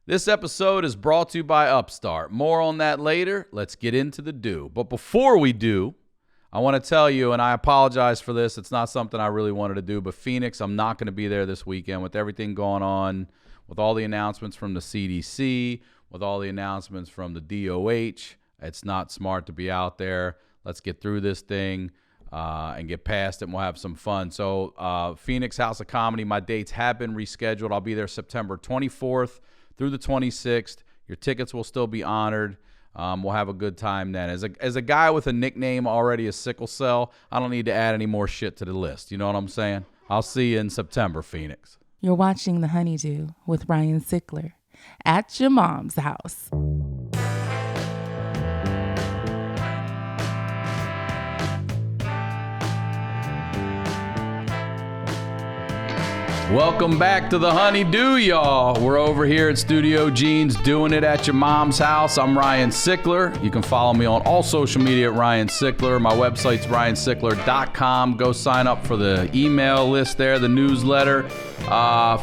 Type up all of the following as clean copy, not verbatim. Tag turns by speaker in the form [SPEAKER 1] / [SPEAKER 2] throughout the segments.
[SPEAKER 1] This episode is brought to you by Upstart. More on that later. Let's get into the do. But before we do, I want to tell you, and I apologize for this, it's not something I really wanted to do, but Phoenix, I'm not going to be there this weekend with everything going on, with all the announcements from the CDC, with all the announcements from the DOH. It's not smart to be out there. Let's get through this thing and get past it, and we'll have some fun. So Phoenix House of Comedy, my dates have been rescheduled. I'll be there September 24th through the 26th. Your tickets will still be honored. We'll have a good time then. As a guy with a nickname already, a sickle cell, I don't need to add any more shit to the list. You know what I'm saying? I'll see you in September, Phoenix.
[SPEAKER 2] You're watching The HoneyDew with Ryan Sickler at your mom's house.
[SPEAKER 1] Welcome back to the HoneyDew, y'all. We're over here at Studio Jeans doing it at your mom's house. I'm Ryan Sickler. You can follow me on all social media at Ryan Sickler. My website's ryansickler.com. Go sign up for the email list there, the newsletter.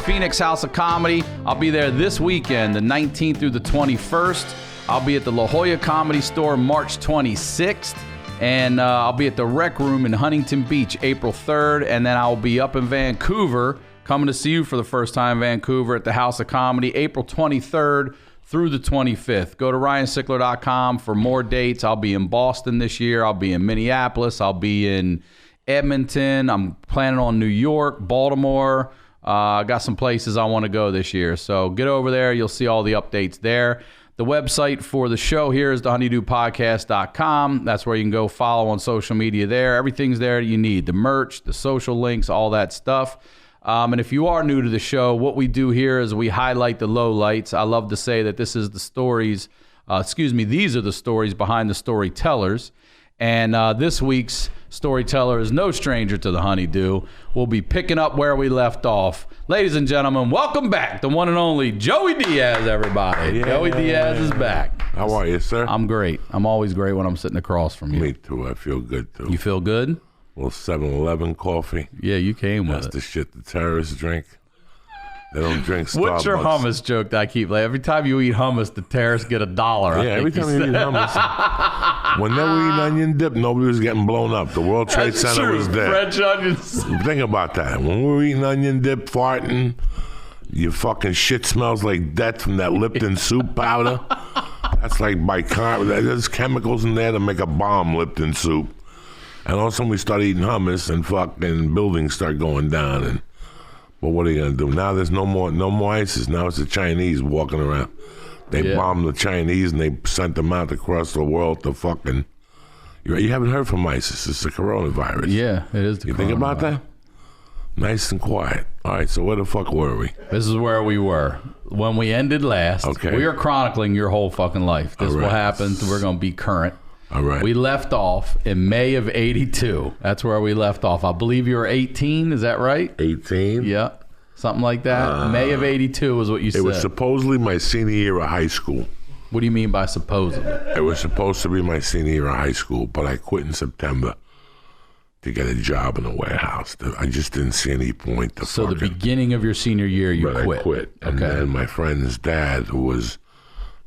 [SPEAKER 1] Phoenix House of Comedy. I'll be there this weekend, the 19th through the 21st. I'll be at the La Jolla Comedy Store March 26th. And I'll be at the Rec Room in Huntington Beach April 3rd. And then I'll be up in Vancouver, coming to see you for the first time in Vancouver at the House of Comedy, April 23rd through the 25th. Go to ryansickler.com for more dates. I'll be in Boston this year. I'll be in Minneapolis. I'll be in Edmonton. I'm planning on New York, Baltimore. I got some places I want to go this year. So get over there. You'll see all the updates there. The website for the show here is thehoneydewpodcast.com. That's where you can go follow on social media there. Everything's there you need. The merch, the social links, all that stuff. And if you are new to the show, what we do here is we highlight the lowlights. I love to say that this is the stories, these are the stories behind the storytellers. And this week's storyteller is no stranger to the HoneyDew. We'll be picking up where we left off. Ladies and gentlemen, welcome back, the one and only Joey Diaz, everybody. Yeah. Joey Diaz is back.
[SPEAKER 3] How are you, sir?
[SPEAKER 1] I'm great. I'm always great when I'm sitting across from you.
[SPEAKER 3] Me too. I feel good, too.
[SPEAKER 1] You feel good?
[SPEAKER 3] A little 7-Eleven coffee.
[SPEAKER 1] Yeah, you came with it.
[SPEAKER 3] That's the shit the terrorists drink. They don't drink Starbucks.
[SPEAKER 1] What's your hummus joke that I keep? Like, every time you eat hummus, the terrorists get $1.
[SPEAKER 3] Yeah, every time you eat hummus. Whenever we eat onion dip, nobody was getting blown up. The World Trade Center was dead.
[SPEAKER 1] French onions.
[SPEAKER 3] Think about that. When we were eating onion dip, farting, your fucking shit smells like death from that Lipton soup powder. That's like bicarbonate. There's chemicals in there to make a bomb Lipton soup. And all of a sudden we start eating hummus and fucking buildings start going down. But what are you going to do? Now there's no more ISIS. Now it's the Chinese walking around. They bombed the Chinese and they sent them out across the world to fucking... You haven't heard from ISIS. It's the coronavirus.
[SPEAKER 1] Yeah, it is the
[SPEAKER 3] You think about that? Nice and quiet. All right, so where the fuck were we?
[SPEAKER 1] This is where we were. When we ended last, we are chronicling your whole fucking life. This is what happened. We're going to be current.
[SPEAKER 3] All right.
[SPEAKER 1] We left off in May of 82. That's where we left off. I believe you were 18. Is that right?
[SPEAKER 3] 18?
[SPEAKER 1] Yeah. Something like that. May of 82 is what you said.
[SPEAKER 3] It was supposedly my senior year of high school.
[SPEAKER 1] What do you mean by supposedly?
[SPEAKER 3] It was supposed to be my senior year of high school, but I quit in September to get a job in a warehouse. I just didn't see any point to
[SPEAKER 1] So the beginning of your senior year, you quit?
[SPEAKER 3] I quit. And then my friend's dad, who was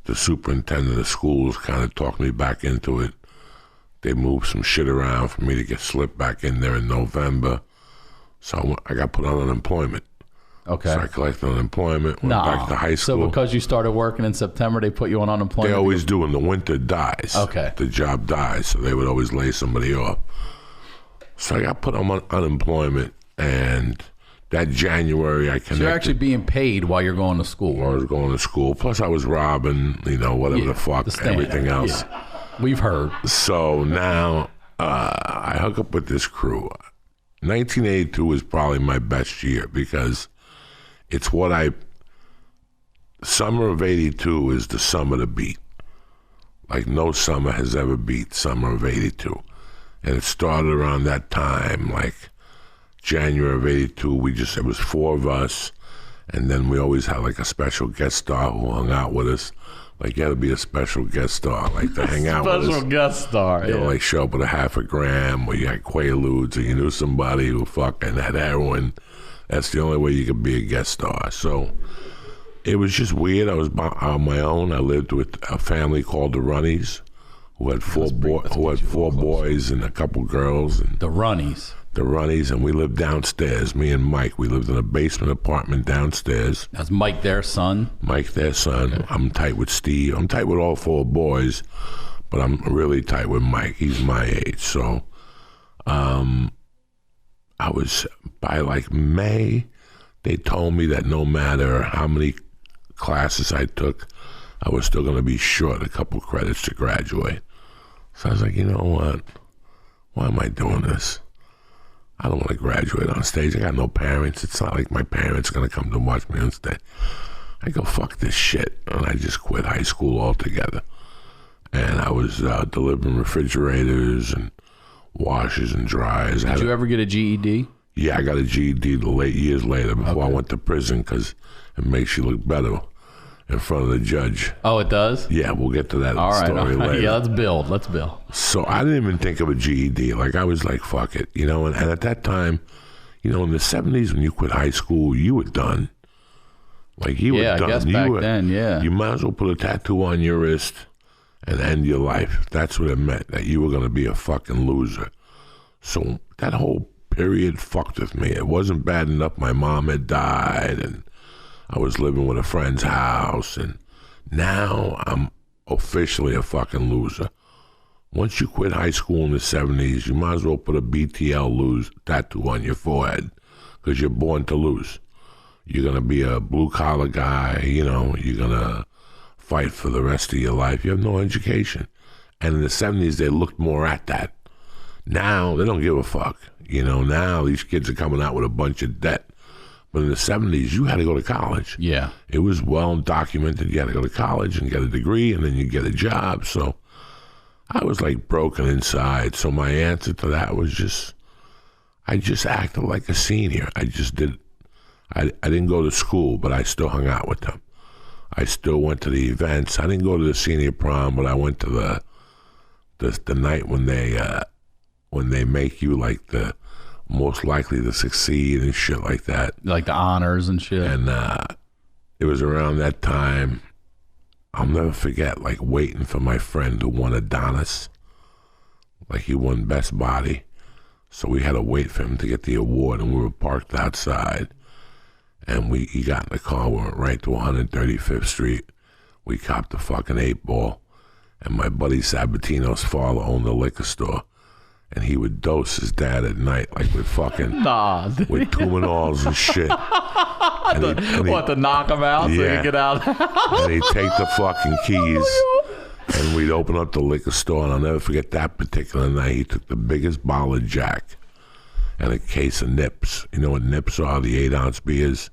[SPEAKER 3] the superintendent of schools, kind of talked me back into it. They moved some shit around for me to get slipped back in there in November. So I got put on unemployment.
[SPEAKER 1] Okay.
[SPEAKER 3] So I collected unemployment, went back to high school.
[SPEAKER 1] So because you started working in September, they put you on unemployment?
[SPEAKER 3] They always do. In the winter dies.
[SPEAKER 1] Okay.
[SPEAKER 3] The job dies, so they would always lay somebody off. So I got put on unemployment, and that January I connected.
[SPEAKER 1] So you're actually being paid while you're going to school?
[SPEAKER 3] While I was going to school. Plus I was robbing, whatever the fuck, everything else.
[SPEAKER 1] Yeah. We've heard.
[SPEAKER 3] So now I hook up with this crew. 1982 was probably my best year because it's summer of 82 is the summer to beat. Like no summer has ever beat summer of 82. And it started around that time, like January of 82, it was 4 of us. And then we always had like a special guest star who hung out with us. Like, you had to be a special guest star, like to hang out with us.
[SPEAKER 1] Special guest star,
[SPEAKER 3] You know, like show up with a half a gram, or you had qualudes, or you knew somebody who fucking had heroin. That's the only way you could be a guest star. So It was just weird. I was on my own. I lived with a family called the Runnies, who had four boys and a couple girls. And
[SPEAKER 1] The Runnies.
[SPEAKER 3] The Runnies, and we lived downstairs. Me and Mike, we lived in a basement apartment downstairs.
[SPEAKER 1] That's Mike, their son.
[SPEAKER 3] Mike, their son. Okay. I'm tight with Steve. I'm tight with all four boys, but I'm really tight with Mike. He's my age. So I was, by like May, they told me that no matter how many classes I took, I was still going to be short a couple credits to graduate. So I was like, you know what? Why am I doing this? I don't want to graduate on stage. I got no parents. It's not like my parents are going to come to watch me on stage. I go, fuck this shit. And I just quit high school altogether. And I was delivering refrigerators and washers and dryers.
[SPEAKER 1] Did you ever get a GED?
[SPEAKER 3] Yeah, I got a GED years later before I went to prison because it makes you look better in front of the judge.
[SPEAKER 1] Oh, it does?
[SPEAKER 3] Yeah, we'll get to that
[SPEAKER 1] All
[SPEAKER 3] story
[SPEAKER 1] right.
[SPEAKER 3] later.
[SPEAKER 1] Yeah, let's build.
[SPEAKER 3] So I didn't even think of a GED. Like, I was like, fuck it, you know? And at that time, you know, in the 70s when you quit high school, you were done. Like, you were done.
[SPEAKER 1] I guess back then, yeah.
[SPEAKER 3] You might as well put a tattoo on your wrist and end your life. That's what it meant, that you were going to be a fucking loser. So that whole period fucked with me. It wasn't bad enough my mom had died and I was living with a friend's house, and now I'm officially a fucking loser. Once you quit high school in the 70s, you might as well put a BTL tattoo on your forehead because you're born to lose. You're going to be a blue-collar guy, you know, you're going to fight for the rest of your life. You have no education. And in the 70s, they looked more at that. Now, they don't give a fuck. You know, now these kids are coming out with a bunch of debt. But in the 70s, you had to go to college.
[SPEAKER 1] Yeah.
[SPEAKER 3] It was well documented. You had to go to college and get a degree, and then you get a job. So I was like broken inside. So my answer to that was I just acted like a senior. I didn't go to school, but I still hung out with them. I still went to the events. I didn't go to the senior prom, but I went to the night when they make you like the most likely to succeed and shit like that.
[SPEAKER 1] Like the honors and shit.
[SPEAKER 3] And it was around that time, I'll never forget, like waiting for my friend who won Adonis. Like he won Best Body. So we had to wait for him to get the award, and we were parked outside. And he got in the car, we went right to 135th Street. We copped a fucking 8-ball. And my buddy Sabatino's father owned a liquor store. And he would dose his dad at night, like with fucking, with Tumanols and shit.
[SPEAKER 1] To knock him out so he get out?
[SPEAKER 3] And he'd take the fucking keys, and we'd open up the liquor store, and I'll never forget that particular night. He took the biggest bottle of Jack and a case of Nips. You know what Nips are, the 8-ounce beers?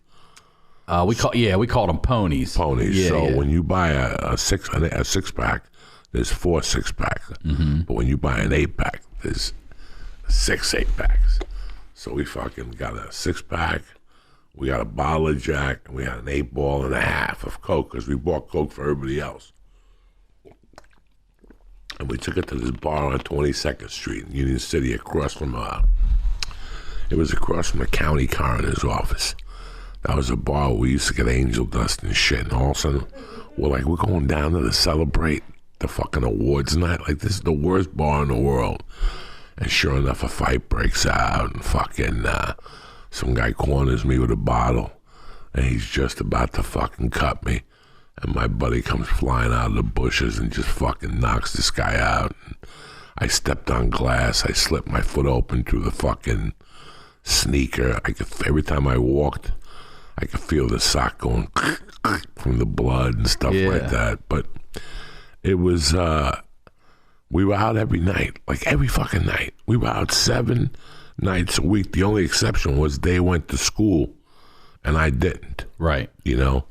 [SPEAKER 1] We called them ponies.
[SPEAKER 3] Ponies.
[SPEAKER 1] Yeah,
[SPEAKER 3] so when you buy a six-pack, there's 4 6-packs. Mm-hmm. But when you buy an 8-pack, there's 6 8-packs. So we fucking got a 6-pack. We got a bottle of Jack, and we had an 8-ball and a half of Coke because we bought Coke for everybody else. And we took it to this bar on 22nd Street in Union City, across from the county coroner's office. That was a bar where we used to get angel dust and shit. And all of a sudden, we're going down there to celebrate the fucking awards night. Like, this is the worst bar in the world. And sure enough, a fight breaks out, and fucking some guy corners me with a bottle, and he's just about to fucking cut me. And my buddy comes flying out of the bushes and just fucking knocks this guy out. And I stepped on glass. I slipped my foot open through the fucking sneaker. Every time I walked, I could feel the sock going from the blood and stuff like that. But it was, we were out every night, like every fucking night. We were out 7 nights a week. The only exception was they went to school and I didn't.
[SPEAKER 1] Right.
[SPEAKER 3] You know?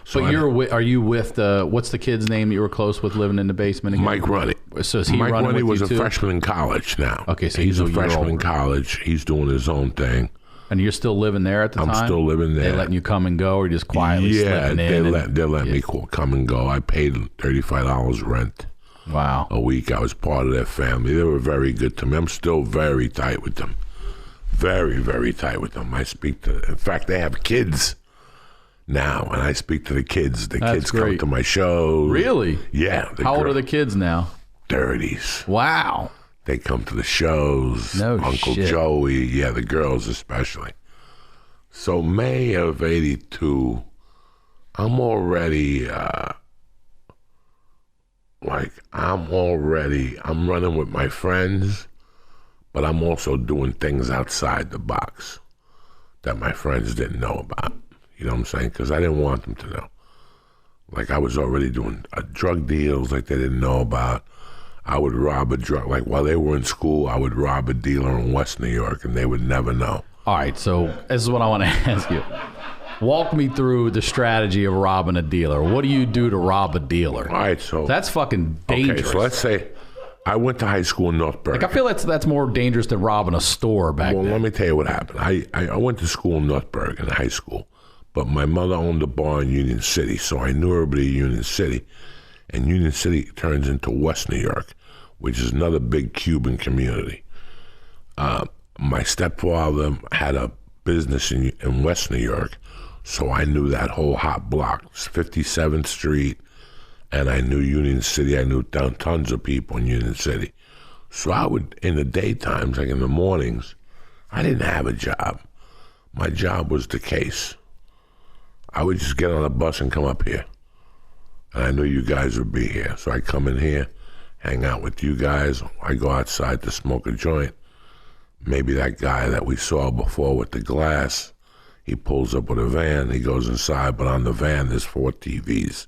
[SPEAKER 3] So
[SPEAKER 1] but are you with, what's the kid's name that you were close with living in the basement again?
[SPEAKER 3] Mike Runny.
[SPEAKER 1] So is he
[SPEAKER 3] Mike
[SPEAKER 1] running
[SPEAKER 3] Runny
[SPEAKER 1] with
[SPEAKER 3] was
[SPEAKER 1] you
[SPEAKER 3] a
[SPEAKER 1] too?
[SPEAKER 3] freshman in college now.
[SPEAKER 1] Okay, so
[SPEAKER 3] he's a
[SPEAKER 1] year
[SPEAKER 3] freshman in
[SPEAKER 1] older.
[SPEAKER 3] college. He's doing his own thing.
[SPEAKER 1] And you're still living there at the time?
[SPEAKER 3] I'm still living there.
[SPEAKER 1] They letting you come and go, or just quietly slipping in?
[SPEAKER 3] They're letting me come and go. I paid $35 rent.
[SPEAKER 1] Wow.
[SPEAKER 3] A week. I was part of their family. They were very good to me. I'm still very tight with them. Very, very tight with them. I speak to, in fact, they have kids. now, and I speak to the kids. The
[SPEAKER 1] That's
[SPEAKER 3] kids come
[SPEAKER 1] great.
[SPEAKER 3] to my shows.
[SPEAKER 1] Really?
[SPEAKER 3] Yeah.
[SPEAKER 1] How old are the kids now?
[SPEAKER 3] 30s.
[SPEAKER 1] Wow.
[SPEAKER 3] They come to the shows.
[SPEAKER 1] No
[SPEAKER 3] Uncle
[SPEAKER 1] shit.
[SPEAKER 3] Joey. Yeah, the girls especially. So May of 82, I'm already, I'm running with my friends, but I'm also doing things outside the box that my friends didn't know about. You know what I'm saying? Because I didn't want them to know. Like, I was already doing drug deals like they didn't know about. I would rob a drug, like while they were in school, I would rob a dealer in West New York and they would never know.
[SPEAKER 1] All right, so this is what I want to ask you. Walk me through the strategy of robbing a dealer. What do you do to rob a dealer?
[SPEAKER 3] All right, so.
[SPEAKER 1] That's fucking dangerous.
[SPEAKER 3] Okay, so let's say I went to high school in North Bergen.
[SPEAKER 1] Like, I feel that's more dangerous than robbing a store back
[SPEAKER 3] Well,
[SPEAKER 1] then.
[SPEAKER 3] let me tell you what happened. I went to school in North Bergen, high school, but my mother owned a bar in Union City, so I knew everybody in Union City. And Union City turns into West New York, which is another big Cuban community. My stepfather had a business in West New York, so I knew that whole hot block, 57th Street, and I knew Union City. I knew tons of people in Union City. So I would, in the daytimes, like in the mornings, I didn't have a job. My job was the case. I would just get on a bus and come up here. And I knew you guys would be here. So I come in here, hang out with you guys. I go outside to smoke a joint. Maybe that guy that we saw before with the glass, he pulls up with a van. He goes inside, but on the van, there's 4 TVs.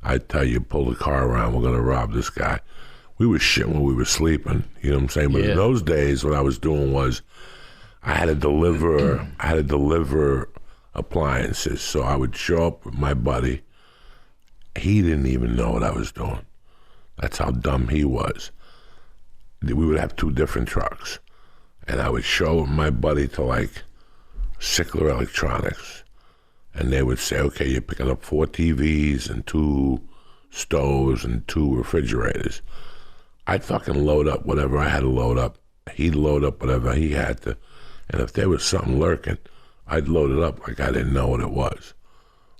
[SPEAKER 3] I tell you, pull the car around. We're going to rob this guy. We were shit when we were sleeping. You know what I'm saying? But in those days, what I was doing was I had to deliver appliances. So I would show up with my buddy. He didn't even know what I was doing. That's how dumb he was. We would have 2 different trucks. And I would show my buddy to like Sickler Electronics. And they would say, okay, you're picking up 4 TVs and 2 stoves and 2 refrigerators. I'd fucking load up whatever I had to load up. He'd load up whatever he had to. And if there was something lurking, I'd load it up like I didn't know what it was.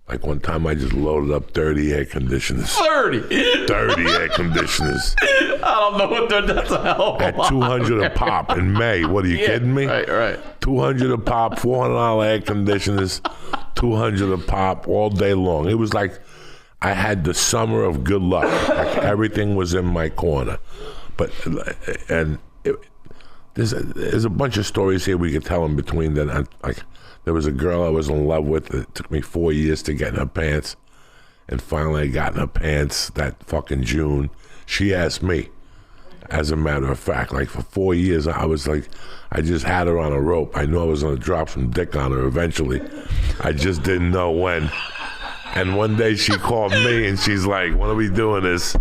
[SPEAKER 3] Like one time I just loaded up 30 air conditioners. 30 air conditioners.
[SPEAKER 1] I don't know what that's a hell of a
[SPEAKER 3] At
[SPEAKER 1] lot.
[SPEAKER 3] 200 a pop in May. What, are you kidding me?
[SPEAKER 1] Right.
[SPEAKER 3] 200 a pop, $400 air conditioners, 200 a pop all day long. It was like I had the summer of good luck. Like everything was in my corner. But there's a bunch of stories here we could tell in between that. Like there was a girl I was in love with. It took me 4 years to get in her pants, and finally I got in her pants that fucking June. She asked me. As a matter of fact, like for 4 years, I was like, I just had her on a rope. I knew I was going to drop some dick on her eventually. I just didn't know when. And one day she called me and she's like, when are we doing this?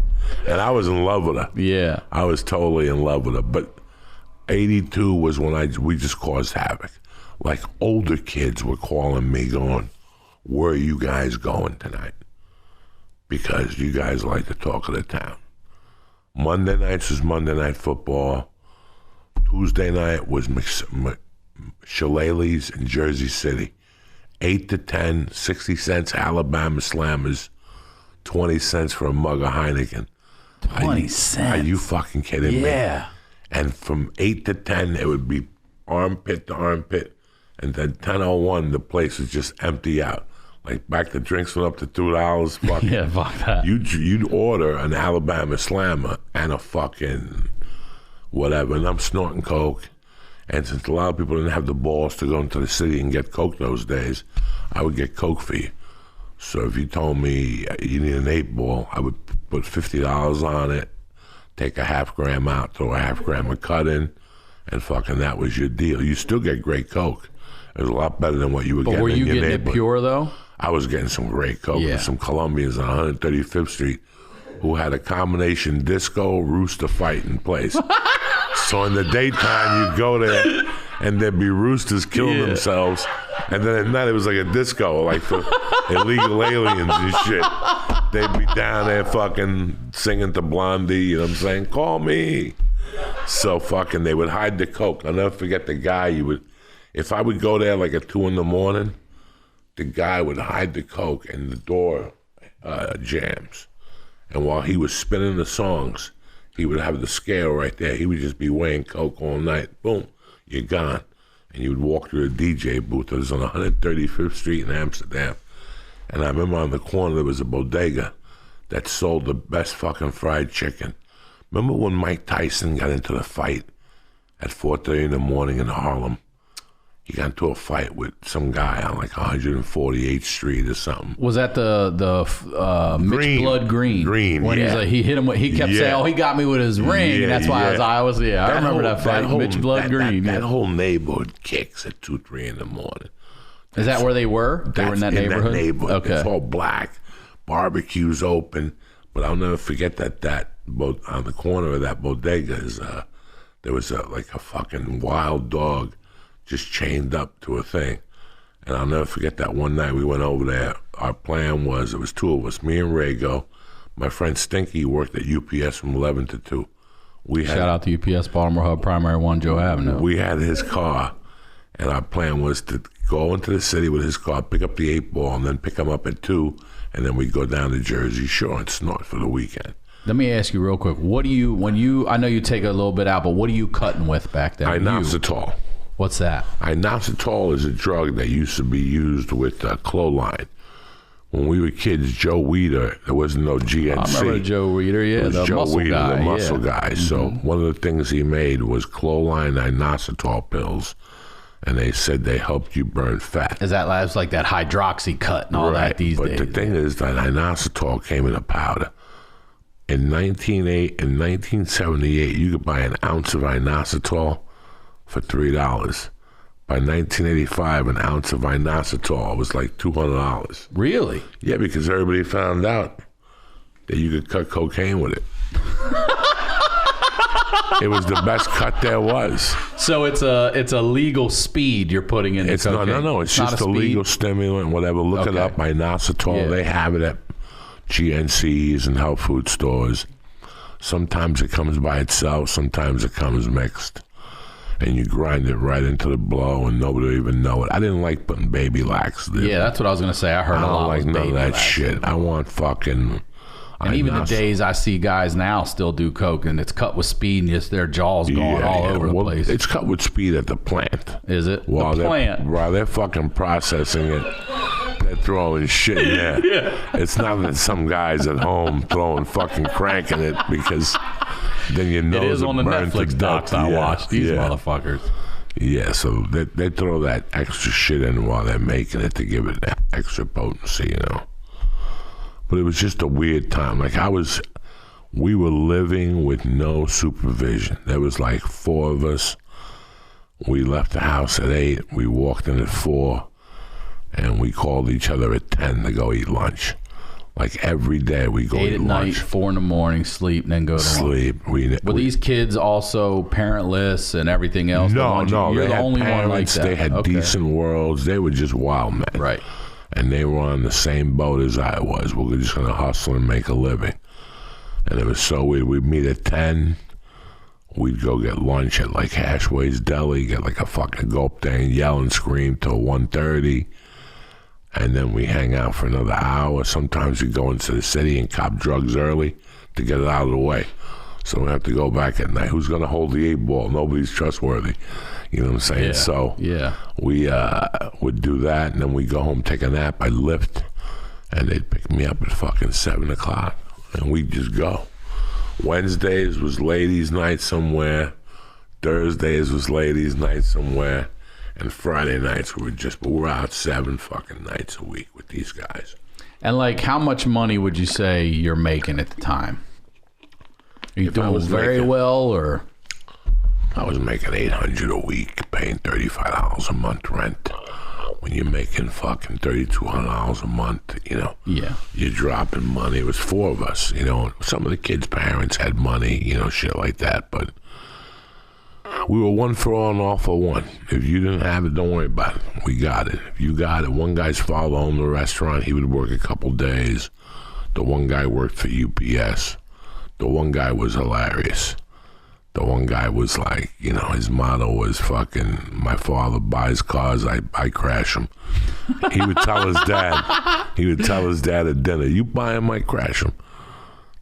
[SPEAKER 3] And I was in love with her.
[SPEAKER 1] Yeah.
[SPEAKER 3] I was totally in love with her. But 82 was when we just caused havoc. Like older kids were calling me going, where are you guys going tonight? Because you guys like the talk of the town. Monday nights was Monday Night Football. Tuesday night was Shillelagh's in Jersey City. 8 to 10, 60 cents Alabama Slammers, 20 cents for a mug of Heineken.
[SPEAKER 1] 20 cents?
[SPEAKER 3] Are you fucking kidding me?
[SPEAKER 1] Yeah.
[SPEAKER 3] And from 8 to 10, it would be armpit to armpit. And then 10:01, the place would just empty out. Like back the drinks went up to $2. Fuck
[SPEAKER 1] Yeah, fuck that.
[SPEAKER 3] You'd order an Alabama Slammer and a fucking whatever, and I'm snorting coke. And since a lot of people didn't have the balls to go into the city and get coke those days, I would get coke for you. So if you told me you need an 8-ball, I would put $50 on it, take a half gram out, throw a half gram of cut in, and fucking that was your deal. You still get great coke. It was a lot better than what you were
[SPEAKER 1] But
[SPEAKER 3] getting
[SPEAKER 1] were you
[SPEAKER 3] in your
[SPEAKER 1] getting
[SPEAKER 3] neighborhood.
[SPEAKER 1] it pure, though?
[SPEAKER 3] I was getting some great coke
[SPEAKER 1] Yeah.
[SPEAKER 3] with some Colombians on 135th Street who had a combination disco rooster fight in place. So in the daytime, you'd go there and there'd be roosters killing themselves. And then at night, it was like a disco, like for illegal aliens and shit. They'd be down there fucking singing to Blondie, you know what I'm saying? Call me. So fucking, they would hide the coke. I'll never forget the guy if I would go there like at 2 in the morning, the guy would hide the coke and the door jams. And while he was spinning the songs, he would have the scale right there. He would just be weighing coke all night. Boom, you're gone. And you would walk through the DJ booth that was on 135th Street in Amsterdam. And I remember on the corner there was a bodega that sold the best fucking fried chicken. Remember when Mike Tyson got into the fight at 4:30 in the morning in Harlem? He got into a fight with some guy on like 148th Street or something.
[SPEAKER 1] Was that the Mitch Blood Green?
[SPEAKER 3] Green,
[SPEAKER 1] when
[SPEAKER 3] yeah.
[SPEAKER 1] he hit him with, he kept saying, "Oh, he got me with his ring," and that's why I was I remember that fight. Mitch Blood Green.
[SPEAKER 3] That whole neighborhood kicks at 2, 3 in the morning.
[SPEAKER 1] Is that where they were? They were in that neighborhood.
[SPEAKER 3] That neighborhood.
[SPEAKER 1] Okay.
[SPEAKER 3] It's all black. Barbecues open, but I'll never forget that on the corner of that bodega is there was like a fucking wild dog just chained up to a thing. And I'll never forget that one night we went over there. Our plan was, it was two of us, me and Rago. My friend Stinky worked at UPS from 11 to 2. Shout
[SPEAKER 1] out to UPS, Baltimore Hub, Primary 1, Joe Avenue.
[SPEAKER 3] We had his car, and our plan was to go into the city with his car, pick up the 8 ball, and then pick him up at 2, and then we'd go down to Jersey Shore and snort for the weekend.
[SPEAKER 1] Let me ask you real quick. What do you, I know you take a little bit out, but what are you cutting with back then?
[SPEAKER 3] Inositol.
[SPEAKER 1] What's that?
[SPEAKER 3] Inositol is a drug that used to be used with cloline. When we were kids, Joe Weider, there wasn't no GNC.
[SPEAKER 1] I remember Joe Weider, yeah, the
[SPEAKER 3] Joe
[SPEAKER 1] muscle
[SPEAKER 3] Weider,
[SPEAKER 1] guy.
[SPEAKER 3] the muscle guy. So one of the things he made was cloline inositol pills, and they said they helped you burn fat.
[SPEAKER 1] Is that like that hydroxy cut and all that these days?
[SPEAKER 3] But the thing is that inositol came in a powder. In 1978, you could buy an ounce of inositol for $3. By 1985, an ounce of inositol was like $200.
[SPEAKER 1] Really?
[SPEAKER 3] Yeah, because everybody found out that you could cut cocaine with it. It was the best cut there was.
[SPEAKER 1] So it's a legal speed you're putting in the cocaine?
[SPEAKER 3] No. It's just a legal stimulant, whatever. Look it up, inositol. Yeah. They have it at GNCs and health food stores. Sometimes it comes by itself. Sometimes it comes mixed. And you grind it right into the blow, and nobody will even know it. I didn't like putting baby laxative.
[SPEAKER 1] Yeah, that's what I was going to say. I heard a lot
[SPEAKER 3] like none of that shit. I want fucking...
[SPEAKER 1] And even the days I see guys now still do coke, and it's cut with speed, and just their jaws going all over the place.
[SPEAKER 3] It's cut with speed at the plant.
[SPEAKER 1] Is it?
[SPEAKER 3] While
[SPEAKER 1] the plant?
[SPEAKER 3] While they're fucking processing it, they're throwing shit in there.
[SPEAKER 1] Yeah.
[SPEAKER 3] It's not that some guys at home cranking it, because then you know
[SPEAKER 1] it is on the Netflix docs I watch. These motherfuckers.
[SPEAKER 3] Yeah, so they throw that extra shit in while they're making it to give it that extra potency, you know. But it was just a weird time. Like we were living with no supervision. There was like 4 of us. We left the house at 8. We walked in at 4. And we called each other at 10 to go eat lunch. Like every day we go eat lunch. 8 at night,
[SPEAKER 1] 4 in the morning, sleep, and then go to
[SPEAKER 3] sleep.
[SPEAKER 1] Were these kids also parentless and everything else?
[SPEAKER 3] No.
[SPEAKER 1] You're the only
[SPEAKER 3] parents,
[SPEAKER 1] one like that.
[SPEAKER 3] They had decent worlds. They were just wild men.
[SPEAKER 1] Right.
[SPEAKER 3] And they were on the same boat as I was. We were just going to hustle and make a living. And it was so weird. We'd meet at 10. We'd go get lunch at like Hashway's Deli, get like a fucking gulp there and yell and scream till 1:30. And then we hang out for another hour. Sometimes we go into the city and cop drugs early to get it out of the way. So we have to go back at night. Who's going to hold the 8 ball? Nobody's trustworthy. You know what I'm saying?
[SPEAKER 1] Yeah.
[SPEAKER 3] So we would do that, and then we'd go home, take a nap. I'd lift, and they'd pick me up at fucking 7 o'clock, and we'd just go. Wednesdays was ladies' night somewhere. Thursdays was ladies' night somewhere. And Friday nights we were out 7 fucking nights a week with these guys.
[SPEAKER 1] And like, how much money would you say you're making at the time? Are you doing very well, or?
[SPEAKER 3] I was making $800 a week, paying $35 a month rent. When you're making fucking $3,200 a month, you know, you're dropping money. It was 4 of us, you know. Some of the kids' parents had money, you know, shit like that. But we were 1 for all and all for one. If you didn't have it, don't worry about it. We got it. If you got it, one guy's father owned the restaurant. He would work a couple days. The one guy worked for UPS. The one guy was hilarious. The one guy was like, you know, his motto was fucking, my father buys cars, I crash them. He would tell his dad at dinner, you buy them, I crash them.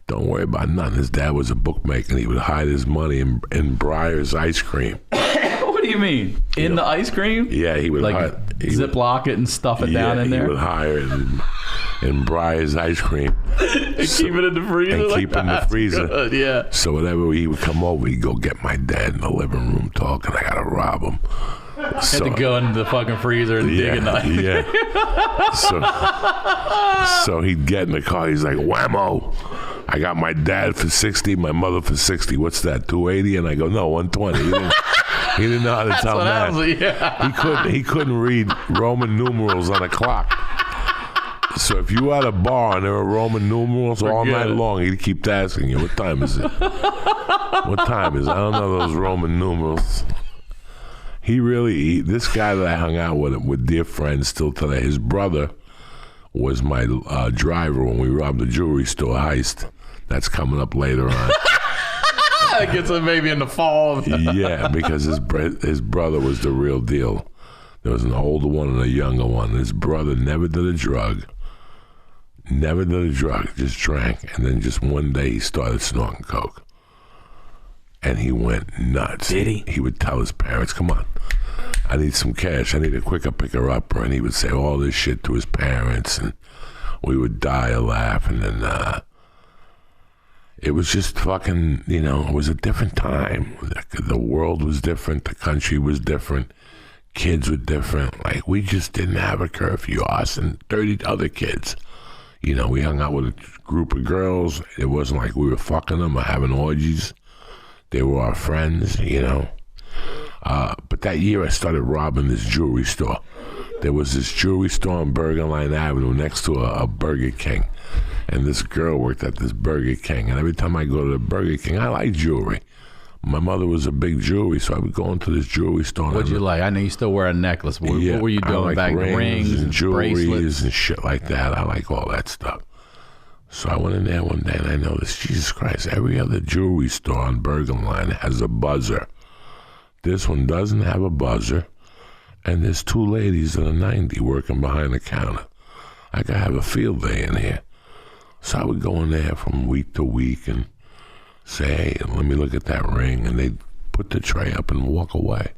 [SPEAKER 3] Don't worry about nothing. His dad was a bookmaker, and he would hide his money in Breyer's ice cream.
[SPEAKER 1] What do you mean? In the ice cream?
[SPEAKER 3] Yeah, he would
[SPEAKER 1] ziplock it and stuff it down in there?
[SPEAKER 3] he would hire it in Breyer's ice cream.
[SPEAKER 1] And keep it in the freezer?
[SPEAKER 3] And keep it in the freezer.
[SPEAKER 1] Good, yeah.
[SPEAKER 3] So whenever he would come over, he'd go get my dad in the living room talking, I gotta rob him.
[SPEAKER 1] Had to go into the fucking freezer and dig a knife.
[SPEAKER 3] Yeah. So he'd get in the car, he's like, whammo. I got my dad for 60, my mother for 60. What's that, 280? And I go, no, 120. He didn't know how to tell that.
[SPEAKER 1] Yeah.
[SPEAKER 3] He couldn't read Roman numerals on a clock. So if you had a bar and there were Roman numerals all night long, he'd keep asking you, what time is it? What time is it? I don't know those Roman numerals. This guy that I hung out with dear friends still today, his brother was my driver when we robbed the jewelry store heist. That's coming up later on.
[SPEAKER 1] That gets it maybe in the fall.
[SPEAKER 3] Yeah, because his brother was the real deal. There was an older one and a younger one. His brother never did a drug. Just drank. And then just one day he started snorting coke. And he went nuts.
[SPEAKER 1] Did he?
[SPEAKER 3] He would tell his parents, come on, I need some cash. I need a quicker picker-upper. And he would say all this shit to his parents. And we would die of laughing. And it was just fucking, you know, it was a different time. The world was different. The country was different. Kids were different. Like, we just didn't have a curfew. Us and 30 other kids. You know, we hung out with a group of girls. It wasn't like we were fucking them or having orgies. They were our friends, you know. But that year I started robbing this jewelry store. There was this jewelry store on Bergen Line Avenue next to a Burger King. And this girl worked at this Burger King. And every time I go to the Burger King, I like jewelry. My mother was a big jewelry, so I would go into this jewelry store.
[SPEAKER 1] What'd you like? I know you still wear a necklace. What were you doing?
[SPEAKER 3] I like
[SPEAKER 1] back
[SPEAKER 3] rings and jewelries
[SPEAKER 1] bracelets
[SPEAKER 3] and shit like that. I like all that stuff. So I went in there one day and I noticed, Jesus Christ, every other jewelry store on Bergen Line has a buzzer. This one doesn't have a buzzer, and there's two ladies that are 90 working behind the counter. I could have a field day in here. So I would go in there from week to week and say, hey, let me look at that ring. And they'd put the tray up and walk away.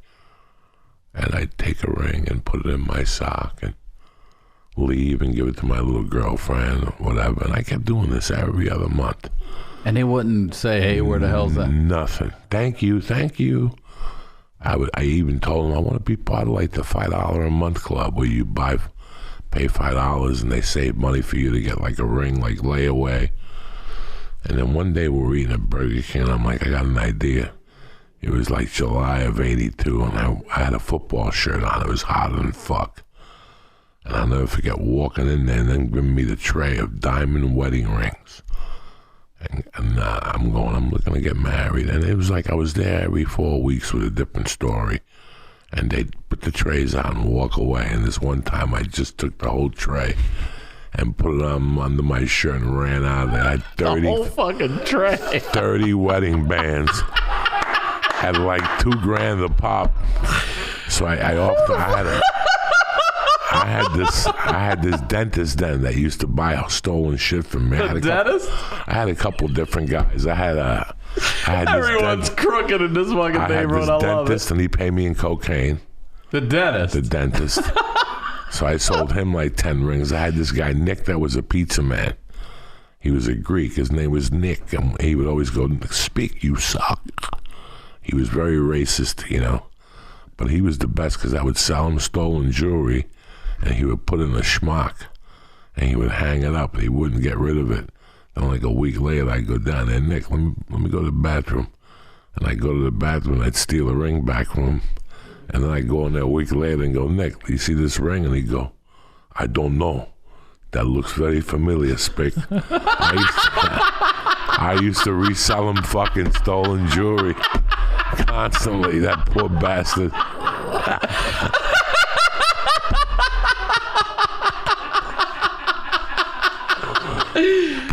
[SPEAKER 3] And I'd take a ring and put it in my sock and leave and give it to my little girlfriend or whatever. And I kept doing this every other month.
[SPEAKER 1] And they wouldn't say, hey, where the hell's that?
[SPEAKER 3] Nothing. Thank you. I even told them I want to be part of like the $5 a month club where you pay $5 and they save money for you to get like a ring, like layaway. And then one day we're eating at Burger King, and I'm like, I got an idea. It was like July of '82, and I had a football shirt on. It was hotter than fuck. And I'll never forget walking in there and then giving me the tray of diamond wedding rings. And I'm looking to get married. And it was like I was there every 4 weeks with a different story. And they'd put the trays out and walk away. And this one time I just took the whole tray and put it on under my shirt and ran out of there. I had 30,
[SPEAKER 1] the whole fucking tray.
[SPEAKER 3] 30 wedding bands. Had like $2,000 a pop. So I had this dentist then that used to buy stolen shit from me.
[SPEAKER 1] Dentist?
[SPEAKER 3] I had a couple different guys. I had
[SPEAKER 1] Everyone's crooked in this fucking neighborhood. I love
[SPEAKER 3] dentist,
[SPEAKER 1] it.
[SPEAKER 3] and he paid me in cocaine.
[SPEAKER 1] The dentist.
[SPEAKER 3] So I sold him like 10 rings. I had this guy, Nick, that was a pizza man. He was a Greek. His name was Nick. And he would always go, speak, you suck. He was very racist, you know. But he was the best because I would sell him stolen jewelry, and he would put it in a schmuck, and he would hang it up, and he wouldn't get rid of it. Then like a week later, I'd go down there, Nick, let me go to the bathroom. And I'd go to the bathroom, and I'd steal a ring back from him. And then I'd go in there a week later and go, Nick, do you see this ring? And he'd go, I don't know. That looks very familiar, Spick. I used to resell him fucking stolen jewelry constantly, that poor bastard.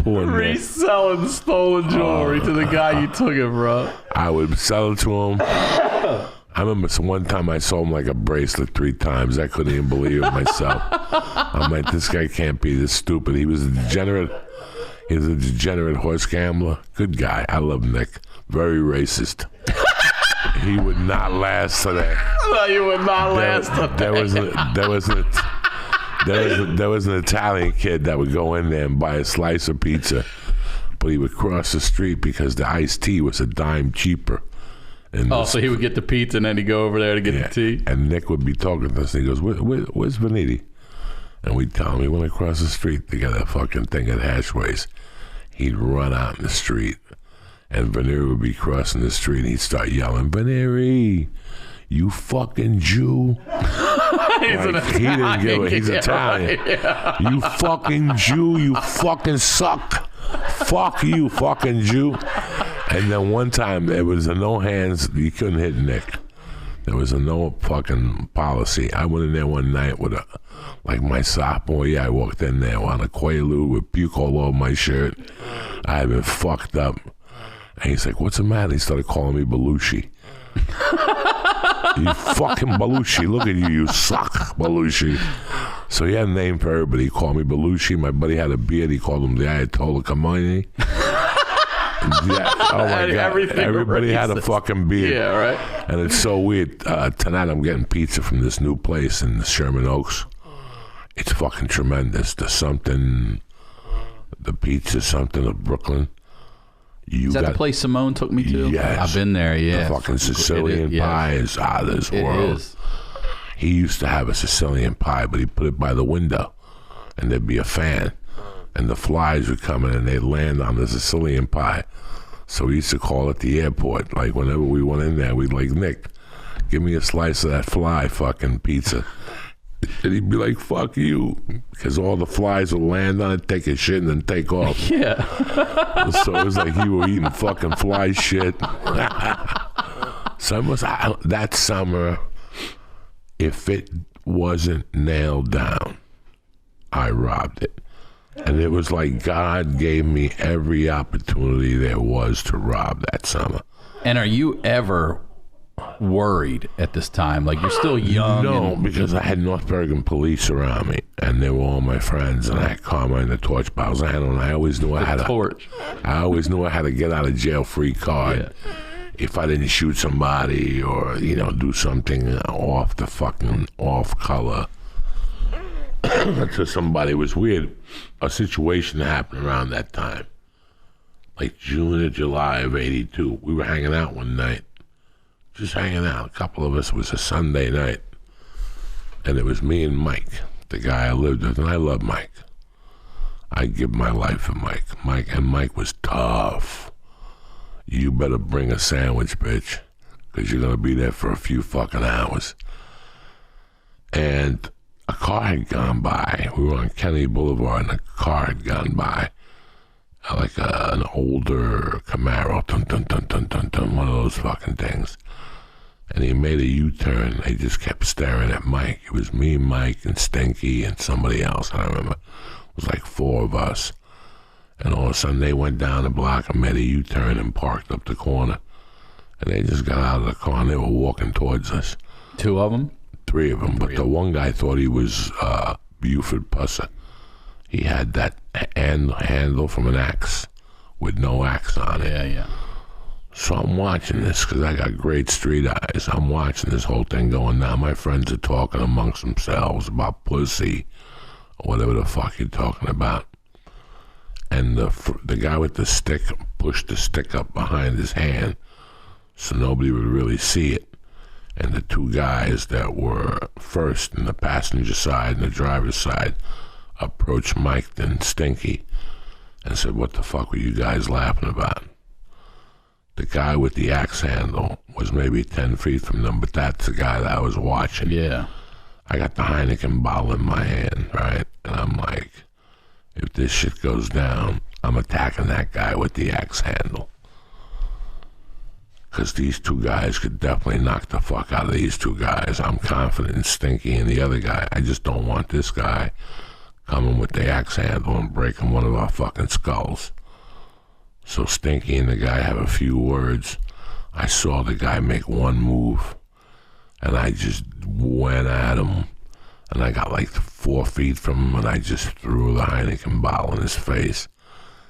[SPEAKER 3] pulling Nick.
[SPEAKER 1] Reselling stolen jewelry to the guy you took it from.
[SPEAKER 3] I would sell it to him. I remember one time I sold him like a bracelet 3 times. I couldn't even believe it myself. I'm like, this guy can't be this stupid. He was a degenerate. He was a degenerate horse gambler. Good guy. I love Nick. Very racist. He would not last today.
[SPEAKER 1] No, you would not last today.
[SPEAKER 3] There was an Italian kid that would go in there and buy a slice of pizza, but he would cross the street because the iced tea was a dime cheaper. And
[SPEAKER 1] so he would get the pizza and then he'd go over there to get the tea?
[SPEAKER 3] And Nick would be talking to us and he goes, where's Vaniti? And we'd tell him he went across the street to get a fucking thing at Hashways. He'd run out in the street and Vaneri would be crossing the street and he'd start yelling, Vaneri, you fucking Jew.
[SPEAKER 1] He's
[SPEAKER 3] Italian.
[SPEAKER 1] Right, yeah.
[SPEAKER 3] You fucking Jew, you fucking suck. Fuck you, fucking Jew. And then one time there was a no hands, you couldn't hit Nick. There was a no fucking policy. I went in there one night with my sophomore year. I walked in there on a quaalude with puke all over my shirt. I had been fucked up. And he's like, what's the matter? He started calling me Belushi. You fucking Belushi. Look at you, you suck, Belushi. So he had a name for everybody. He called me Belushi. My buddy had a beard. He called him the Ayatollah Khomeini. Yeah. Oh my God. Everybody had a fucking beard.
[SPEAKER 1] Yeah, right.
[SPEAKER 3] And it's so weird. Tonight I'm getting pizza from this new place in Sherman Oaks. It's fucking tremendous. The pizza something of Brooklyn.
[SPEAKER 1] Is that the place Simone took me to?
[SPEAKER 3] Yes.
[SPEAKER 1] I've been there, yeah.
[SPEAKER 3] The fucking Sicilian pie is out of this world.
[SPEAKER 1] It is.
[SPEAKER 3] He used to have a Sicilian pie, but he put it by the window, and there'd be a fan, and the flies would come in, and they'd land on the Sicilian pie. So we used to call at the airport. Like, whenever we went in there, we'd like, Nick, give me a slice of that fly fucking pizza. And he'd be like, fuck you. Because all the flies would land on it, take a shit, and then take off.
[SPEAKER 1] Yeah.
[SPEAKER 3] So it was like you were eating fucking fly shit. So that summer, if it wasn't nailed down, I robbed it. And it was like God gave me every opportunity there was to rob that summer.
[SPEAKER 1] And are you ever worried at this time? Like, you're still young?
[SPEAKER 3] No, because I had North Bergen police around me, and they were all my friends, and I had Carmine the torch bottles. I always knew I had a get out of jail free card. Yeah. If I didn't shoot somebody or do something off color to somebody. It was weird. A situation happened around that time, like June or July of '82. We were hanging out one night. Just hanging out. A couple of us. It was a Sunday night. And it was me and Mike, the guy I lived with. And I love Mike. I'd give my life for Mike. Mike was tough. You better bring a sandwich, bitch. Because you're going to be there for a few fucking hours. And a car had gone by. We were on Kennedy Boulevard and a car had gone by. Like an older Camaro. Dun, dun, dun, dun, dun, dun, one of those fucking things. And he made a U-turn. He just kept staring at Mike. It was me, Mike, and Stinky, and somebody else. And I remember it was like 4 of us. And all of a sudden, they went down the block and made a U-turn and parked up the corner. And they just got out of the car and they were walking towards us.
[SPEAKER 1] 2 of them?
[SPEAKER 3] 3 of them. But the one guy thought he was Buford Pusser. He had that handle from an axe with no axe on it.
[SPEAKER 1] Yeah, yeah.
[SPEAKER 3] So I'm watching this because I got great street eyes. I'm watching this whole thing going down. My friends are talking amongst themselves about pussy or whatever the fuck you're talking about. And the guy with the stick pushed the stick up behind his hand so nobody would really see it. And the 2 guys that were first in the passenger side and the driver's side approached Mike and Stinky and said, what the fuck were you guys laughing about? The guy with the axe handle was maybe 10 feet from them, but that's the guy that I was watching.
[SPEAKER 1] Yeah.
[SPEAKER 3] I got the Heineken bottle in my hand, right? And I'm like, if this shit goes down, I'm attacking that guy with the axe handle. Because these 2 guys could definitely knock the fuck out of these 2 guys. I'm confident in Stinky and the other guy. I just don't want this guy coming with the axe handle and breaking one of our fucking skulls. So Stinky and the guy have a few words. I saw the guy make one move, and I just went at him, and I got like 4 feet from him, and I just threw the Heineken bottle in his face,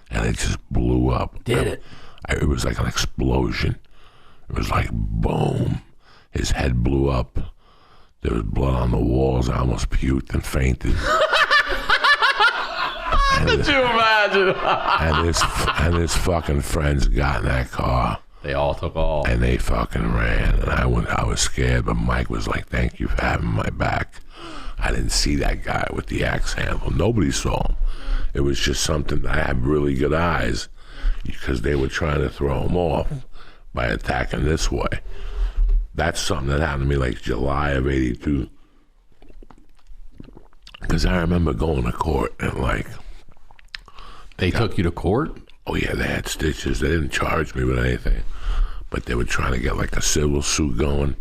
[SPEAKER 3] and it just blew up.
[SPEAKER 1] Did it?
[SPEAKER 3] It was like an explosion. It was like boom. His head blew up. There was blood on the walls. I almost puked and fainted.
[SPEAKER 1] Could you imagine?
[SPEAKER 3] and his fucking friends got in that car.
[SPEAKER 1] They all took off.
[SPEAKER 3] And they fucking ran. And I was scared, but Mike was like, thank you for having my back. I didn't see that guy with the axe handle. Nobody saw him. It was just something that I had really good eyes because they were trying to throw him off by attacking this way. That's something that happened to me like July of 82. Because I remember going to court and like...
[SPEAKER 1] They took you to court?
[SPEAKER 3] Oh yeah, they had stitches. They didn't charge me with anything. But they were trying to get like a civil suit going.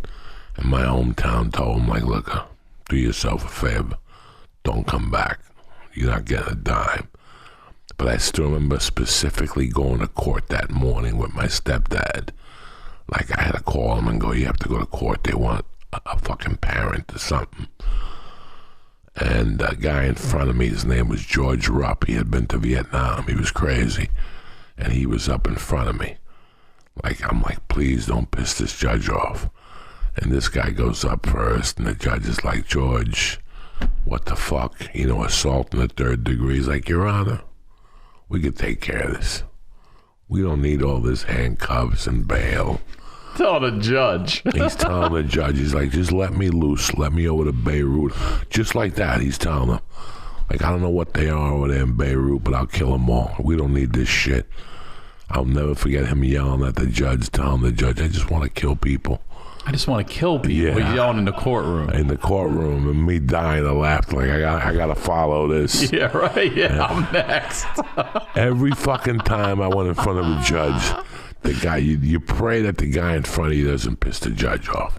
[SPEAKER 3] And my hometown told them like, look, do yourself a favor. Don't come back. You're not getting a dime. But I still remember specifically going to court that morning with my stepdad. Like I had to call them and go, you have to go to court. They want a fucking parent or something. And a guy in front of me, his name was George Rupp. He had been to Vietnam. He was crazy. And he was up in front of me. I'm like, please don't piss this judge off. And this guy goes up first, and the judge is like, George, what the fuck? Assault in the 3rd degree. He's like, Your Honor, we could take care of this. We don't need all this handcuffs and bail.
[SPEAKER 1] Tell the judge.
[SPEAKER 3] He's telling the judge, he's like, just let me loose. Let me over to Beirut. Just like that, he's telling them. Like, I don't know what they are over there in Beirut, but I'll kill them all. We don't need this shit. I'll never forget him yelling at the judge, telling the judge, I just want to kill people.
[SPEAKER 1] I just want to kill people.
[SPEAKER 3] Yeah.
[SPEAKER 1] He's yelling in the courtroom.
[SPEAKER 3] In the courtroom, and me dying of laughter. Like, I got to follow this.
[SPEAKER 1] Yeah, right? Yeah, I'm next.
[SPEAKER 3] Every fucking time I went in front of a judge, the guy, you pray that the guy in front of you doesn't piss the judge off.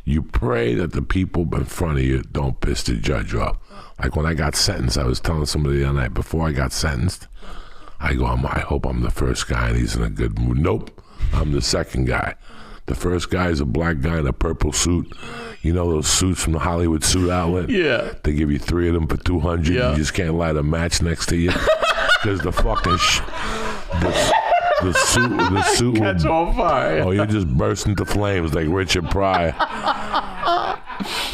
[SPEAKER 3] You pray that the people in front of you don't piss the judge off. Like when I got sentenced, I was telling somebody the other night, before I got sentenced, I go, I hope I'm the first guy and he's in a good mood. Nope, I'm the second guy. The first guy is a black guy in a purple suit. You know those suits from the Hollywood suit outlet?
[SPEAKER 1] Yeah.
[SPEAKER 3] They give you 3 of them for $200.
[SPEAKER 1] Yeah.
[SPEAKER 3] You just can't light a match next to you. Because the fucking... The suit
[SPEAKER 1] Catch on fire.
[SPEAKER 3] Oh, you just burst into flames like Richard Pryor.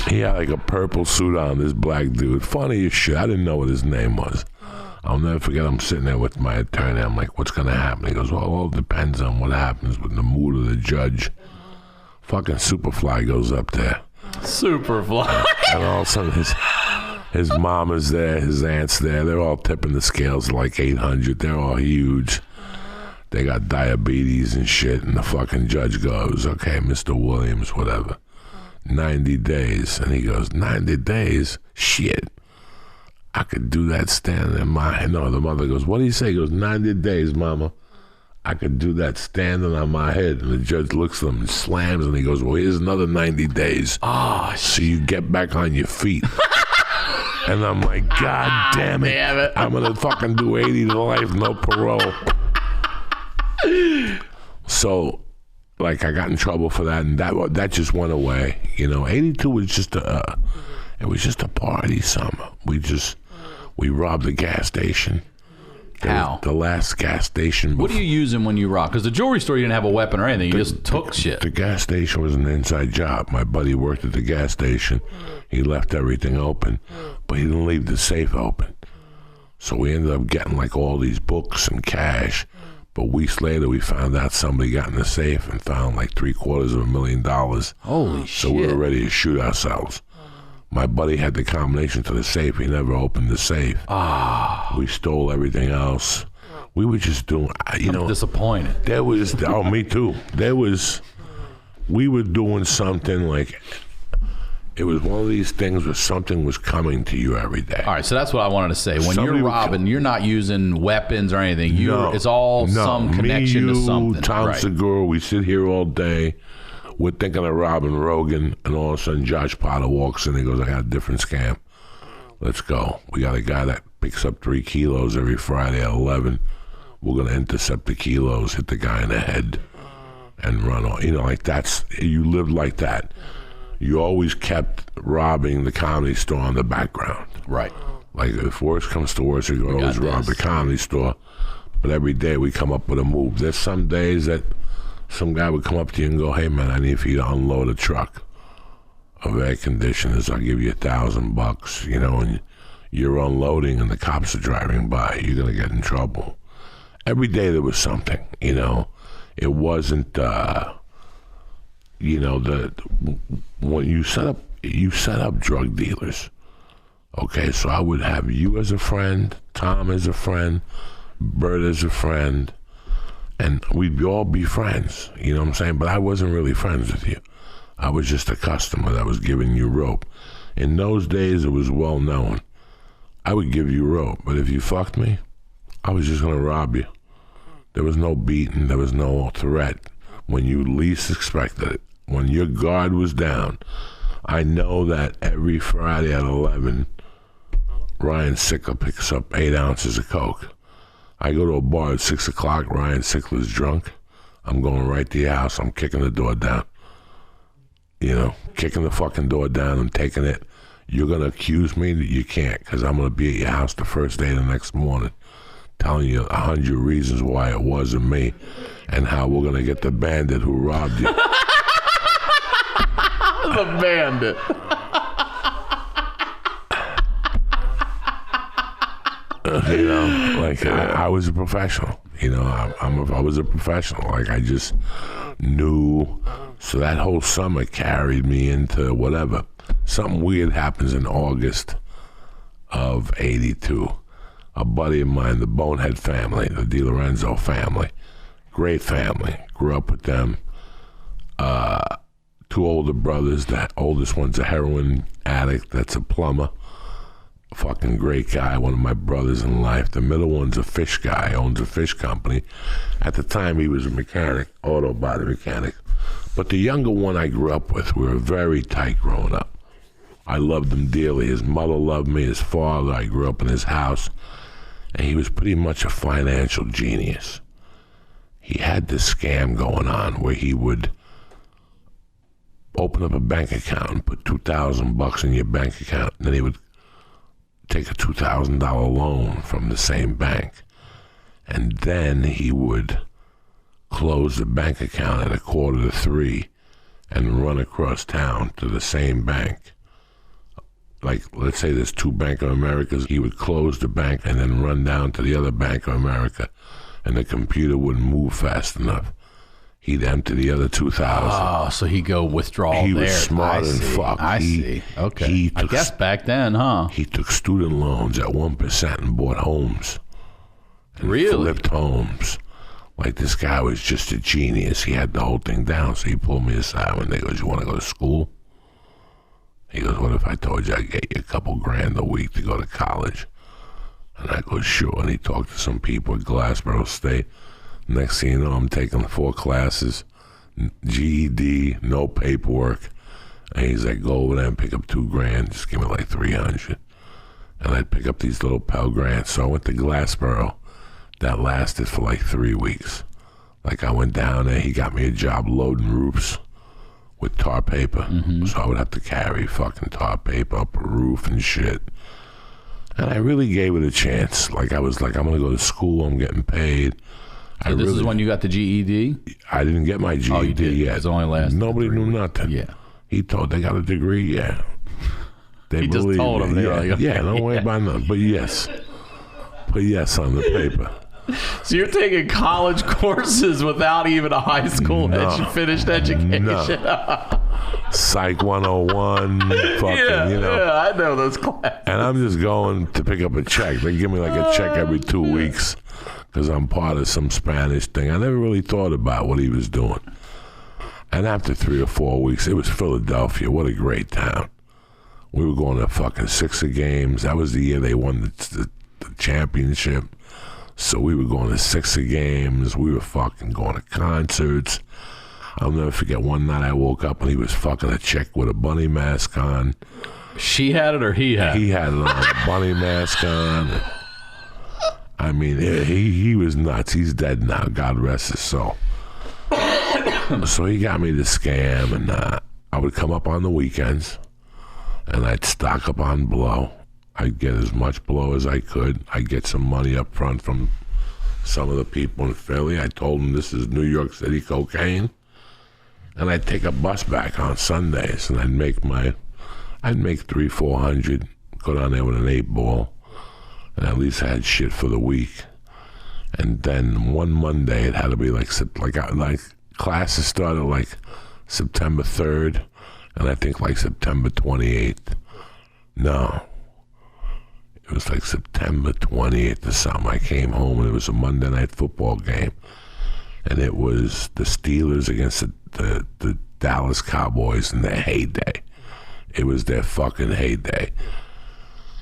[SPEAKER 3] He had like a purple suit on, this black dude. Funny as shit. I didn't know what his name was. I'll never forget, I'm sitting there with my attorney. I'm like, what's going to happen? He goes, well, it all depends on what happens with the mood of the judge. Fucking Superfly goes up there.
[SPEAKER 1] Superfly.
[SPEAKER 3] And all of a sudden, his mom is there, his aunt's there. They're all tipping the scales like 800. They're all huge. They got diabetes and shit. And the fucking judge goes, okay, Mr. Williams, whatever. 90 days. And he goes, 90 days? Shit. I could do that standing in my head. No, the mother goes, what do you say? He goes, 90 days, mama. I could do that standing on my head. And the judge looks at him and slams, and he goes, well, here's another 90 days.
[SPEAKER 1] Oh,
[SPEAKER 3] so you get back on your feet. And I'm like, God damn it. I'm going to fucking do 80 to life, no parole. So, like, I got in trouble for that, and that just went away. 82 was just it was just a party summer. We robbed a gas station.
[SPEAKER 1] How?
[SPEAKER 3] The last gas station.
[SPEAKER 1] What are you using when you rob? Because the jewelry store, you didn't have a weapon or anything. You just took shit.
[SPEAKER 3] The gas station was an inside job. My buddy worked at the gas station. He left everything open, but he didn't leave the safe open. So we ended up getting like all these books and cash. But weeks later, we found out somebody got in the safe and found like $750,000.
[SPEAKER 1] Holy shit.
[SPEAKER 3] So we were ready to shoot ourselves. My buddy had the combination to the safe. He never opened the safe. We stole everything else. We were just doing,
[SPEAKER 1] I'm disappointed.
[SPEAKER 3] There was, me too. We were doing something like, it was one of these things where something was coming to you every day.
[SPEAKER 1] All right, so that's what I wanted to say. When you're robbing, you're not using weapons or anything. It's all some connection to something.
[SPEAKER 3] Tom Segura, we sit here all day. We're thinking of robbing Rogan, and all of a sudden Josh Potter walks in and goes, I got a different scam. Let's go. We got a guy that picks up 3 kilos every Friday at 11. We're going to intercept the kilos, hit the guy in the head, and run on. You know, like you lived like that. You always kept robbing the Comedy Store on the background.
[SPEAKER 1] Right.
[SPEAKER 3] Like, if worse comes to worse, you could always rob the Comedy Store. But every day we come up with a move. There's some days that some guy would come up to you and go, hey, man, I need for you to unload a truck of air conditioners. I'll give you $1,000, you know, and you're unloading and the cops are driving by. You're going to get in trouble. Every day there was something, you know. It wasn't, you know, when you set up drug dealers. Okay, so I would have you as a friend, Tom as a friend, Bert as a friend, and we'd all be friends, you know what I'm saying? But I wasn't really friends with you. I was just a customer that was giving you rope. In those days, it was well known. I would give you rope, but if you fucked me, I was just going to rob you. There was no beating. There was no threat. When you least expected it, when your guard was down, I know that every Friday at 11, Ryan Sickler picks up 8 ounces of coke. I go to a bar at 6 o'clock. Ryan Sickler's drunk. I'm going right to your house. I'm kicking the door down. You know, kicking the fucking door down and taking it. You're going to accuse me? You can't, because I'm going to be at your house the first day the next morning, telling you 100 reasons why it wasn't me and how we're going to get the bandit who robbed you.
[SPEAKER 1] The bandit.
[SPEAKER 3] You know, like I was a professional. You know, I was a professional. Like I just knew. So that whole summer carried me into whatever. Something weird happens in August of '82. A buddy of mine, the Bonehead family, the DiLorenzo family, great family. Grew up with them. 2 older brothers. The oldest one's a heroin addict. That's a plumber. Fucking great guy, one of my brothers in life. The middle one's a fish guy, owns a fish company. At the time, he was a mechanic, auto body mechanic. But the younger one I grew up with, we were very tight growing up. I loved him dearly. His mother loved me. His father, I grew up in his house. And he was pretty much a financial genius. He had this scam going on where he would open up a bank account and put $2,000 in your bank account. And then he would take a $2,000 loan from the same bank. And then he would close the bank account at 2:45 and run across town to the same bank. Like, let's say there's 2 Bank of Americas. He would close the bank and then run down to the other Bank of America, and the computer wouldn't move fast enough. He'd empty the other 2,000.
[SPEAKER 1] Oh, so he'd go withdraw there.
[SPEAKER 3] He was smart and fuck.
[SPEAKER 1] I see. Okay. I guess back then, huh?
[SPEAKER 3] He took student loans at 1% and bought homes. And
[SPEAKER 1] really?
[SPEAKER 3] Flipped homes. Like, this guy was just a genius. He had the whole thing down. So he pulled me aside one day. He goes, you want to go to school? He goes, what if I told you I'd get you a couple grand a week to go to college? And I go, sure. And he talked to some people at Glassboro State. Next thing you know, I'm taking 4 classes, GED, no paperwork. And he's like, go over there and pick up $2 grand. Just give me like 300. And I'd pick up these little Pell Grants. So I went to Glassboro. That lasted for like 3 weeks. Like, I went down there. He got me a job loading roofs with tar paper. Mm-hmm. So I would have to carry fucking tar paper up a roof and shit. And I really gave it a chance. Like, I was like, I'm going to go to school. I'm getting paid.
[SPEAKER 1] So this is when you got the GED?
[SPEAKER 3] I didn't get my GED
[SPEAKER 1] you did.
[SPEAKER 3] yet.
[SPEAKER 1] It only lasted
[SPEAKER 3] Nobody knew nothing.
[SPEAKER 1] Yeah.
[SPEAKER 3] He told they got a degree. Yeah. They
[SPEAKER 1] he just told them.
[SPEAKER 3] Yeah, don't worry about nothing. But yes. Put yes on the paper.
[SPEAKER 1] So you're taking college courses without even a high school finished education?
[SPEAKER 3] No. Psych 101, fucking, you know.
[SPEAKER 1] Yeah, I know those classes.
[SPEAKER 3] And I'm just going to pick up a check. They give me like a check every 2 weeks because I'm part of some Spanish thing. I never really thought about what he was doing. And after 3 or 4 weeks, it was Philadelphia. What a great town. We were going to fucking Sixer games. That was the year they won the championship. So we were going to Sixer games. We were fucking going to concerts. I'll never forget one night I woke up and he was fucking a chick with a bunny mask on.
[SPEAKER 1] She had it or he had it?
[SPEAKER 3] He had it on, a bunny mask on. I mean, he was nuts. He's dead now. God rest his soul. So he got me the scam, and I would come up on the weekends, and I'd stock up on blow. I'd get as much blow as I could. I'd get some money up front from some of the people in Philly. I told them this is New York City cocaine, and I'd take a bus back on Sundays, and I'd make 300-400, go down there with an 8-ball, and at least I had shit for the week. And then one Monday, it had to be like classes started like September 3rd, and I think like September 28th. No, it was like September 28th or something. I came home, and it was a Monday night football game, and it was the Steelers against the Dallas Cowboys in their heyday. It was their fucking heyday.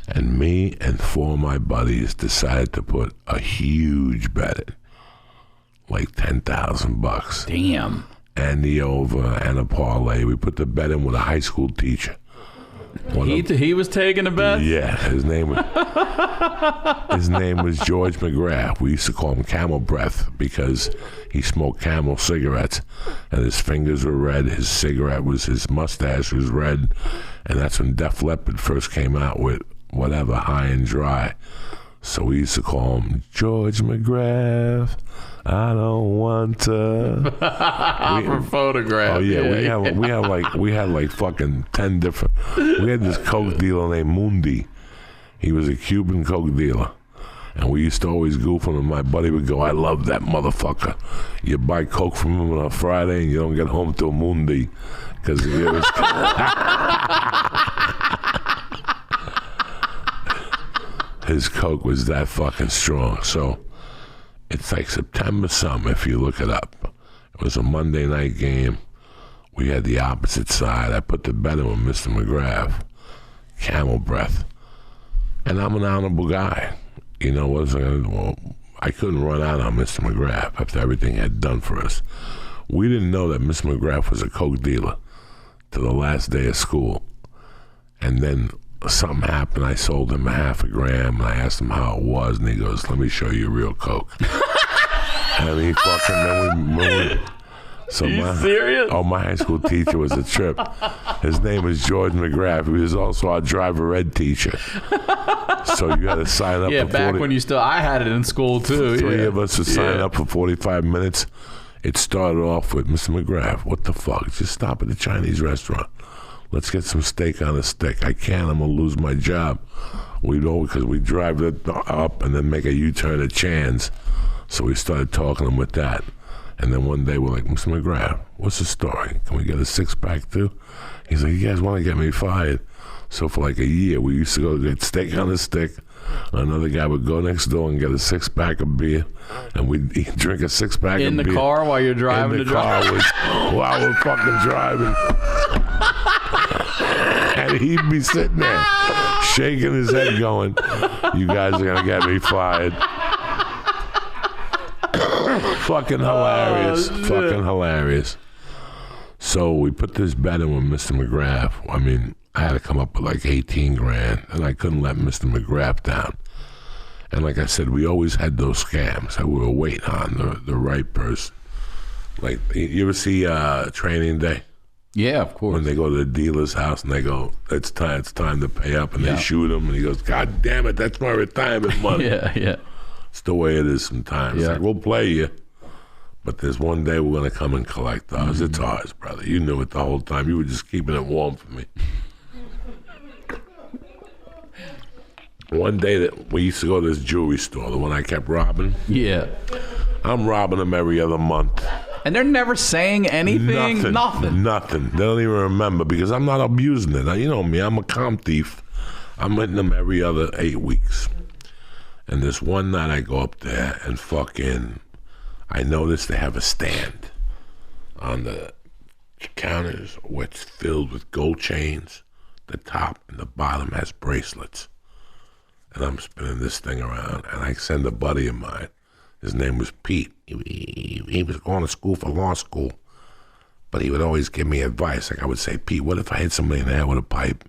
[SPEAKER 3] And me and 4 of my buddies decided to put a huge bet in, like $10,000.
[SPEAKER 1] Damn.
[SPEAKER 3] And the over and a parlay. We put the bet in with a high school teacher.
[SPEAKER 1] He was taking a bet?
[SPEAKER 3] Yeah, his name was George McGrath. We used to call him Camel Breath because he smoked Camel cigarettes, and his fingers were red. His mustache was red, and that's when Def Leppard first came out with whatever, High and Dry. So we used to call him George McGrath. I don't want to.
[SPEAKER 1] For photograph.
[SPEAKER 3] Oh yeah, we had like fucking 10 different. We had this coke dealer named Mundi. He was a Cuban coke dealer, and we used to always goof him. And my buddy would go, "I love that motherfucker." You buy coke from him on a Friday, and you don't get home till Mundi, because it was. His coke was that fucking strong. So it's like September something if you look it up. It was a Monday night game. We had the opposite side. I put the bet in with Mr. McGrath, Camel Breath. And I'm an honorable guy. You know, I couldn't run out on Mr. McGrath after everything he had done for us. We didn't know that Mr. McGrath was a coke dealer till the last day of school. And then something happened. I sold him $0.5 gram, and I asked him how it was, and he goes, "Let me show you real coke." And he fucking
[SPEAKER 1] serious?
[SPEAKER 3] Oh, my high school teacher was a trip. His name was George McGrath. He was also our driver ed teacher. So you had to sign up.
[SPEAKER 1] Yeah,
[SPEAKER 3] for
[SPEAKER 1] back when I had it in school too.
[SPEAKER 3] Three of us would sign up for 45 minutes. It started off with, "Mr. McGrath, what the fuck? Just stop at the Chinese restaurant. Let's get some steak on a stick." "I can't. I'm going to lose my job." We know because we drive it up and then make a U-turn at Chan's. So we started talking to him with that. And then one day we're like, "Mr. McGrath, what's the story? Can we get a 6-pack too?" He's like, "You guys want to get me fired?" So for like a year, we used to go get steak on a stick. Another guy would go next door and get a 6-pack of beer, and we'd drink a 6-pack of beer.
[SPEAKER 1] In the car while you're driving?
[SPEAKER 3] In the car while we're fucking driving. And he'd be sitting there shaking his head going, "You guys are going to get me fired." Fucking hilarious. Fucking hilarious. So we put this bet in with Mr. McGrath. I mean, I had to come up with like 18 grand, and I couldn't let Mr. McGrath down. And like I said, we always had those scams that we were waiting on the right person. Like, you ever see Training Day?
[SPEAKER 1] Yeah, of course.
[SPEAKER 3] When they go to the dealer's house and they go, it's time to pay up, and they shoot him, and he goes, "God damn it, that's my retirement money."
[SPEAKER 1] Yeah.
[SPEAKER 3] It's the way it is sometimes. It's like, we'll play you, but there's one day we're going to come and collect ours. Mm-hmm. It's ours, brother. You knew it the whole time. You were just keeping it warm for me. One day that we used to go to this jewelry store, the one I kept robbing.
[SPEAKER 1] Yeah.
[SPEAKER 3] I'm robbing them every other month.
[SPEAKER 1] And they're never saying anything? Nothing.
[SPEAKER 3] They don't even remember because I'm not abusing it. Now, you know me, I'm a calm thief. I'm hitting them every other 8 weeks. And this one night I go up there and fucking, I notice they have a stand on the counters where it's filled with gold chains. The top and the bottom has bracelets. And I'm spinning this thing around, and I send a buddy of mine. His name was Pete. He was going to school for law school, but he would always give me advice. Like I would say, "Pete, what if I hit somebody in the head with a pipe?"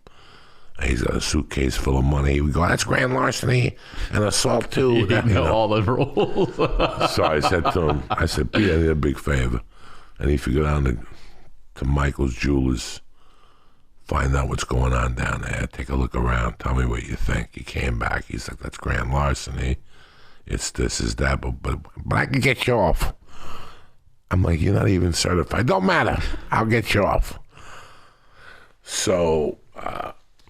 [SPEAKER 3] He's got a suitcase full of money. He would go, that's grand larceny and assault too.
[SPEAKER 1] You know all the rules.
[SPEAKER 3] So I said to him, Pete, I need a big favor. And if you go down to Michael's Jewelers, find out what's going on down there. Take a look around. Tell me what you think. He came back. He's like, that's grand larceny. It's this, is that, but I can get you off. I'm like, you're not even certified. Don't matter. I'll get you off. So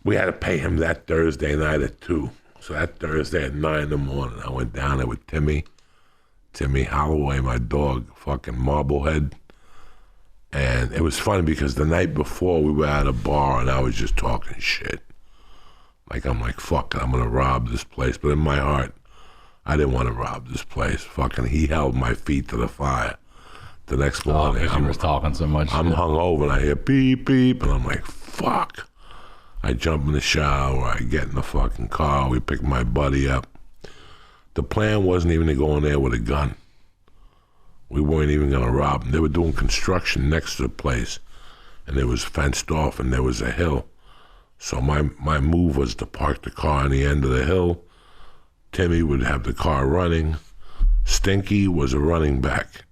[SPEAKER 3] we had to pay him that Thursday night at 2. So that Thursday at 9 in the morning, I went down there with Timmy Holloway, my dog, fucking Marblehead. And it was funny because the night before we were at a bar and I was just talking shit. Like, I'm like, fuck it, I'm going to rob this place. But in my heart, I didn't want to rob this place. Fucking, he held my feet to the fire. The next morning,
[SPEAKER 1] I was talking so much.
[SPEAKER 3] I'm hungover and I hear beep, beep. And I'm like, fuck. I jump in the shower. I get in the fucking car. We pick my buddy up. The plan wasn't even to go in there with a gun. We weren't even going to rob them. They were doing construction next to the place, and it was fenced off, and there was a hill. So my move was to park the car on the end of the hill. Timmy would have the car running. Stinky was a running back,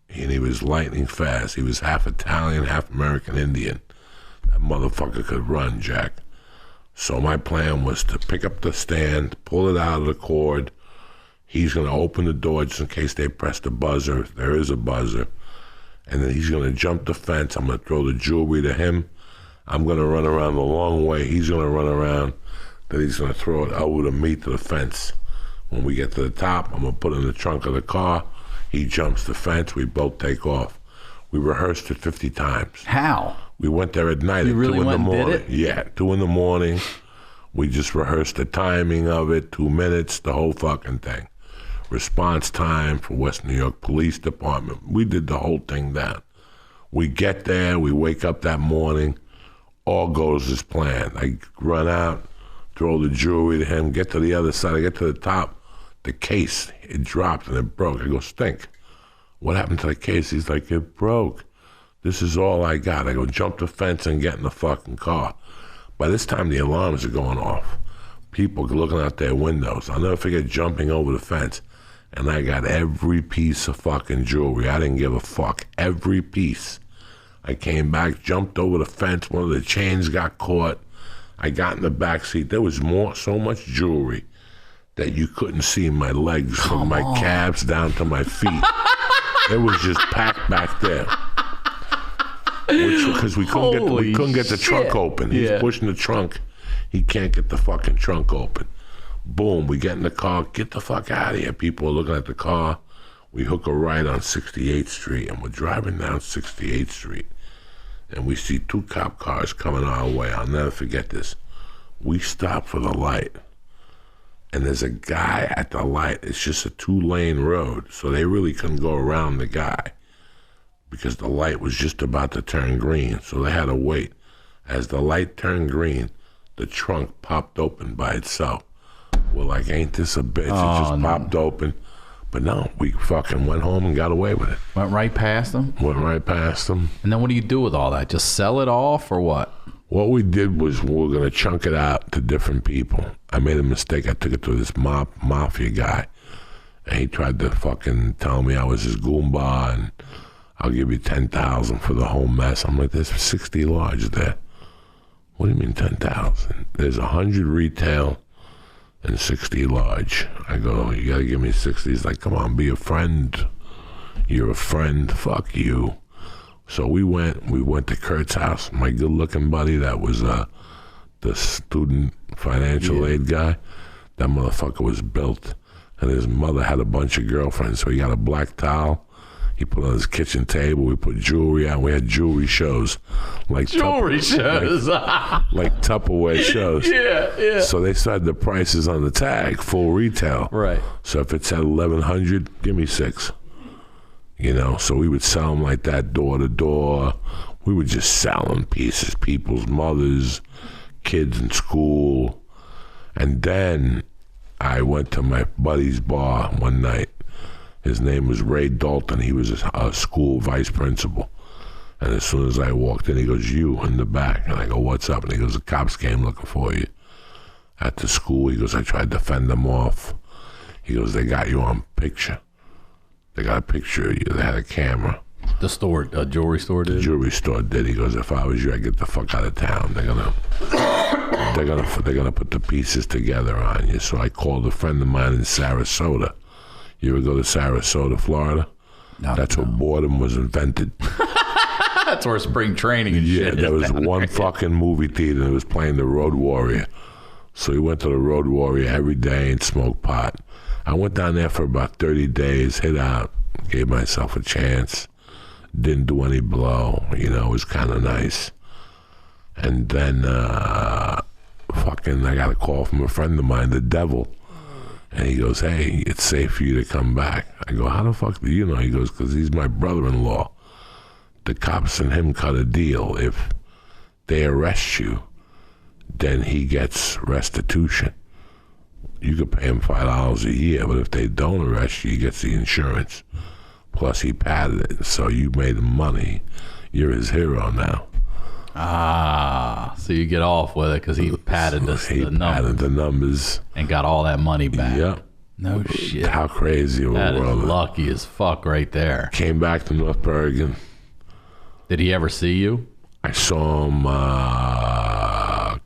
[SPEAKER 3] and he was lightning fast. He was half Italian, half American Indian. That motherfucker could run, Jack. So my plan was to pick up the stand, pull it out of the cord. He's going to open the door just in case they press the buzzer. There is a buzzer. And then he's going to jump the fence. I'm going to throw the jewelry to him. I'm going to run around the long way. He's going to run around. Then he's going to throw it over to me to the fence. When we get to the top, I'm going to put it in the trunk of the car. He jumps the fence. We both take off. We rehearsed it 50 times.
[SPEAKER 1] How?
[SPEAKER 3] We went there at night at 2 in the morning.
[SPEAKER 1] Did it?
[SPEAKER 3] Yeah, 2 in the morning. We just rehearsed the timing of it, 2 minutes, the whole fucking thing. Response time for West New York Police Department. We did the whole thing down. We get there, we wake up that morning, all goes as planned. I run out, throw the jewelry to him, get to the other side, I get to the top, the case, it dropped and it broke. I go, Stink, what happened to the case? He's like, it broke. This is all I got. I go, jump the fence and get in the fucking car. By this time, the alarms are going off. People looking out their windows. I'll never forget jumping over the fence. And I got every piece of fucking jewelry. I didn't give a fuck. Every piece. I came back, jumped over the fence. One of the chains got caught. I got in the back seat. There was so much jewelry that you couldn't see my legs from my calves down to my feet. It was just packed back there. Because we couldn't get the trunk open. He's pushing the trunk. He can't get the fucking trunk open. Boom, we get in the car, get the fuck out of here. People are looking at the car. We hook a right on 68th Street, and we're driving down 68th Street. And we see 2 cop cars coming our way. I'll never forget this. We stop for the light. And there's a guy at the light. It's just a 2-lane road, so they really couldn't go around the guy because the light was just about to turn green, so they had to wait. As the light turned green, the trunk popped open by itself. We're like, ain't this a bitch? It just popped open. But no, we fucking went home and got away with it.
[SPEAKER 1] Went right past them?
[SPEAKER 3] Went right past them.
[SPEAKER 1] And then what do you do with all that? Just sell it off or what?
[SPEAKER 3] What we did was we were going to chunk it out to different people. I made a mistake. I took it to this mafia guy. And he tried to fucking tell me I was his Goomba and I'll give you $10,000 for the whole mess. I'm like, there's 60 large there. What do you mean 10,000? There's 100 retail and 60 large. I go, you gotta give me 60. He's like, come on, be a friend. You're a friend. Fuck you. So we went to Kurt's house. My good-looking buddy, that was the student financial aid guy. That motherfucker was built, and his mother had a bunch of girlfriends. So he got a black towel. He put on his kitchen table. We put jewelry out. We had jewelry shows, like
[SPEAKER 1] shows,
[SPEAKER 3] like Tupperware shows.
[SPEAKER 1] Yeah.
[SPEAKER 3] So they started the prices on the tag, full retail.
[SPEAKER 1] Right.
[SPEAKER 3] So if it said 1,100, give me 6. You know. So we would sell them like that, door to door. We were just selling pieces, people's mothers, kids in school, and then I went to my buddy's bar one night. His name was Ray Dalton. He was a school vice principal. And as soon as I walked in, he goes, "You in the back." And I go, "What's up?" And he goes, "The cops came looking for you at the school." He goes, "I tried to fend them off." He goes, "They got you on picture. They got a picture of you. They had a camera."
[SPEAKER 1] The store, jewelry store did?
[SPEAKER 3] The jewelry store did. He goes, "If I was you, I'd get the fuck out of town. They're gonna put the pieces together on you." So I called a friend of mine in Sarasota. You ever go to Sarasota, Florida?
[SPEAKER 1] No,
[SPEAKER 3] That's where boredom was invented.
[SPEAKER 1] That's where spring training and shit.
[SPEAKER 3] Yeah, there was
[SPEAKER 1] down
[SPEAKER 3] one
[SPEAKER 1] there.
[SPEAKER 3] fucking movie theater that was playing The Road Warrior. So he went to The Road Warrior every day and smoked pot. I went down there for about 30 days, hit out, gave myself a chance, didn't do any blow, it was kind of nice. And then I got a call from a friend of mine, the devil. And he goes, "Hey, it's safe for you to come back." I go, "How the fuck do you know?" He goes, "Because he's my brother-in-law. The cops and him cut a deal. If they arrest you, then he gets restitution. You could pay him $5 a year, but if they don't arrest you, he gets the insurance. Plus, he padded it, so you made him money. You're his hero now."
[SPEAKER 1] So you get off with it because he padded
[SPEAKER 3] the numbers
[SPEAKER 1] and got all that money back.
[SPEAKER 3] Yep.
[SPEAKER 1] No shit.
[SPEAKER 3] How crazy of a
[SPEAKER 1] That is
[SPEAKER 3] world.
[SPEAKER 1] lucky as fuck right there.
[SPEAKER 3] Came back to North Bergen.
[SPEAKER 1] Did he ever see you?
[SPEAKER 3] I saw him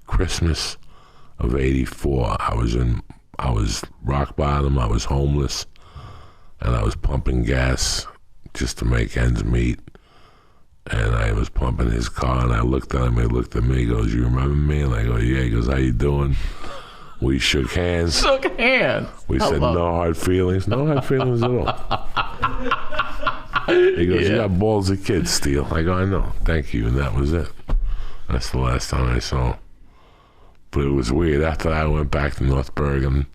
[SPEAKER 3] Christmas of '84. I was rock bottom. I was homeless, and I was pumping gas just to make ends meet. And I was pumping his car, and I looked at him. He looked at me. He goes, "You remember me?" And I go, "Yeah." He goes, "How you doing?" We shook hands.
[SPEAKER 1] Shook hands.
[SPEAKER 3] We said, "No hard feelings." No hard feelings at all. He goes, "You got balls of kids, Steele." I go, "I know. Thank you." And that was it. That's the last time I saw him. But it was weird. After I went back to North Bergen,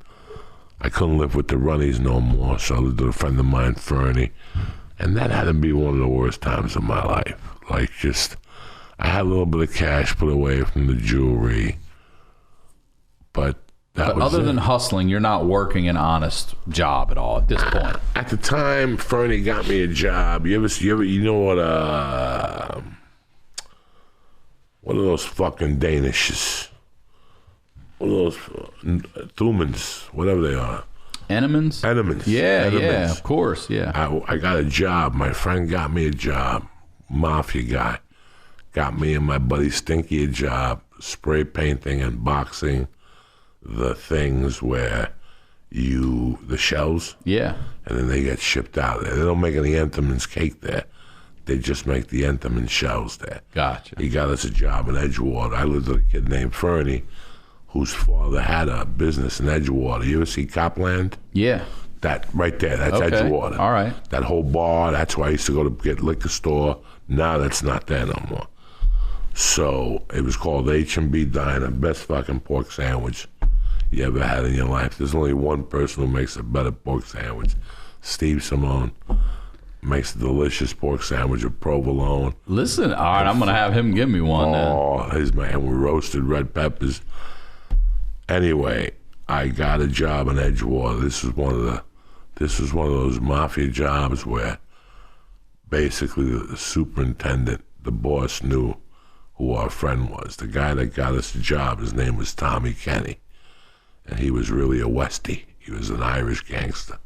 [SPEAKER 3] I couldn't live with the Runnies no more, so I lived with a friend of mine, Fernie. And that had to be one of the worst times of my life. I had a little bit of cash put away from the jewelry, but that was
[SPEAKER 1] other
[SPEAKER 3] it.
[SPEAKER 1] than hustling, you're not working an honest job at all at this point.
[SPEAKER 3] At the time, Fernie got me a job. You know what are those fucking Danishes? What are those Thumans, whatever they are.
[SPEAKER 1] Enemans? Yeah,
[SPEAKER 3] Enemans.
[SPEAKER 1] of course, yeah.
[SPEAKER 3] I got a job. My friend got me a job. Mafia guy. Got me and my buddy Stinky a job. Spray painting and boxing the things where the shells.
[SPEAKER 1] Yeah.
[SPEAKER 3] And then they get shipped out there. They don't make any Entenmann's cake there. They just make the Entenmann shells there.
[SPEAKER 1] Gotcha.
[SPEAKER 3] He got us a job in Edgewater. I lived with a kid named Fernie, whose father had a business in Edgewater. You ever see Copland?
[SPEAKER 1] Yeah.
[SPEAKER 3] That right there, that's
[SPEAKER 1] Okay.
[SPEAKER 3] Edgewater.
[SPEAKER 1] All right.
[SPEAKER 3] That whole bar, that's where I used to go to get liquor store. Now that's not there no more. So it was called H&B Diner, best fucking pork sandwich you ever had in your life. There's only one person who makes a better pork sandwich. Steve Simone makes a delicious pork sandwich with provolone.
[SPEAKER 1] Listen, all right, I'm going to have him give me one then.
[SPEAKER 3] Oh, his man with roasted red peppers. Anyway, I got a job in Edgewater. This was one of those mafia jobs where basically the superintendent, the boss, knew who our friend was. The guy that got us the job, his name was Tommy Kenny, and he was really a Westie. He was an Irish gangster,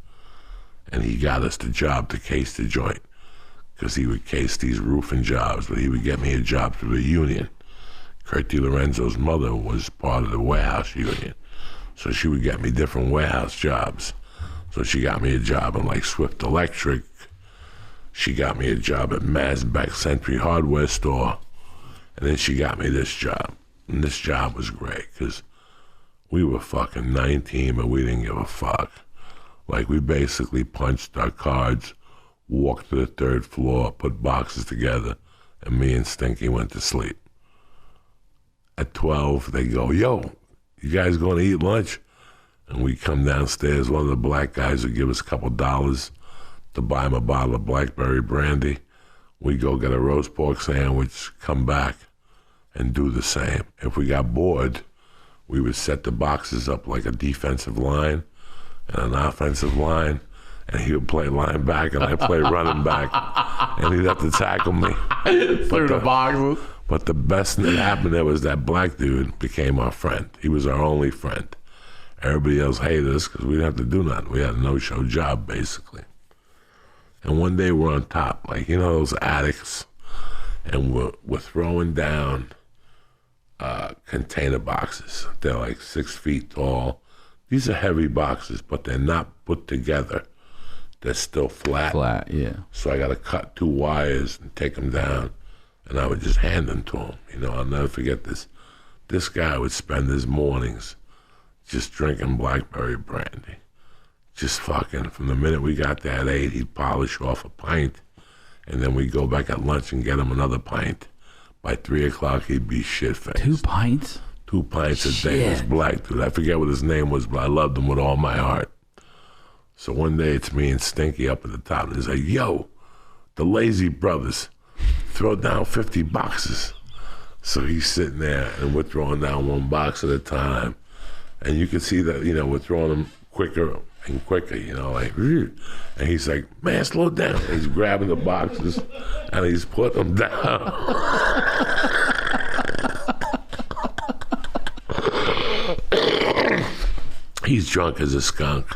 [SPEAKER 3] and he got us the job to case the joint because he would case these roofing jobs, but he would get me a job through the union. Kurt DiLorenzo's mother was part of the warehouse union, so she would get me different warehouse jobs. So she got me a job in like Swift Electric. She got me a job at Masbeck Century Hardware Store. And then she got me this job. And this job was great because we were fucking 19, but we didn't give a fuck. Like, we basically punched our cards, walked to the third floor, put boxes together, and me and Stinky went to sleep. At 12, they go, "Yo, you guys going to eat lunch?" And we come downstairs. One of the black guys would give us a couple dollars to buy him a bottle of blackberry brandy. We go get a roast pork sandwich, come back, and do the same. If we got bored, we would set the boxes up like a defensive line and an offensive line, and he would play linebacker, and I'd play running back, and he'd have to tackle me.
[SPEAKER 1] Through the boxes.
[SPEAKER 3] But the best thing that happened there was that black dude became our friend. He was our only friend. Everybody else hated us because we didn't have to do nothing. We had a no-show job, basically. And one day we're on top, like, you know those attics, and we're throwing down container boxes. They're like 6 feet tall. These are heavy boxes, but they're not put together. They're still flat.
[SPEAKER 1] Flat, yeah.
[SPEAKER 3] So I got to cut 2 wires and take them down, and I would just hand them to him. You know, I'll never forget this. This guy would spend his mornings just drinking blackberry brandy. Just fucking, from the minute we got there at 8, he'd polish off a pint, and then we'd go back at lunch and get him another pint. By 3 o'clock, he'd be shit-faced.
[SPEAKER 1] 2 pints?
[SPEAKER 3] 2 pints a day. This black dude. I forget what his name was, but I loved him with all my heart. So one day, it's me and Stinky up at the top, and he's like, yo, the Lazy Brothers, throw down 50 boxes. So he's sitting there, and we're throwing down 1 box at a time. And you can see that, you know, we're throwing them quicker and quicker, you know, like, and he's like, man, slow down. And he's grabbing the boxes, and he's putting them down. He's drunk as a skunk.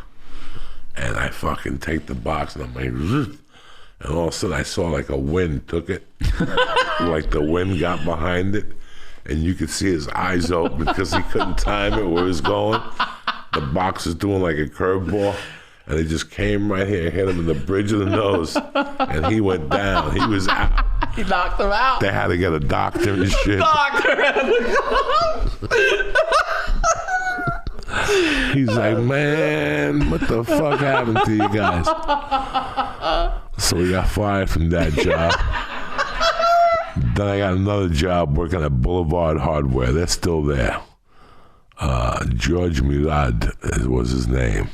[SPEAKER 3] And I fucking take the box, and I'm like, and all of a sudden I saw like a wind took it. Like the wind got behind it. And you could see his eyes open because he couldn't time it where he was going. The box was doing like a curveball, and it just came right here and hit him in the bridge of the nose, and he went down. He was out.
[SPEAKER 1] He knocked him out.
[SPEAKER 3] They had to get a doctor and shit. He's like, man, what the fuck happened to you guys? So we got fired from that job. Then I got another job working at Boulevard Hardware. They're still there. George Murad was his name.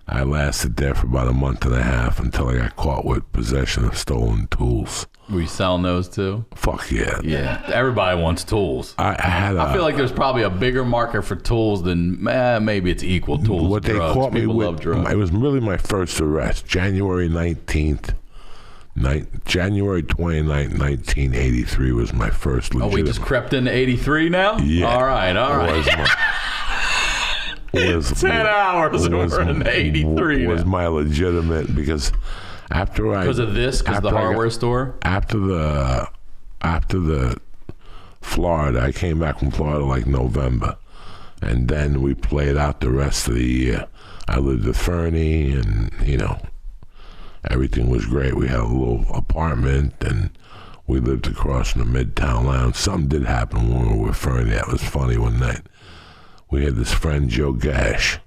[SPEAKER 3] I lasted there for about a month and a half until I got caught with possession of stolen tools.
[SPEAKER 1] Were you selling those too?
[SPEAKER 3] Fuck yeah.
[SPEAKER 1] Yeah. Everybody wants tools.
[SPEAKER 3] I
[SPEAKER 1] feel like there's probably a bigger market for tools than maybe it's equal tools.
[SPEAKER 3] What they
[SPEAKER 1] drugs.
[SPEAKER 3] caught me
[SPEAKER 1] People
[SPEAKER 3] with,
[SPEAKER 1] love drugs.
[SPEAKER 3] it was really my first arrest, January 19th. January 29th, 1983 was my first legitimate.
[SPEAKER 1] Oh, we just crept into 83 now?
[SPEAKER 3] Yeah.
[SPEAKER 1] All right. 10 hours and we're in 83
[SPEAKER 3] was
[SPEAKER 1] now.
[SPEAKER 3] my legitimate, because after I...
[SPEAKER 1] Because of this? Because the hardware store?
[SPEAKER 3] After the Florida, I came back from Florida like November. And then we played out the rest of the year. I lived with Fernie, and, you know, everything was great. We had a little apartment, and we lived across from the Midtown Lounge. Something did happen when we were with Fernie. That was funny one night. We had this friend, Joe Gash.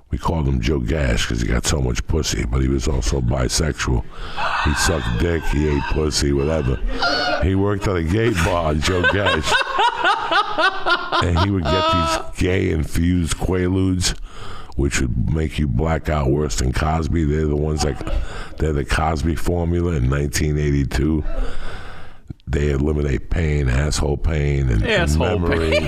[SPEAKER 3] We called him Joe Gash because he got so much pussy, but he was also bisexual. He sucked dick, he ate pussy, whatever. He worked at a gay bar, Joe Gash. And he would get these gay-infused qualudes, which would make you black out worse than Cosby. They're the ones they're the Cosby formula in 1982. They eliminate pain, asshole pain, and memory.
[SPEAKER 1] Pain.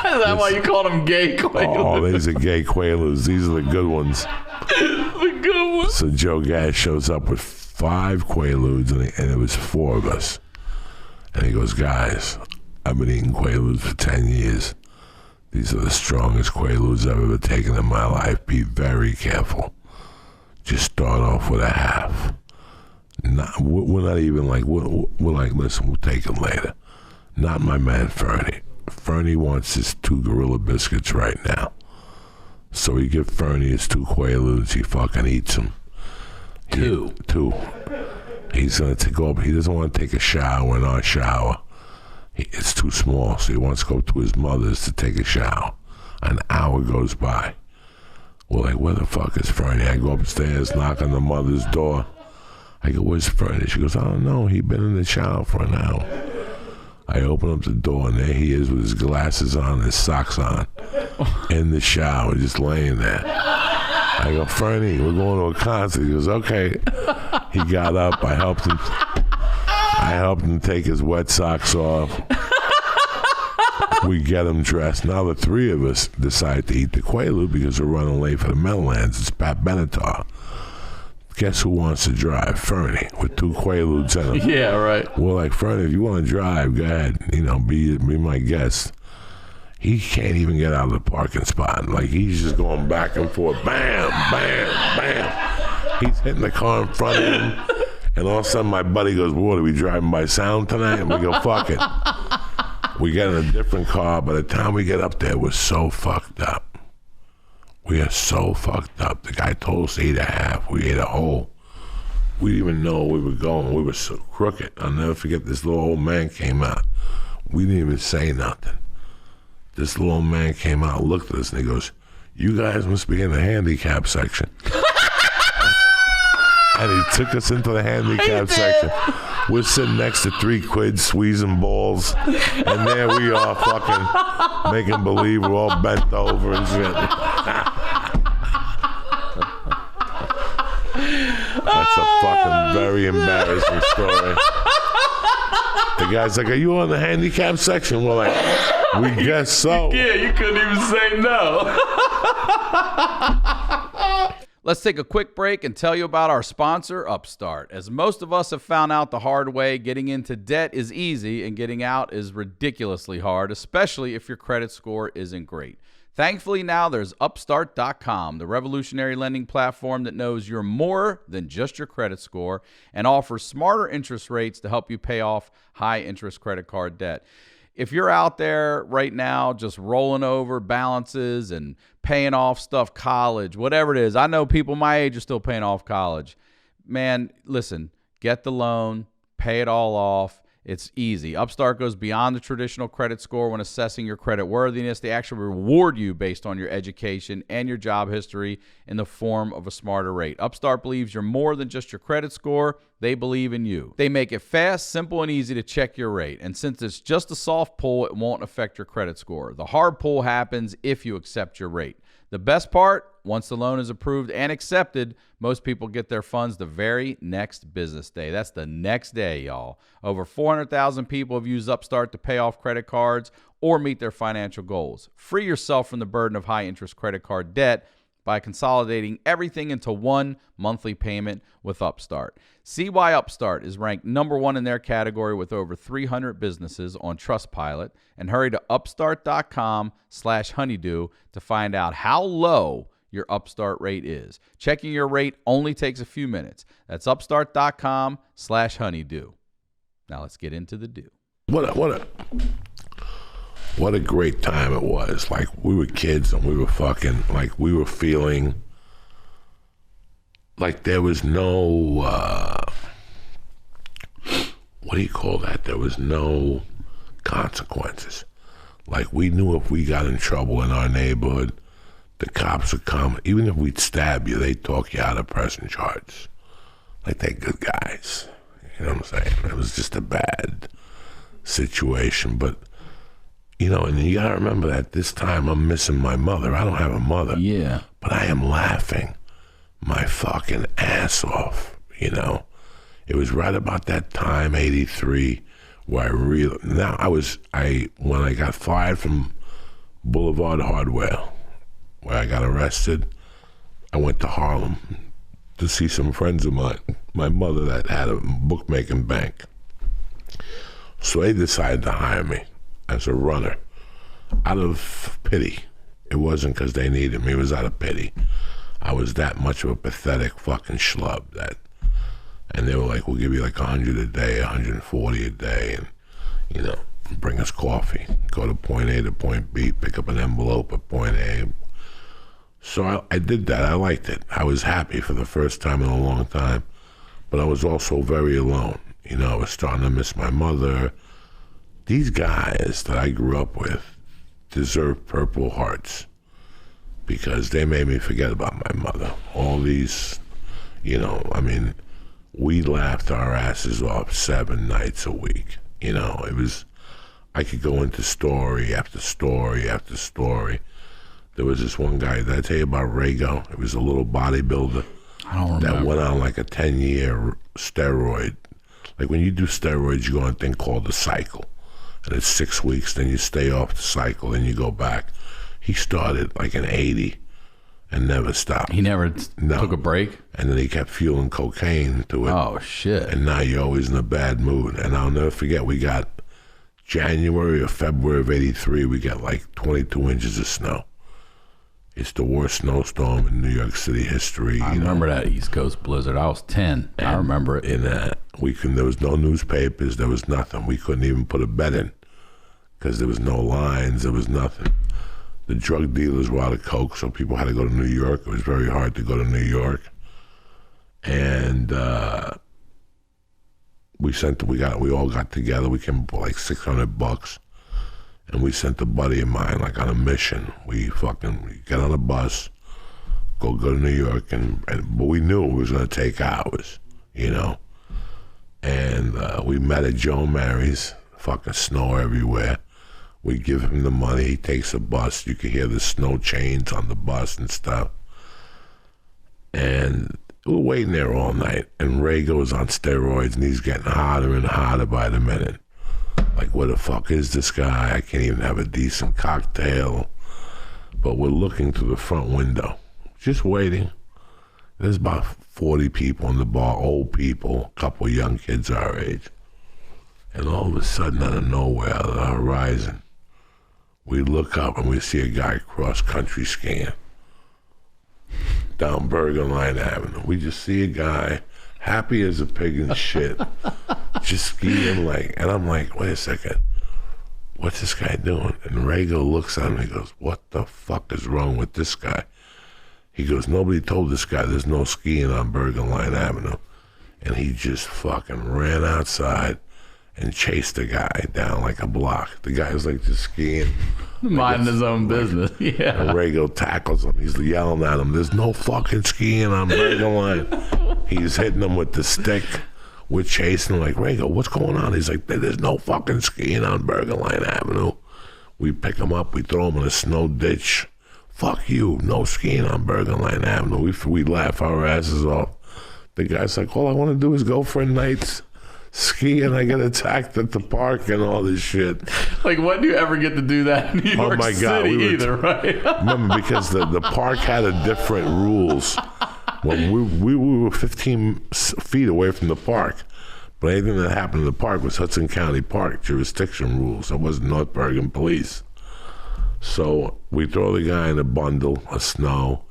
[SPEAKER 1] Is that why you called them gay quaaludes?
[SPEAKER 3] Oh, these are gay quaaludes. These are the good ones.
[SPEAKER 1] The good ones.
[SPEAKER 3] So Joe Gash shows up with 5 quaaludes, and it was 4 of us. And he goes, guys, I've been eating quaaludes for 10 years. These are the strongest quaaludes I've ever taken in my life. Be very careful. Just start off with a half. We're not even like, we're like, listen, we'll take it later. Not my man Fernie. Fernie wants his 2 Gorilla Biscuits right now. So we give Fernie his 2 quaaludes. He fucking eats them.
[SPEAKER 1] 2.
[SPEAKER 3] He's going to go up. He doesn't want to take a shower in our shower. It's too small, so he wants to go to his mother's to take a shower. An hour goes by. We're like, where the fuck is Fernie? I go upstairs, knock on the mother's door. I go, where's Fernie? She goes, I don't know. He's been in the shower for an hour. I open up the door, and there he is with his glasses on and his socks on in the shower, just laying there. I go, Fernie, we're going to a concert. He goes, okay. He got up. I helped him take his wet socks off. We get him dressed. Now the 3 of us decide to eat the quaalude because we're running late for the Meadowlands. It's Pat Benatar. guess who wants to drive? Fernie, with 2 qualudes in him.
[SPEAKER 1] Yeah, right.
[SPEAKER 3] We're like, Fernie, if you want to drive, go ahead. Be my guest. He can't even get out of the parking spot. Like, he's just going back and forth. Bam, bam, bam. He's hitting the car in front of him. And all of a sudden, my buddy goes, what, are we driving by sound tonight? And we go, fuck it. We get in a different car. By the time we get up there, we're so fucked up. We are so fucked up. The guy told us to eat a half. We ate a whole. We didn't even know where we were going. We were so crooked. I'll never forget, this little old man came out. We didn't even say nothing. This little old man came out, looked at us, and he goes, you guys must be in the handicap section. And he took us into the handicap section. We're sitting next to 3 quids, squeezing balls. And there we are, fucking making believe we're all bent over and shit. That's a fucking very embarrassing story. The guy's like, are you on the handicap section? We're like, we guess so.
[SPEAKER 1] Yeah, you couldn't even say no. Let's take a quick break and tell you about our sponsor, Upstart. As most of us have found out the hard way, getting into debt is easy and getting out is ridiculously hard, especially if your credit score isn't great. Thankfully, now there's Upstart.com, the revolutionary lending platform that knows you're more than just your credit score and offers smarter interest rates to help you pay off high-interest credit card debt. If you're out there right now just rolling over balances and paying off stuff, college, whatever it is, I know people my age are still paying off college. Man, listen, get the loan, pay it all off. It's easy. Upstart goes beyond the traditional credit score when assessing your credit worthiness. They actually reward you based on your education and your job history in the form of a smarter rate. Upstart believes you're more than just your credit score. They believe in you. They make it fast, simple, and easy to check your rate. And since it's just a soft pull, it won't affect your credit score. The hard pull happens if you accept your rate. The best part, once the loan is approved and accepted, most people get their funds the very next business day. That's the next day, y'all. Over 400,000 people have used Upstart to pay off credit cards or meet their financial goals. Free yourself from the burden of high-interest credit card debt by consolidating everything into one monthly payment with Upstart. See why Upstart is ranked #1 in their category with over 300 businesses on Trustpilot, and hurry to upstart.com/honeydew to find out how low your Upstart rate is. Checking your rate only takes a few minutes. That's upstart.com/honeydew. Now let's get into the do.
[SPEAKER 3] What a great time it was. Like, we were kids and we were fucking, like, we were feeling like there was no, what do you call that? There was no consequences. Like, we knew if we got in trouble in our neighborhood, the cops would come. Even if we'd stab you, they'd talk you out of pressing charges. Like, they're good guys. You know what I'm saying? It was just a bad situation. But, you know, and you gotta remember that this time I'm missing my mother. I don't have a mother.
[SPEAKER 1] Yeah.
[SPEAKER 3] But I am laughing my fucking ass off, you know? It was right about that time, 83, where when I got fired from Boulevard Hardware, where I got arrested, I went to Harlem to see some friends of mine, my mother that had a bookmaking bank. So they decided to hire me as a runner out of pity. It wasn't because they needed me, it was out of pity. I was that much of a pathetic fucking schlub and they were like, we'll give you like 100 a day, 140 a day, and, you know, bring us coffee. Go to point A to point B, pick up an envelope at point A. So I did that. I liked it. I was happy for the first time in a long time, but I was also very alone. You know, I was starting to miss my mother. These guys that I grew up with deserve Purple Hearts because they made me forget about my mother. All these, you know, I mean, we laughed our asses off 7 nights a week. You know, it was, I could go into story after story after story. There was this one guy, did I tell you about Rago? It was a little bodybuilder.
[SPEAKER 1] I don't remember.
[SPEAKER 3] That went on like a 10-year steroid. Like when you do steroids, you go on a thing called the cycle. And it's 6 weeks, then you stay off the cycle, then you go back. He started like in 80, and never stopped.
[SPEAKER 1] He never took a break?
[SPEAKER 3] And then he kept fueling cocaine to it.
[SPEAKER 1] Oh, shit.
[SPEAKER 3] And now you're always in a bad mood. And I'll never forget, we got January or February of 83, we got like 22 inches of snow. It's the worst snowstorm in New York City history.
[SPEAKER 1] I remember that East Coast blizzard. I was 10. I remember it.
[SPEAKER 3] There was no newspapers. There was nothing. We couldn't even put a bed in because there was no lines. There was nothing. The drug dealers were out of coke, so people had to go to New York. It was very hard to go to New York. And we all got together. We came up with like $600. And we sent a buddy of mine like on a mission. We get on a bus, go to New York, but we knew it was going to take hours, you know. And we met at Joe Mary's, fucking snow everywhere. We give him the money, he takes a bus. You could hear the snow chains on the bus and stuff. And we're waiting there all night. And Ray goes on steroids and he's getting hotter and hotter by the minute. Like, where the fuck is this guy? I can't even have a decent cocktail. But we're looking through the front window, just waiting. There's about 40 people in the bar, old people, a couple of young kids our age. And all of a sudden, out of nowhere, out of the horizon, we look up and we see a guy cross-country skiing down Bergen Line Avenue. We just see a guy happy as a pig in shit, just skiing and I'm like, wait a second, what's this guy doing? And Rago looks at him and he goes, what the fuck is wrong with this guy? He goes, nobody told this guy there's no skiing on Bergen Line Avenue. And he just fucking ran outside and chased the guy down like a block. The guy was like just skiing.
[SPEAKER 1] Minding his own business, yeah.
[SPEAKER 3] And Rago tackles him. He's yelling at him, there's no fucking skiing on Bergen Line. He's hitting him with the stick. We're chasing him like, Rago, what's going on? He's like, there's no fucking skiing on Bergen Line Avenue. We pick him up, we throw him in a snow ditch. Fuck you, no skiing on Bergen Line Avenue. We laugh our asses off. The guy's like, all I want to do is go for a night's ski and I get attacked at the park and all this shit.
[SPEAKER 1] Like, when do you ever get to do that in New York City either, right?
[SPEAKER 3] Remember, because the park had a different rules. When we were 15 feet away from the park, but anything that happened in the park was Hudson County Park jurisdiction rules. It wasn't North Bergen Police. So we throw the guy in a bundle of snow.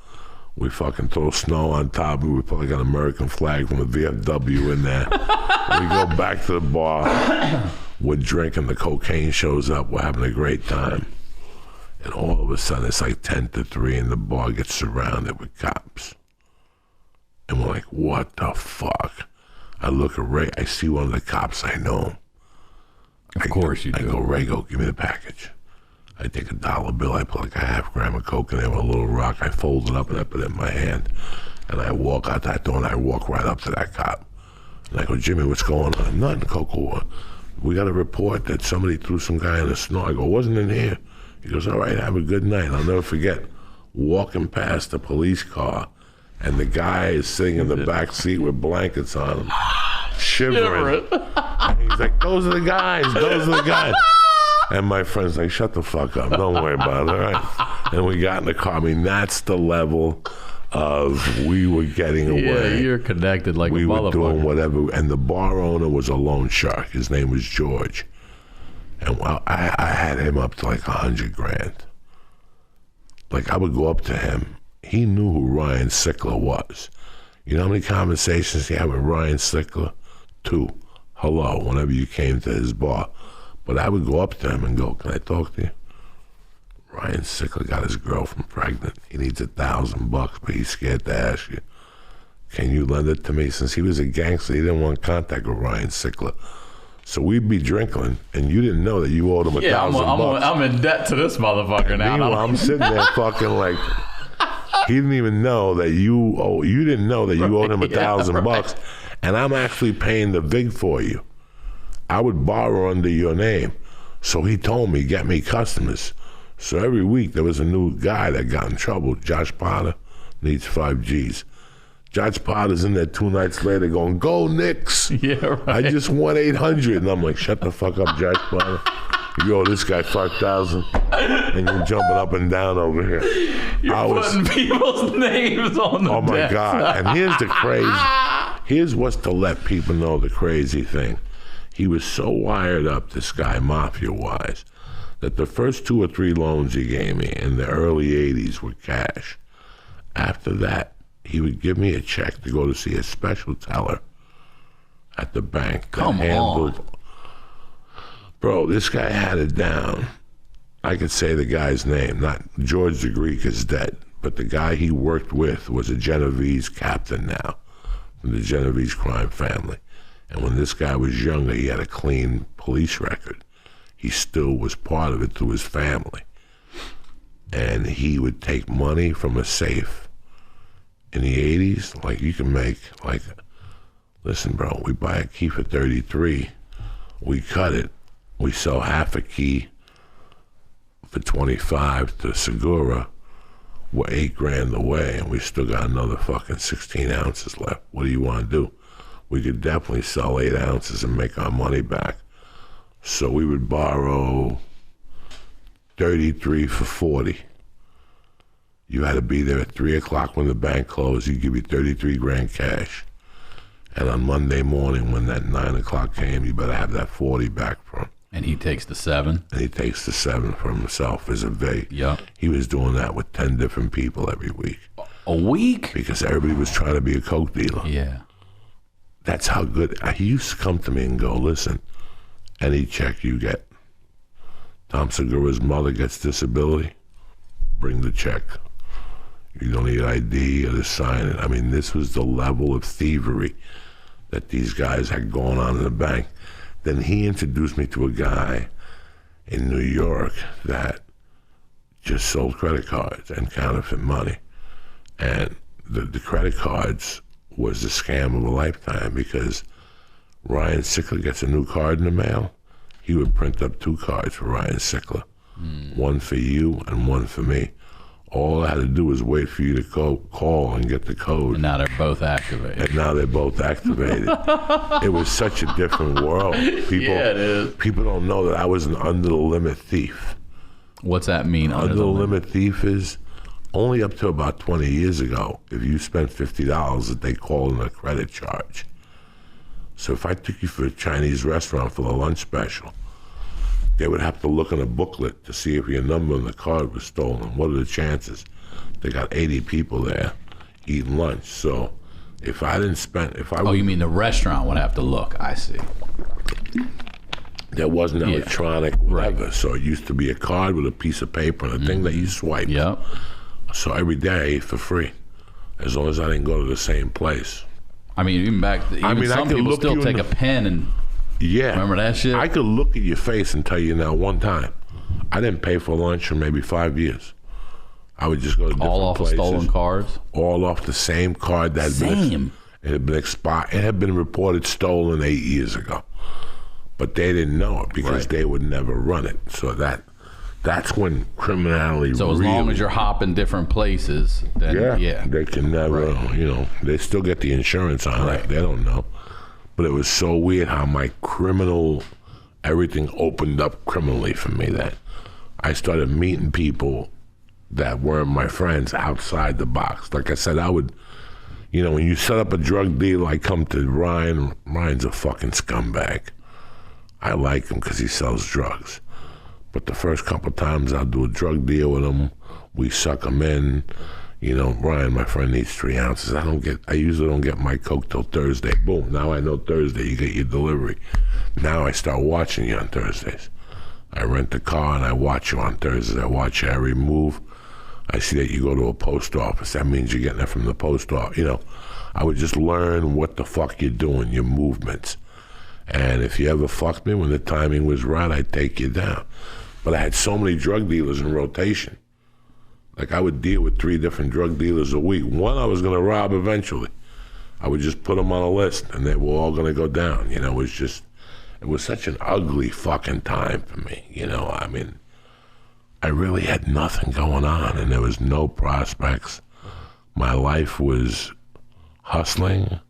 [SPEAKER 3] We fucking throw snow on top. We put like an American flag from the VFW in there. We go back to the bar. We're drinking. The cocaine shows up. We're having a great time. And all of a sudden, it's like 10 to 3, and the bar gets surrounded with cops. And we're like, what the fuck? I look at Ray. I see one of the cops. I know him.
[SPEAKER 1] Of course you do.
[SPEAKER 3] I go, Ray, give me the package. I take a dollar bill. I put like a half gram of coke in there with a little rock. I fold it up and I put it in my hand. And I walk out that door and I walk right up to that cop. And I go, Jimmy, what's going on? Nothing, Coco. We got a report that somebody threw some guy in the snow. I go, wasn't in here. He goes, all right, have a good night. I'll never forget walking past the police car and the guy is sitting in the back seat with blankets on him, shivering. And he's like, those are the guys. Those are the guys. And my friend's like, shut the fuck up. Don't worry about it, all right? And we got in the car. I mean, that's the level of we were getting away.
[SPEAKER 1] Yeah, you're connected like a motherfucker. We were doing
[SPEAKER 3] whatever. And the bar owner was a loan shark. His name was George. And I had him up to like $100,000. Like, I would go up to him. He knew who Ryan Sickler was. You know how many conversations he had with Ryan Sickler? 2. Hello, whenever you came to his bar. But I would go up to him and go, can I talk to you? Ryan Sickler got his girlfriend pregnant. He needs $1,000, but he's scared to ask you. Can you lend it to me? Since he was a gangster, he didn't want contact with Ryan Sickler. So we'd be drinking, and you didn't know that you owed him $1,000.
[SPEAKER 1] I'm in debt to this motherfucker now.
[SPEAKER 3] Meanwhile, I'm sitting there fucking like, he didn't even know that you didn't know that you owed him $1,000, and I'm actually paying the vig for you. I would borrow under your name. So he told me, get me customers. So every week there was a new guy that got in trouble. Josh Potter needs 5 Gs. Josh Potter's in there 2 nights later going, go Knicks.
[SPEAKER 1] Yeah, right.
[SPEAKER 3] I just won 800. And I'm like, shut the fuck up, Josh Potter. You owe this guy 5,000, and you're jumping up and down over here.
[SPEAKER 1] You're putting people's names on the
[SPEAKER 3] Oh my
[SPEAKER 1] desk.
[SPEAKER 3] God! And here's what's to let people know the crazy thing. He was so wired up, this guy, mafia-wise, that the first 2 or 3 loans he gave me in the early 80s were cash. After that, he would give me a check to go to see a special teller at the bank.
[SPEAKER 1] Come on.
[SPEAKER 3] Bro, this guy had it down. I could say the guy's name. Not George the Greek is dead, but the guy he worked with was a Genovese captain now from the Genovese crime family. And when this guy was younger, he had a clean police record. He still was part of it through his family. And he would take money from a safe in the 80s. Like, you can make, like, listen, bro, we buy a key for 33. We cut it. We sell half a key for 25 to Segura. We're $8,000 away, and we still got another fucking 16 ounces left. What do you want to do? We could definitely sell 8 ounces and make our money back. So we would borrow 33 for 40. You had to be there at 3 o'clock when the bank closed. He'd give you 33 grand cash. And on Monday morning, when that 9 o'clock came, you better have that 40 back from him.
[SPEAKER 1] And he takes the 7.
[SPEAKER 3] And he takes the 7 for himself as a vape.
[SPEAKER 1] Yeah.
[SPEAKER 3] He was doing that with 10 different people every week.
[SPEAKER 1] A week?
[SPEAKER 3] Because everybody was trying to be a coke dealer.
[SPEAKER 1] Yeah.
[SPEAKER 3] That's how good. He used to come to me and go, listen, any check you get, Tom Segura's mother gets disability, bring the check. You don't need ID or to sign it. I mean, this was the level of thievery that these guys had going on in the bank. Then he introduced me to a guy in New York that just sold credit cards and counterfeit money. And the credit cards was the scam of a lifetime, because Ryan Sickler gets a new card in the mail. He would print up 2 cards for Ryan Sickler, one for you and one for me. All I had to do was wait for you to call and get the code.
[SPEAKER 1] And now they're both activated.
[SPEAKER 3] And now they're both activated. It was such a different world. People,
[SPEAKER 1] Yeah, it is.
[SPEAKER 3] People don't know that I was an under-the-limit thief.
[SPEAKER 1] What's that mean?
[SPEAKER 3] Under-the-limit thief is only up to about 20 years ago. If you spent $50, that they call in a credit charge. So if I took you for a Chinese restaurant for the lunch special, they would have to look in a booklet to see if your number on the card was stolen. What are the chances? They got 80 people there eating lunch. So if I didn't spend,
[SPEAKER 1] Oh, you mean the restaurant would have to look? I see.
[SPEAKER 3] There wasn't electronic, whatever.
[SPEAKER 1] Right.
[SPEAKER 3] So it used to be a card with a piece of paper and a thing that you swipe.
[SPEAKER 1] Yep.
[SPEAKER 3] So every day I ate for free, as long as I didn't go to the same place.
[SPEAKER 1] I mean, even back, some people still take a pen and
[SPEAKER 3] Yeah.
[SPEAKER 1] remember that shit?
[SPEAKER 3] I could look at your face and tell you now, one time, I didn't pay for lunch for maybe 5 years. I would just go to different
[SPEAKER 1] all off
[SPEAKER 3] places.
[SPEAKER 1] of stolen cards?
[SPEAKER 3] All off the same card that it had been expired. It had been reported stolen 8 years ago. But they didn't know it because they would never run it. So that's when criminality
[SPEAKER 1] So as long as you're hopping different places, then
[SPEAKER 3] they can never, they still get the insurance on it. They don't know. But it was so weird how my everything opened up criminally for me, that I started meeting people that weren't my friends outside the box. Like I said, I would, when you set up a drug deal, I come to Ryan. Ryan's a fucking scumbag. I like him because he sells drugs. But the first couple of times I'll do a drug deal with him, we suck him in. Ryan, my friend, needs 3 ounces. I usually don't get my coke till Thursday. Boom, now I know Thursday you get your delivery. Now I start watching you on Thursdays. I rent a car and I watch you on Thursdays. I watch your every move. I see that you go to a post office. That means you're getting it from the post office. I would just learn what the fuck you're doing, your movements. And if you ever fucked me when the timing was right, I'd take you down. But I had so many drug dealers in rotation. Like, I would deal with 3 different drug dealers a week. One I was going to rob eventually. I would just put them on a list, and they were all going to go down. It was such an ugly fucking time for me. I mean, I really had nothing going on, and there was no prospects. My life was hustling,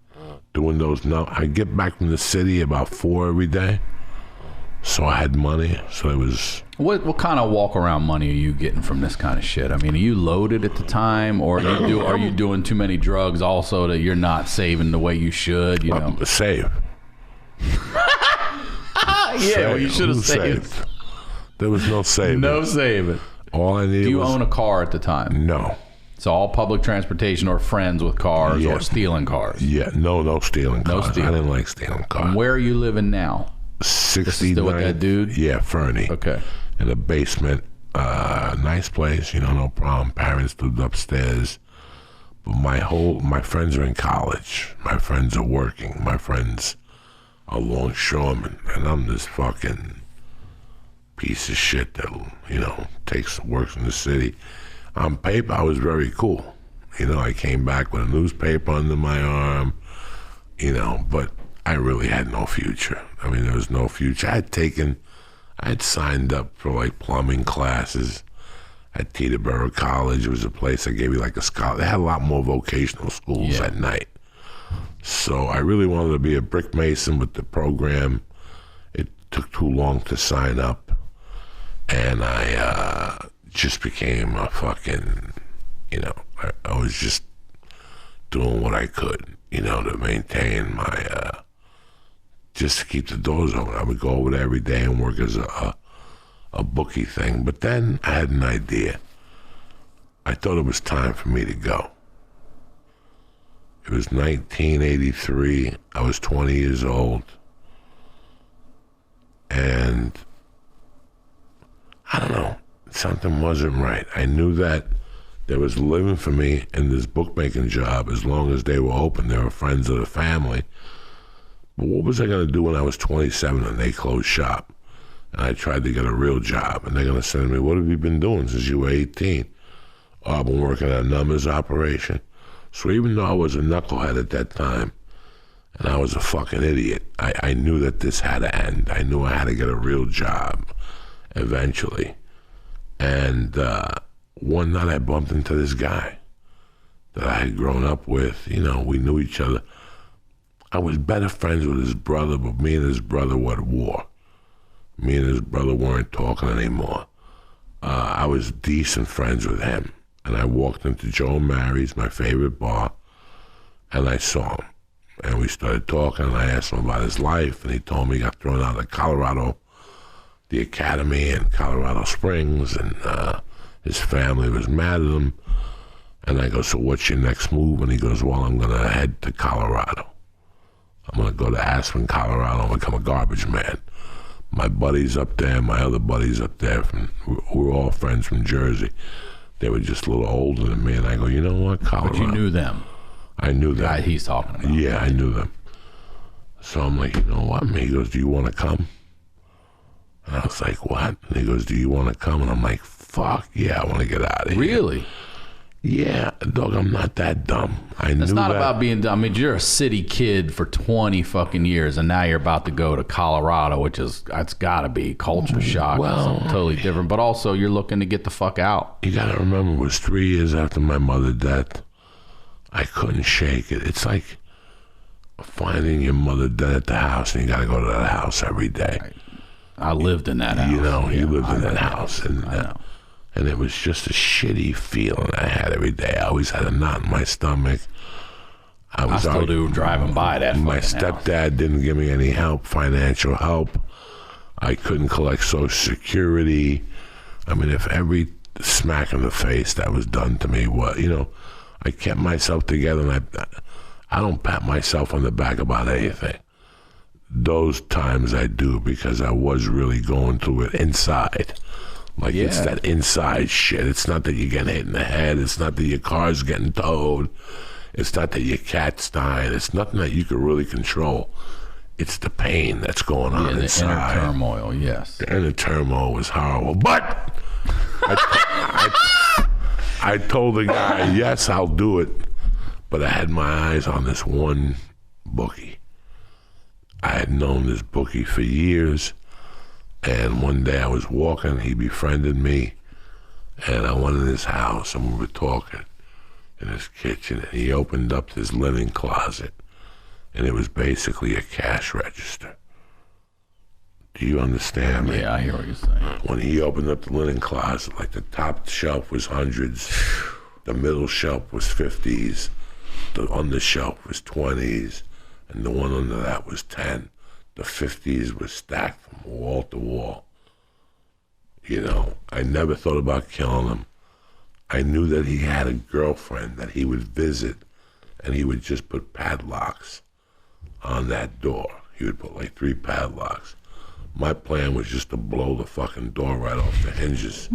[SPEAKER 3] doing those. I'd get back from the city about 4 every day. So I had money. So it was.
[SPEAKER 1] What kind of walk around money are you getting from this kind of shit? I mean, are you loaded at the time, or are you doing too many drugs also that you're not saving the way you should? You know,
[SPEAKER 3] Save.
[SPEAKER 1] Yeah, well, you should have saved.
[SPEAKER 3] There was no saving.
[SPEAKER 1] No saving.
[SPEAKER 3] All I needed.
[SPEAKER 1] Do you
[SPEAKER 3] was,
[SPEAKER 1] own a car at the time?
[SPEAKER 3] No.
[SPEAKER 1] So all public transportation or friends with cars or stealing cars?
[SPEAKER 3] Yeah, no stealing cars.
[SPEAKER 1] stealing.
[SPEAKER 3] I didn't like stealing cars.
[SPEAKER 1] And where are you living now?
[SPEAKER 3] 69.
[SPEAKER 1] Still with that dude?
[SPEAKER 3] Yeah, Fernie.
[SPEAKER 1] Okay.
[SPEAKER 3] In a basement. Nice place, no problem. Parents lived upstairs. But my friends are in college. My friends are working. My friends are longshoremen. And I'm this fucking piece of shit that, works in the city. On paper, I was very cool. I came back with a newspaper under my arm, but I really had no future. I mean, there was no future. I had signed up for like plumbing classes at Teterboro College. It was a place that gave you like a scholarship. They had a lot more vocational schools at night. So I really wanted to be a brick mason, but the program, it took too long to sign up. And I just became a fucking, I was just doing what I could, to maintain my, just to keep the doors open. I would go over there every day and work as a bookie thing. But then I had an idea. I thought it was time for me to go. It was 1983. I was 20 years old. And I don't know, something wasn't right. I knew that there was living for me in this bookmaking job as long as they were open. They were friends of the family. But what was I going to do when I was 27 and they closed shop? And I tried to get a real job. And they're going to say to me, what have you been doing since you were 18? Oh, I've been working at a numbers operation. So even though I was a knucklehead at that time, and I was a fucking idiot, I knew that this had to end. I knew I had to get a real job eventually. And one night I bumped into this guy that I had grown up with. We knew each other. I was better friends with his brother, but me and his brother were at war. Me and his brother weren't talking anymore. I was decent friends with him. And I walked into Joe and Mary's, my favorite bar, and I saw him. And we started talking, and I asked him about his life, and he told me he got thrown out of Colorado, the academy in Colorado Springs, and his family was mad at him. And I go, so what's your next move? And he goes, well, I'm going to head to Colorado. I'm going to go to Aspen, Colorado, and become a garbage man. My buddies up there, my other buddies up there, we were all friends from Jersey. They were just a little older than me, and I go, you know what, Colorado.
[SPEAKER 1] But you knew them.
[SPEAKER 3] I knew them.
[SPEAKER 1] The guy he's talking about.
[SPEAKER 3] Yeah, I knew them. So I'm like, you know what? And he goes, do you want to come? And I was like, what? And he goes, do you want to come? And I'm like, fuck yeah, I want to get out of here.
[SPEAKER 1] Really?
[SPEAKER 3] Yeah, dog, I'm not that dumb.
[SPEAKER 1] It's not about being dumb. I mean, you're a city kid for 20 fucking years, and now you're about to go to Colorado, it's got to be culture shock.
[SPEAKER 3] Well,
[SPEAKER 1] something totally different. But also, you're looking to get the fuck out.
[SPEAKER 3] You got to remember, it was 3 years after my mother's death. I couldn't shake it. It's like finding your mother dead at the house, and you got to go to that house every day.
[SPEAKER 1] I lived in that house.
[SPEAKER 3] You lived in that house. And, I know. And it was just a shitty feeling I had every day. I always had a knot in my stomach. I
[SPEAKER 1] still do driving by that.
[SPEAKER 3] My stepdad didn't give me any help, financial help. I couldn't collect Social Security. I mean, if every smack in the face that was done to me was, I kept myself together, and I don't pat myself on the back about anything. Those times I do, because I was really going through it inside. Like, it's that inside shit. It's not that you're getting hit in the head. It's not that your car's getting towed. It's not that your cat's dying. It's nothing that you can really control. It's the pain that's going on inside.
[SPEAKER 1] The inner turmoil, yes.
[SPEAKER 3] The inner turmoil was horrible. But I told the guy, yes, I'll do it. But I had my eyes on this one bookie. I had known this bookie for years. And one day I was walking, he befriended me, and I went in his house, and we were talking in his kitchen, and he opened up his linen closet, and it was basically a cash register. Do you understand me?
[SPEAKER 1] Yeah, I hear what you're saying.
[SPEAKER 3] When he opened up the linen closet, like the top shelf was hundreds, the middle shelf was 50s, the under shelf was 20s, and the one under that was 10. The 50s was stacked from wall to wall. You know, I never thought about killing him. I knew that he had a girlfriend that he would visit, and he would just put padlocks on that door. He would put like 3 padlocks. My plan was just to blow the fucking door right off the hinges.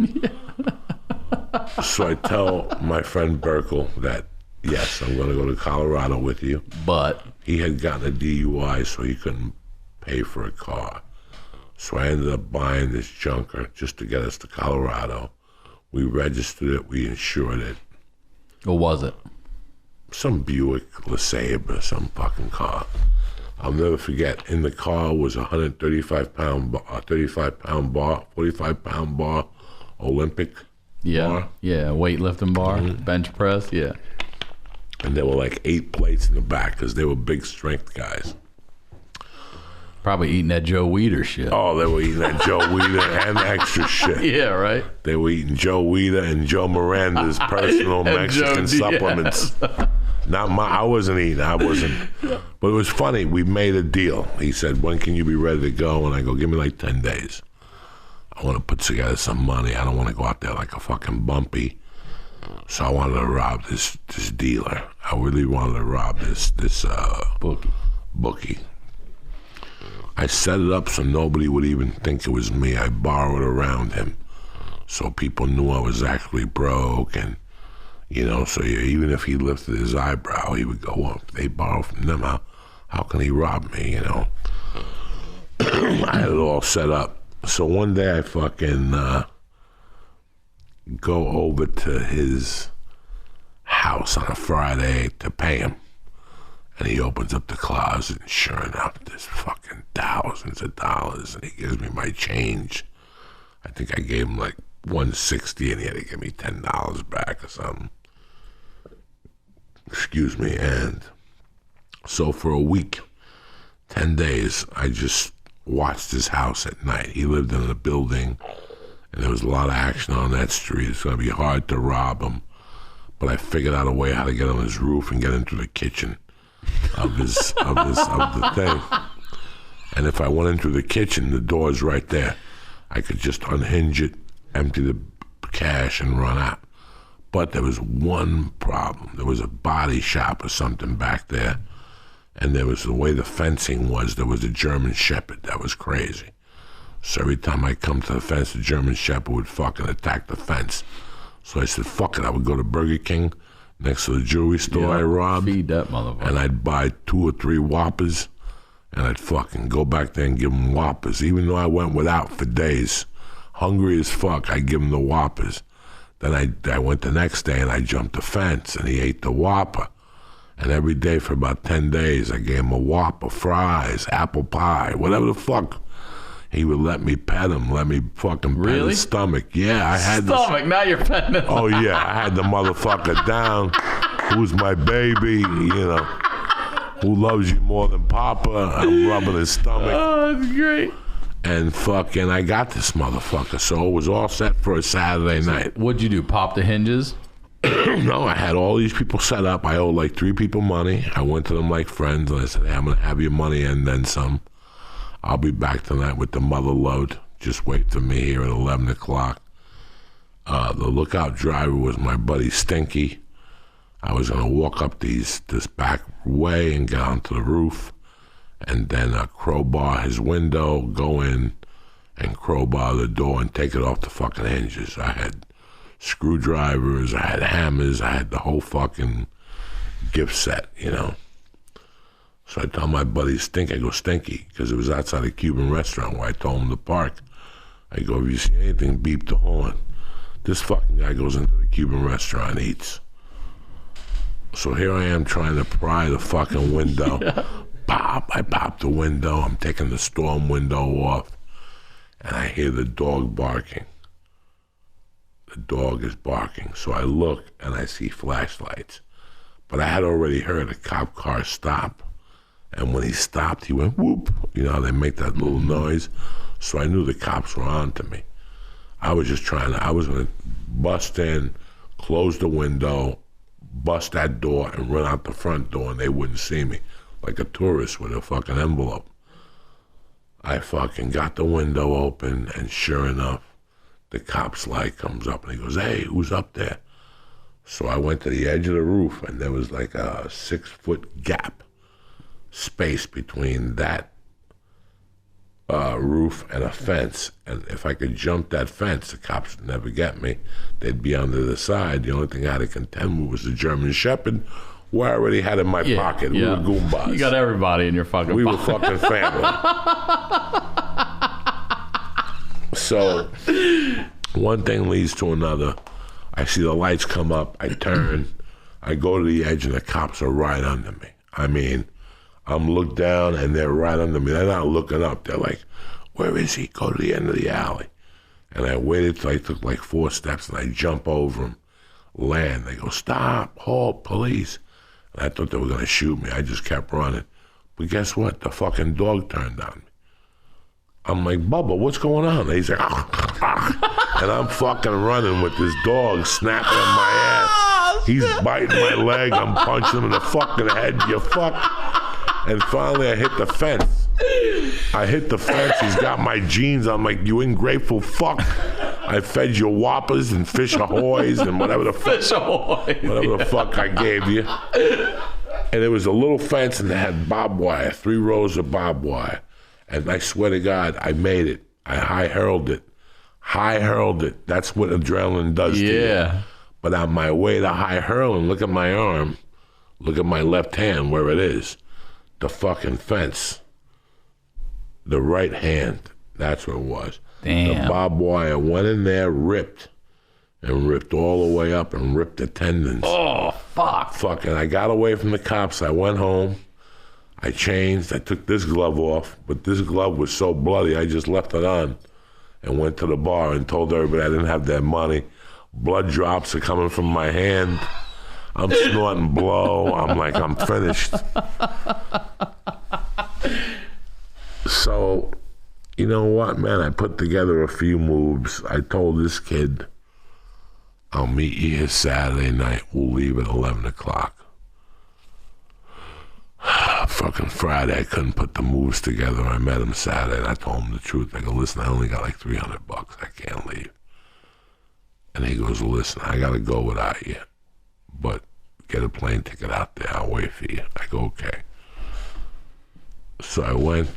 [SPEAKER 3] So I tell my friend Burkle that, yes, I'm going to go to Colorado with you.
[SPEAKER 1] But
[SPEAKER 3] He had gotten a DUI, so he couldn't pay for a car. So I ended up buying this junker just to get us to Colorado. We registered it, we insured it.
[SPEAKER 1] what was it?
[SPEAKER 3] Some Buick LeSabre or some fucking car. I'll never forget, in the car was a 135-pound bar, 35-pound bar, 45-pound bar, Olympic
[SPEAKER 1] Yeah,
[SPEAKER 3] bar.
[SPEAKER 1] yeah, weightlifting bar, bench press, yeah.
[SPEAKER 3] And there were like 8 plates in the back because they were big strength guys.
[SPEAKER 1] Probably eating that Joe Weider shit.
[SPEAKER 3] Oh, they were eating that Joe Weider and extra shit.
[SPEAKER 1] Yeah, right?
[SPEAKER 3] They were eating Joe Weider and Joe Miranda's personal
[SPEAKER 1] And
[SPEAKER 3] Mexican
[SPEAKER 1] Joe Diaz.
[SPEAKER 3] supplements. Not my, I wasn't eating, I wasn't. But it was funny, we made a deal. He said, when can you be ready to go? And I go, give me like 10 days. I want to put together some money. I don't want to go out there like a fucking bumpy. So I wanted to rob this dealer. I really wanted to rob this bookie. I set it up so nobody would even think it was me. I borrowed around him, so people knew I was actually broke, and you know, so even if he lifted his eyebrow, he would go, "Well, if they borrow from them, how can he rob me?" You know. I had it all set up. So one day I fucking go over to his house on a Friday to pay him. And he opens up the closet, and sure enough, there's fucking thousands of dollars, and he gives me my change. I think I gave him like $160, and he had to give me $10 back or something. Excuse me. And so for a week, 10 days, I just watched his house at night. He lived in a building, and there was a lot of action on that street. It's going to be hard to rob him, but I figured out a way how to get on his roof and get into the kitchen of the thing. And if I went into the kitchen, the door's right there. I could just unhinge it, empty the cash, and run out. But there was one problem. There was a body shop or something back there, and there was the way the fencing was. There was a German Shepherd that was crazy. So every time I come to the fence, the German Shepherd would fucking attack the fence. So I said, fuck it, I would go to Burger King next to the jewelry store I robbed.
[SPEAKER 1] Feed that motherfucker.
[SPEAKER 3] And I'd buy 2 or 3 Whoppers, and I'd fucking go back there and give them Whoppers. Even though I went without for days, hungry as fuck, I'd give him the Whoppers. Then I went the next day and I jumped the fence, and he ate the Whopper. And every day for about 10 days, I gave him a Whopper, fries, apple pie, whatever the fuck. He would let me pet him, let me fucking pet his stomach. Yeah, I had
[SPEAKER 1] Stomach, now you're petting him.
[SPEAKER 3] Oh yeah, I had the motherfucker down. Who's my baby? You know, who loves you more than Papa? I'm rubbing his stomach.
[SPEAKER 1] Oh, that's great.
[SPEAKER 3] And fucking, I got this motherfucker. So it was all set for a Saturday night.
[SPEAKER 1] What'd you do? Pop the hinges?
[SPEAKER 3] No, I had all these people set up. I owed like 3 people money. I went to them like friends, and I said, hey, I'm gonna have your money and then some. I'll be back tonight with the mother load. Just wait for me here at 11 o'clock. The lookout driver was my buddy Stinky. I was going to walk up this back way and get onto the roof, and then crowbar his window, go in and crowbar the door and take it off the fucking hinges. I had screwdrivers, I had hammers, I had the whole fucking gift set, you know. So I tell my buddy Stinky, I go, Stinky, because it was outside a Cuban restaurant where I told him to park. I go, if you see anything, beep the horn. This fucking guy goes into the Cuban restaurant and eats. So here I am trying to pry the fucking window. Yeah. Pop, I pop the window. I'm taking the storm window off, and I hear the dog barking. The dog is barking. So I look, and I see flashlights. But I had already heard a cop car stop And when he stopped, he went whoop. You know how they make that little noise? So I knew the cops were on to me. I was just I was going to bust in, close the window, bust that door, and run out the front door, and they wouldn't see me, like a tourist with a fucking envelope. I fucking got the window open, and sure enough, the cop's light comes up, and he goes, "Hey, who's up there?" So I went to the edge of the roof, and there was like a 6-foot gap space between that roof and a fence. And if I could jump that fence, the cops would never get me. They'd be on the other side. The only thing I had to contend with was the German Shepherd, who I already had in my pocket. We were Goombas.
[SPEAKER 1] You got everybody in your fucking
[SPEAKER 3] We
[SPEAKER 1] pocket.
[SPEAKER 3] were fucking family. So one thing leads to another. I see the lights come up. I turn. I go to the edge, and the cops are right under me. I mean, I'm looked down, and they're right under me. They're not looking up. They're like, "Where is he?" Go to the end of the alley. And I waited till I took like 4 steps, and I jump over him, land. They go, "Stop, halt, police." And I thought they were going to shoot me. I just kept running. But guess what? The fucking dog turned on me. I'm like, "Bubba, what's going on?" And he's like, and I'm fucking running with this dog snapping at my ass. He's biting my leg. I'm punching him in the fucking head. You fuck. And finally, I hit the fence. He's got my jeans. I'm like, "You ungrateful fuck. I fed you Whoppers and Fish Ahoys and whatever the fuck.
[SPEAKER 1] Fish Ahoy.
[SPEAKER 3] Whatever the fuck I gave you." And there was a little fence, and it had barbed wire, 3 rows of barbed wire. And I swear to God, I made it. I high-hurled it. That's what adrenaline does to you.
[SPEAKER 1] Yeah.
[SPEAKER 3] But on my way to high-hurling, look at my arm. Look at my left hand where it is. The fucking fence. The right hand. That's what it was.
[SPEAKER 1] Damn.
[SPEAKER 3] The barbed wire went in there, ripped all the way up and ripped the tendons.
[SPEAKER 1] Oh, fuck.
[SPEAKER 3] Fucking, I got away from the cops. I went home. I changed. I took this glove off, but this glove was so bloody, I just left it on and went to the bar and told everybody I didn't have that money. Blood drops are coming from my hand. I'm snorting blow. I'm like, I'm finished. So, you know what, man? I put together a few moves. I told this kid, "I'll meet you here Saturday night. We'll leave at 11 o'clock. Fucking Friday, I couldn't put the moves together. I met him Saturday, and I told him the truth. I go, "Listen, I only got like $300. I can't leave." And he goes, "Listen, I got to go without you, but get a plane ticket out there. I'll wait for you." I go, "Okay." So I went.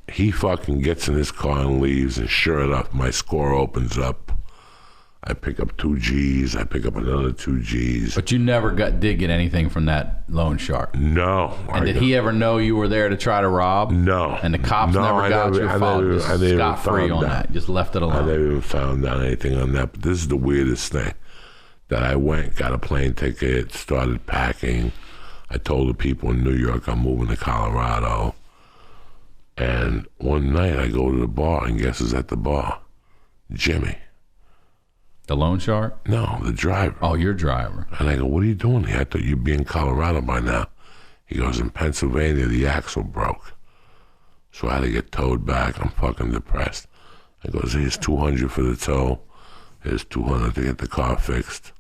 [SPEAKER 3] He fucking gets in his car and leaves, and sure enough, my score opens up. I pick up 2 G's. I pick up another 2 G's.
[SPEAKER 1] But you never did get anything from that loan shark.
[SPEAKER 3] No.
[SPEAKER 1] And did he ever know you were there to try to rob?
[SPEAKER 3] No.
[SPEAKER 1] And the cops never got your phone. Just scot free on that. Just left it alone.
[SPEAKER 3] I never even found out anything on that. But this is the weirdest thing. That I went, got a plane ticket, started packing. I told the people in New York I'm moving to Colorado. And one night I go to the bar, and guess who's at the bar? Jimmy.
[SPEAKER 1] The loan shark?
[SPEAKER 3] No, the driver.
[SPEAKER 1] Oh, your driver.
[SPEAKER 3] And I go, "What are you doing here? I thought you'd be in Colorado by now." He goes, "In Pennsylvania, the axle broke. So I had to get towed back. I'm fucking depressed." I goes, "Here's $200 for the tow. Here's $200 to get the car fixed.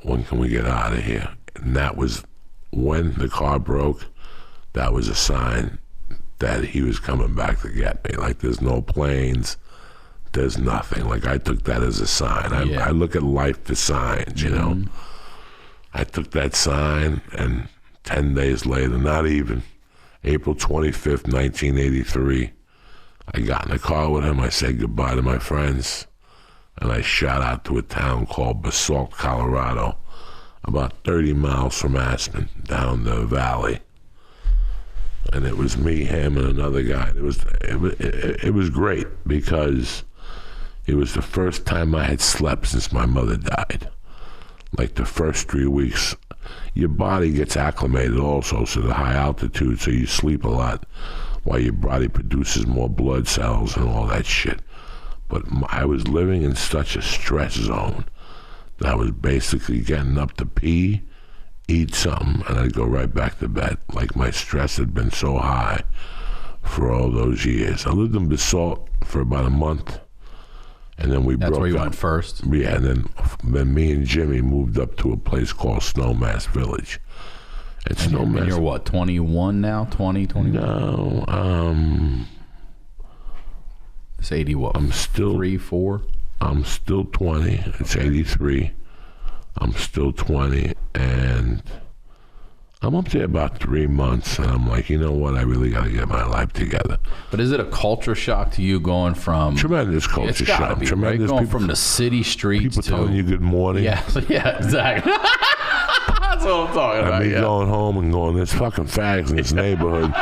[SPEAKER 3] When can we get out of here?" And that was when the car broke. That was a sign that he was coming back to get me. Like, there's no planes. There's nothing. Like, I took that as a sign. I look at life as signs, you know. I took that sign, and 10 days later, not even, April 25th, 1983, I got in the car with him. I said goodbye to my friends, and I shot out to a town called Basalt, Colorado, about 30 miles from Aspen, down the valley. And it was me, him, and another guy. It was great because it was the first time I had slept since my mother died. Like the first 3 weeks, your body gets acclimated also to the high altitude, so you sleep a lot while your body produces more blood cells and all that shit. But I was living in such a stress zone that I was basically getting up to pee, eat something, and I'd go right back to bed. Like my stress had been so high for all those years. I lived in Basalt for about a month, and then we broke up.
[SPEAKER 1] That's where you went first?
[SPEAKER 3] Yeah, and then me and Jimmy moved up to a place called Snowmass Village. It's Snowmass.
[SPEAKER 1] And you're what, 21 now? 20, 21?
[SPEAKER 3] No,
[SPEAKER 1] it's 80 what?
[SPEAKER 3] I'm still
[SPEAKER 1] 3, 4?
[SPEAKER 3] I'm still 20. It's 83. I'm still 20, and I'm up there about 3 months, and I'm like, you know what? I really got to get my life together.
[SPEAKER 1] But is it a culture shock to you going from...
[SPEAKER 3] Tremendous culture shock.
[SPEAKER 1] Be,
[SPEAKER 3] Tremendous.
[SPEAKER 1] Right? Going
[SPEAKER 3] people,
[SPEAKER 1] from the city streets
[SPEAKER 3] people
[SPEAKER 1] to...
[SPEAKER 3] telling you good morning.
[SPEAKER 1] Yeah, exactly. That's what I'm talking about.
[SPEAKER 3] Me going home and going, there's fucking fags in this neighborhood.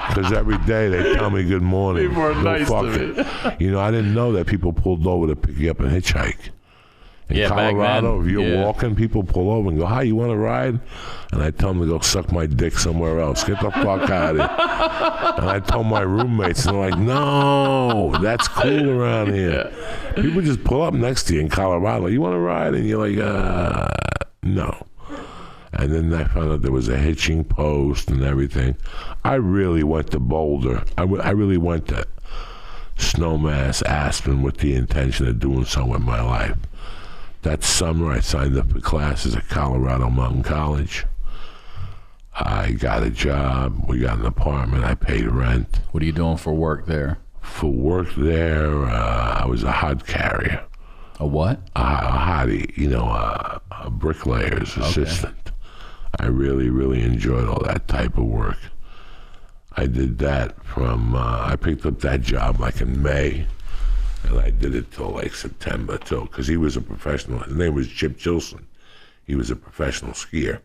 [SPEAKER 3] Because every day they tell me good morning.
[SPEAKER 1] People are nice to me.
[SPEAKER 3] You know, I didn't know that people pulled over to pick you up and hitchhike. In Colorado, if you're walking, people pull over and go, hi, you want to ride? And I tell them to go suck my dick somewhere else. Get the fuck out of here. And I told my roommates, and they're like, no, that's cool around here. People just pull up next to you in Colorado. Like, you want to ride? And you're like, no. And then I found out there was a hitching post and everything. I really went to Boulder. I really went to Snowmass, Aspen with the intention of doing something with my life. That summer, I signed up for classes at Colorado Mountain College. I got a job. We got an apartment. I paid rent.
[SPEAKER 1] What are you doing for work there?
[SPEAKER 3] For work there, I was a hod carrier.
[SPEAKER 1] A what?
[SPEAKER 3] A hottie, you know, a bricklayer's assistant. I really, really enjoyed all that type of work. I did that from, I picked up that job like in May, and I did it till like September too, because he was a professional. His name was Chip Gilson. He was a professional skier.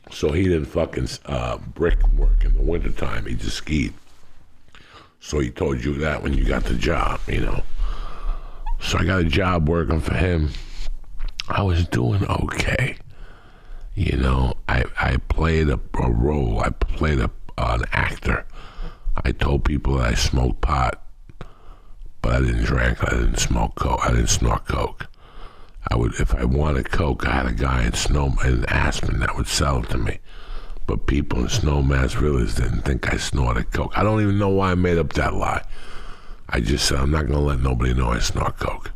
[SPEAKER 3] So he didn't fucking brick work in the wintertime. He just skied. So he told you that when you got the job, you know. So I got a job working for him. I was doing okay. You know, I played a role. I played an actor. I told people that I smoked pot, but I didn't drink. I didn't smoke coke. I didn't snort coke. I would, if I wanted coke, I had a guy in Aspen that would sell it to me. But people in Snowmass Village didn't think I snorted coke. I don't even know why I made up that lie. I just said, I'm not going to let nobody know I snort coke.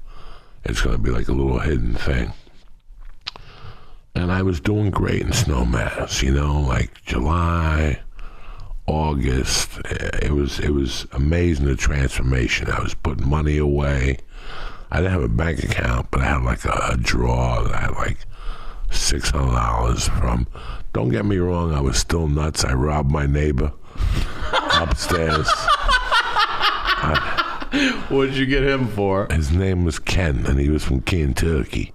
[SPEAKER 3] It's going to be like a little hidden thing. And I was doing great in Snowmass, you know, like July, August. It was amazing, the transformation. I was putting money away. I didn't have a bank account, but I had like a drawer that I had like $600 from. Don't get me wrong, I was still nuts. I robbed my neighbor upstairs.
[SPEAKER 1] What did you get him for?
[SPEAKER 3] His name was Ken, and he was from Kentucky.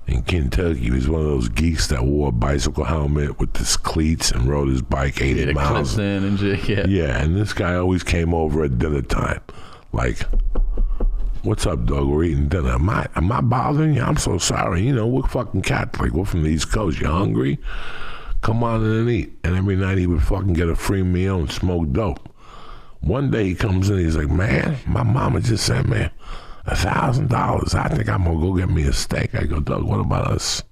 [SPEAKER 3] In Kentucky, he was one of those geeks that wore a bicycle helmet with his cleats and rode his bike 80 miles.
[SPEAKER 1] And shit,
[SPEAKER 3] yeah, and this guy always came over at dinner time. Like, what's up, dog? We're eating dinner. Am I bothering you? I'm so sorry. You know, we're fucking Catholic. We're from the East Coast. You hungry? Come on in and eat. And every night he would fucking get a free meal and smoke dope. One day he comes in, he's like, man, my mama just sent me $1,000. I think I'm gonna go get me a steak. I go, Doug, what about us?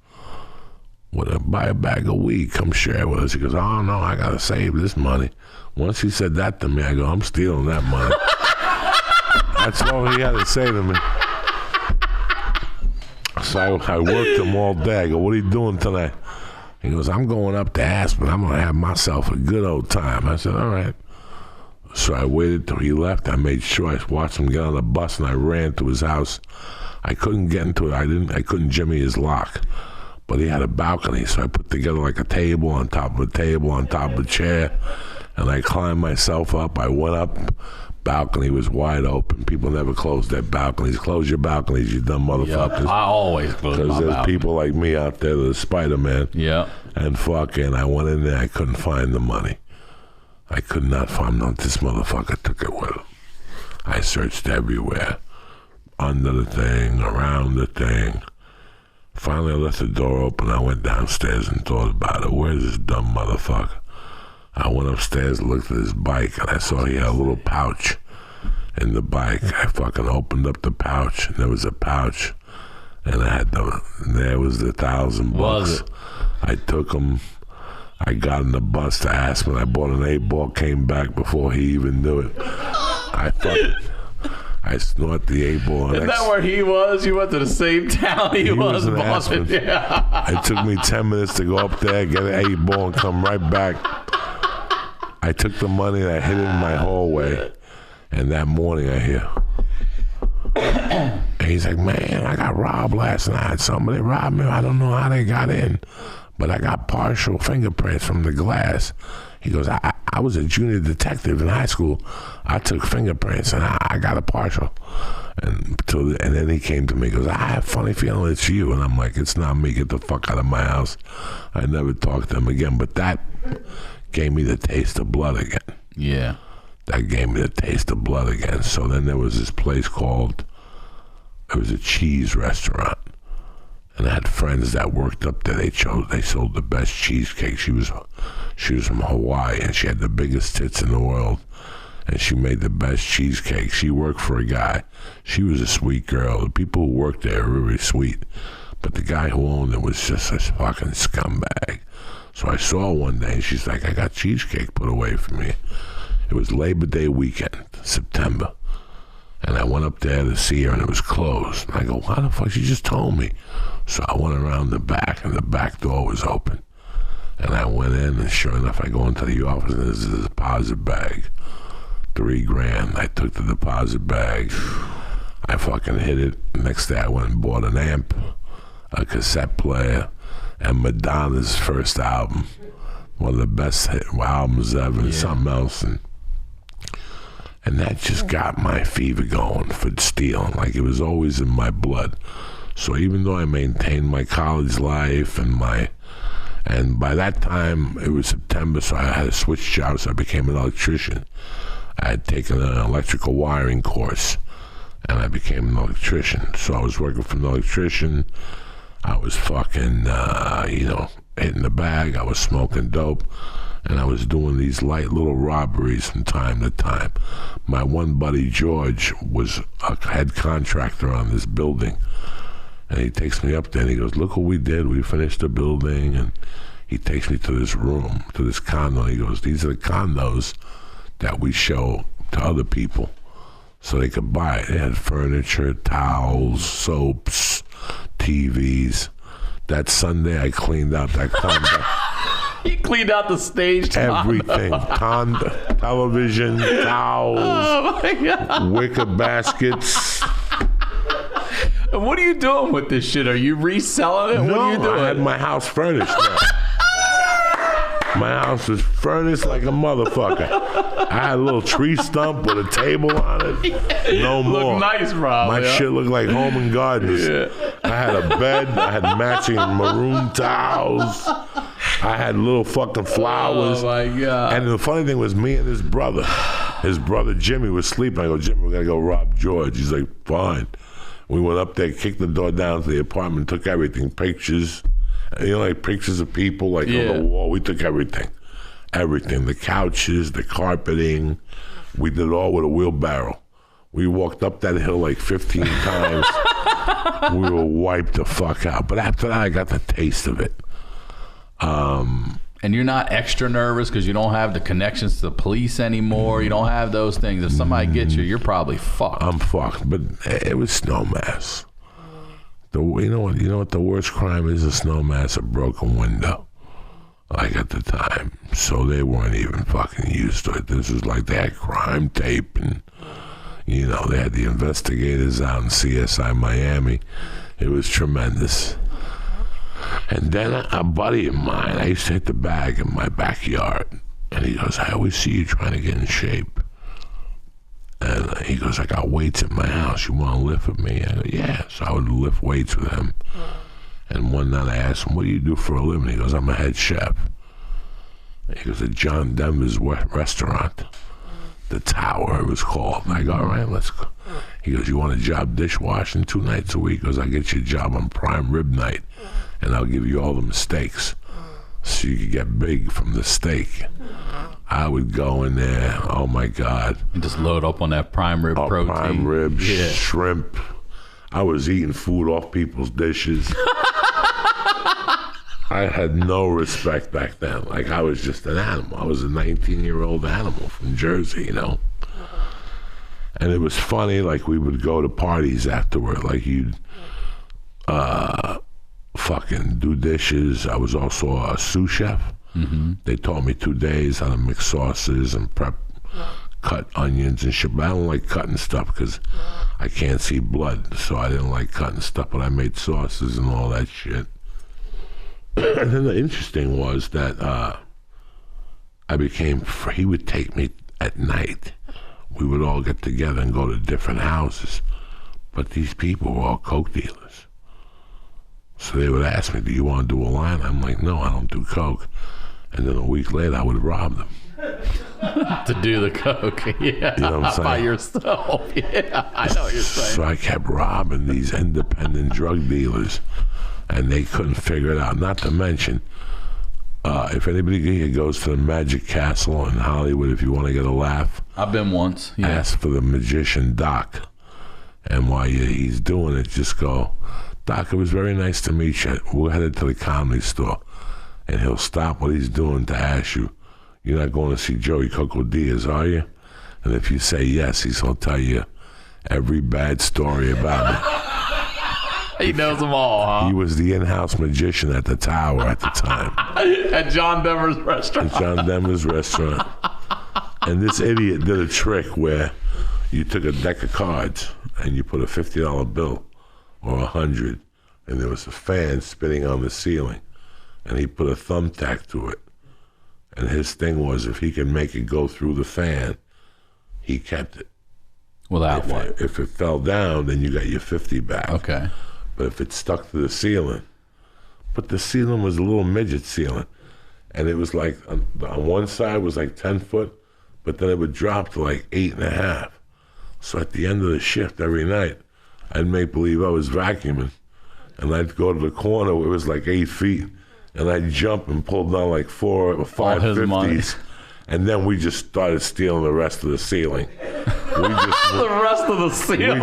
[SPEAKER 3] Buy a bag of weed, come share with us. He goes, oh no, I gotta save this money. Once he said that to me, I go, I'm stealing that money. That's all he had to say to me. So I worked him all day. I go, what are you doing tonight? He goes, I'm going up to Aspen. I'm gonna have myself a good old time. I said, all right. So I waited till he left. I made sure I watched him get on the bus, and I ran to his house. I couldn't get into it. I couldn't jimmy his lock, but he had a balcony. So I put together like a table on top of a table on top of a chair, and I climbed myself up. I went up. Balcony was wide open. People never close their balconies. Close your balconies, you dumb motherfuckers.
[SPEAKER 1] Yep, I always close my balcony.
[SPEAKER 3] Because there's people like me out there that are Spider-Man.
[SPEAKER 1] Yeah.
[SPEAKER 3] And fucking, I went in there. I couldn't find the money. I could not find out. This motherfucker took it with him. I searched everywhere. Under the thing, around the thing. Finally, I left the door open. I went downstairs and thought about it. Where's this dumb motherfucker? I went upstairs and looked at his bike, and I saw he had a little pouch in the bike. I fucking opened up the pouch, and there was a pouch, And there was the $1,000.
[SPEAKER 1] Was it?
[SPEAKER 3] I took him. I got in the bus to Aspen. I bought an 8-ball, came back before he even knew it. I snort the 8-ball.
[SPEAKER 1] Isn't that where he was? You went to the same town he was
[SPEAKER 3] in
[SPEAKER 1] Boston.
[SPEAKER 3] Aspen.
[SPEAKER 1] Yeah.
[SPEAKER 3] It took me 10 minutes to go up there, get an 8-ball, and come right back. I took the money and I hid it in my hallway. And that morning I hear, and he's like, man, I got robbed last night. Somebody robbed me. I don't know how they got in, but I got partial fingerprints from the glass. He goes, I was a junior detective in high school. I took fingerprints and I got a partial. And then he came to me, he goes, I have a funny feeling it's you. And I'm like, it's not me. Get the fuck out of my house. I never talked to him again. But that gave me the taste of blood again.
[SPEAKER 1] Yeah.
[SPEAKER 3] That gave me the taste of blood again. So then there was this place it was a cheese restaurant. And I had friends that worked up there. They sold the best cheesecake. She was from Hawaii, and she had the biggest tits in the world. And she made the best cheesecake. She worked for a guy. She was a sweet girl. The people who worked there were really sweet. But the guy who owned it was just a fucking scumbag. So I saw her one day, and she's like, I got cheesecake put away for me. It was Labor Day weekend, September. And I went up there to see her, and it was closed. And I go, why the fuck? She just told me. So I went around the back, and the back door was open. And I went in, and sure enough, I go into the office, and there's a deposit bag. $3,000. I took the deposit bag. I fucking hid it. Next day, I went and bought an amp, a cassette player, and Madonna's first album. One of the best albums ever, and something else. And that just got my fever going for stealing. Like, it was always in my blood. So even though I maintained my college life and by that time, it was September, so I had to switch jobs. I became an electrician. I had taken an electrical wiring course, and I became an electrician. So I was working for an electrician. I was fucking, hitting the bag. I was smoking dope. And I was doing these light little robberies from time to time. My one buddy, George, was a head contractor on this building. And he takes me up there and he goes, look what we did. We finished the building. And he takes me to this room, to this condo. And he goes, these are the condos that we show to other people so they could buy it. They had furniture, towels, soaps, TVs. That Sunday, I cleaned out that condo.
[SPEAKER 1] He cleaned out the stage.
[SPEAKER 3] Everything. Television, towels,
[SPEAKER 1] Oh my God.
[SPEAKER 3] wicker baskets.
[SPEAKER 1] And what are you doing with this shit? Are you reselling it? What are you doing?
[SPEAKER 3] I had my house furnished now. My house was furnished like a motherfucker. I had a little tree stump with a table on it. No more.
[SPEAKER 1] Look nice, Rob.
[SPEAKER 3] My shit looked like Home and Gardens.
[SPEAKER 1] Yeah.
[SPEAKER 3] I had a bed. I had matching maroon towels. I had little fucking flowers.
[SPEAKER 1] Oh my God.
[SPEAKER 3] And the funny thing was, me and his brother Jimmy was sleeping. I go, Jimmy, we gotta go rob George. He's like, fine. We went up there, kicked the door down to the apartment, took everything, pictures. Like pictures of people, like on the wall. We took everything. Everything. The couches, the carpeting. We did it all with a wheelbarrow. We walked up that hill like 15 times. We were wiped the fuck out. But after that, I got the taste of it.
[SPEAKER 1] And you're not extra nervous because you don't have the connections to the police anymore. You don't have those things. If somebody gets you, you're probably fucked.
[SPEAKER 3] I'm fucked. But it was snowmass. You know what the worst crime is? A snowmass, a broken window. Like at the time. So they weren't even fucking used to it. This was like they had crime tape and, they had the investigators out in CSI Miami. It was tremendous. And then a buddy of mine, I used to hit the bag in my backyard. And he goes, I always see you trying to get in shape. And he goes, I got weights at my house. You want to lift with me? I go, yeah. So I would lift weights with him. And one night I asked him, what do you do for a living? He goes, I'm a head chef. He goes, at John Denver's restaurant. The Tower, it was called. And I go, all right, let's go. He goes, you want a job dishwashing 2 nights a week? He goes, I'll get you a job on prime rib night. And I'll give you all the steaks. So you could get big from the steak. I would go in there, oh my God.
[SPEAKER 1] And just load up on that prime rib protein.
[SPEAKER 3] Prime rib, shrimp. I was eating food off people's dishes. I had no respect back then. Like, I was just an animal. I was a 19-year-old animal from Jersey, you know? And it was funny, like, we would go to parties afterward. Like, you'd fucking do dishes. I was also a sous chef. Mm-hmm. They taught me 2 days how to mix sauces and cut onions and shit. But I don't like cutting stuff because I can't see blood. So I didn't like cutting stuff, but I made sauces and all that shit. And then the interesting was that he would take me at night. We would all get together and go to different houses. But these people were all coke dealers. So they would ask me, do you want to do a line? I'm like, no, I don't do coke. And then a week later, I would rob them.
[SPEAKER 1] To do the coke, yeah.
[SPEAKER 3] You know what I'm saying?
[SPEAKER 1] By yourself, yeah. I know what you're saying.
[SPEAKER 3] So I kept robbing these independent drug dealers. And they couldn't figure it out. Not to mention, if anybody here goes to the Magic Castle in Hollywood, if you want to get a laugh,
[SPEAKER 1] I've been once. Yeah.
[SPEAKER 3] Ask for the magician Doc. And while he's doing it, just go, Doc, it was very nice to meet you. We're headed to the Comedy Store. And he'll stop what he's doing to ask you, you're not going to see Joey Coco Diaz, are you? And if you say yes, he's going to tell you every bad story about me.
[SPEAKER 1] He knows them all, huh?
[SPEAKER 3] He was the in-house magician at the Tower at the time.
[SPEAKER 1] At John Denver's restaurant.
[SPEAKER 3] At John Denver's restaurant. And this idiot did a trick where you took a deck of cards and you put a $50 bill or $100, and there was a fan spinning on the ceiling, and he put a thumbtack to it. And his thing was, if he could make it go through the fan, he kept it.
[SPEAKER 1] Without what?
[SPEAKER 3] If it fell down, then you got your 50 back.
[SPEAKER 1] Okay.
[SPEAKER 3] But if it stuck to the ceiling, but the ceiling was a little midget ceiling, and it was like on one side was like 10 foot, but then it would drop to like 8.5. So at the end of the shift every night, I'd make believe I was vacuuming, and I'd go to the corner where it was like 8 feet, and I'd jump and pull down like 4 or 5 50s, and then we just started stealing the rest of the ceiling.
[SPEAKER 1] The rest of the ceiling.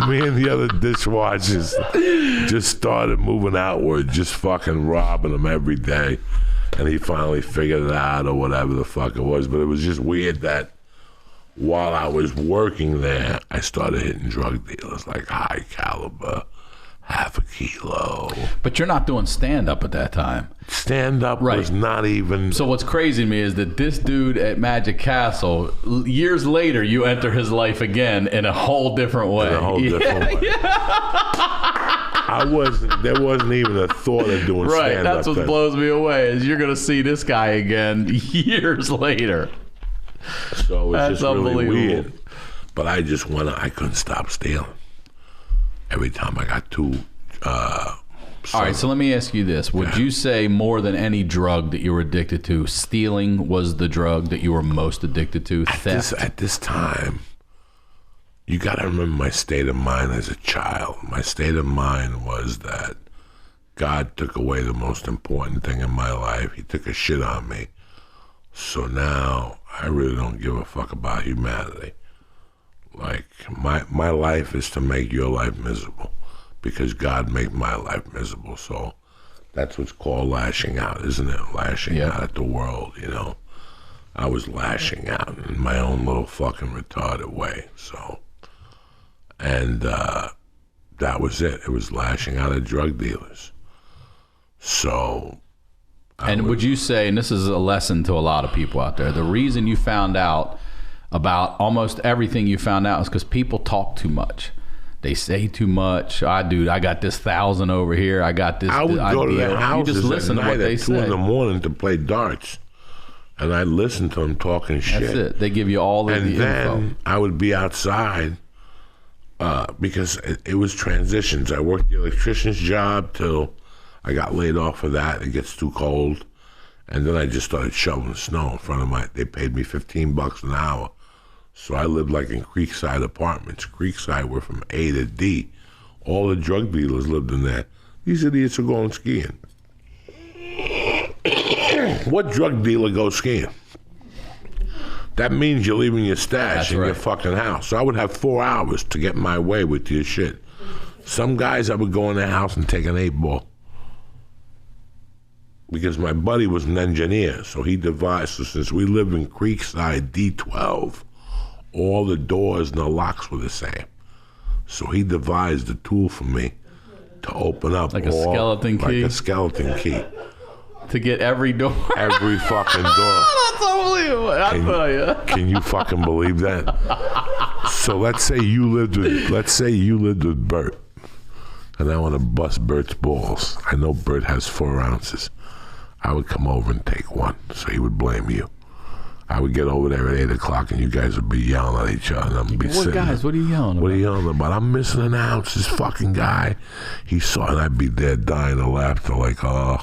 [SPEAKER 3] Me and the other dishwashers just started moving outward, just fucking robbing him every day. And he finally figured it out or whatever the fuck it was. But it was just weird that while I was working there, I started hitting drug dealers like high caliber, half a kilo.
[SPEAKER 1] But you're not doing stand-up at that time.
[SPEAKER 3] Stand-up was not even...
[SPEAKER 1] So what's crazy to me is that this dude at Magic Castle, years later, you enter his life again in a whole different way.
[SPEAKER 3] In a whole different way. There wasn't even a thought of doing stand-up.
[SPEAKER 1] Right, that's what blows me away, is you're going to see this guy again years later.
[SPEAKER 3] So it was just really weird. But I couldn't stop stealing. Every time I got too...
[SPEAKER 1] All right, so let me ask you this. Would you say more than any drug that you were addicted to, stealing was the drug that you were most addicted to? Theft?
[SPEAKER 3] At this time, you got to remember my state of mind as a child. My state of mind was that God took away the most important thing in my life. He took a shit on me. So now I really don't give a fuck about humanity. Like, my life is to make your life miserable because God made my life miserable. So that's what's called lashing out, isn't it? Lashing out at the world, you know. I was lashing out in my own little fucking retarded way. So, and that was it. It was lashing out at drug dealers. So...
[SPEAKER 1] And would you say, and this is a lesson to a lot of people out there, the reason you found out about almost everything you found out is because people talk too much. They say too much. I got this 1,000 over here. I got this.
[SPEAKER 3] I would go to their houses
[SPEAKER 1] just listen
[SPEAKER 3] at
[SPEAKER 1] to what they
[SPEAKER 3] night at 2 in the morning to play darts, and I'd listen to them talking shit.
[SPEAKER 1] That's it. They give you all the info.
[SPEAKER 3] And then I would be outside because it was transitions. I worked the electrician's job till I got laid off of that. It gets too cold. And then I just started shoveling snow in front of they paid me $15 an hour. So I lived like in Creekside apartments. Creekside were from A to D. All the drug dealers lived in there. These idiots are going skiing. What drug dealer goes skiing? That means you're leaving your stash
[SPEAKER 1] That's
[SPEAKER 3] in your
[SPEAKER 1] right.
[SPEAKER 3] fucking house. So I would have 4 hours to get my way with your shit. Some guys, I would go in their house and take an 8-ball. Because my buddy was an engineer, so he devised, so since we lived in Creekside D12, all the doors and the locks were the same. So he devised a tool for me to open up
[SPEAKER 1] Like a skeleton key?
[SPEAKER 3] Like a skeleton key.
[SPEAKER 1] To get every door.
[SPEAKER 3] Every fucking door.
[SPEAKER 1] That's unbelievable. I'll tell you.
[SPEAKER 3] Can you fucking believe that? So let's say you lived with Bert, and I want to bust Bert's balls. I know Bert has 4 ounces. I would come over and take one, so he would blame you. I would get over there at 8 o'clock, and you guys would be yelling at each other, and I'd be
[SPEAKER 1] What
[SPEAKER 3] sitting
[SPEAKER 1] guys?
[SPEAKER 3] there.
[SPEAKER 1] What are you yelling about?
[SPEAKER 3] What are you yelling about? I'm missing an ounce. This fucking guy, he saw, and I'd be there dying of laughter, like, oh,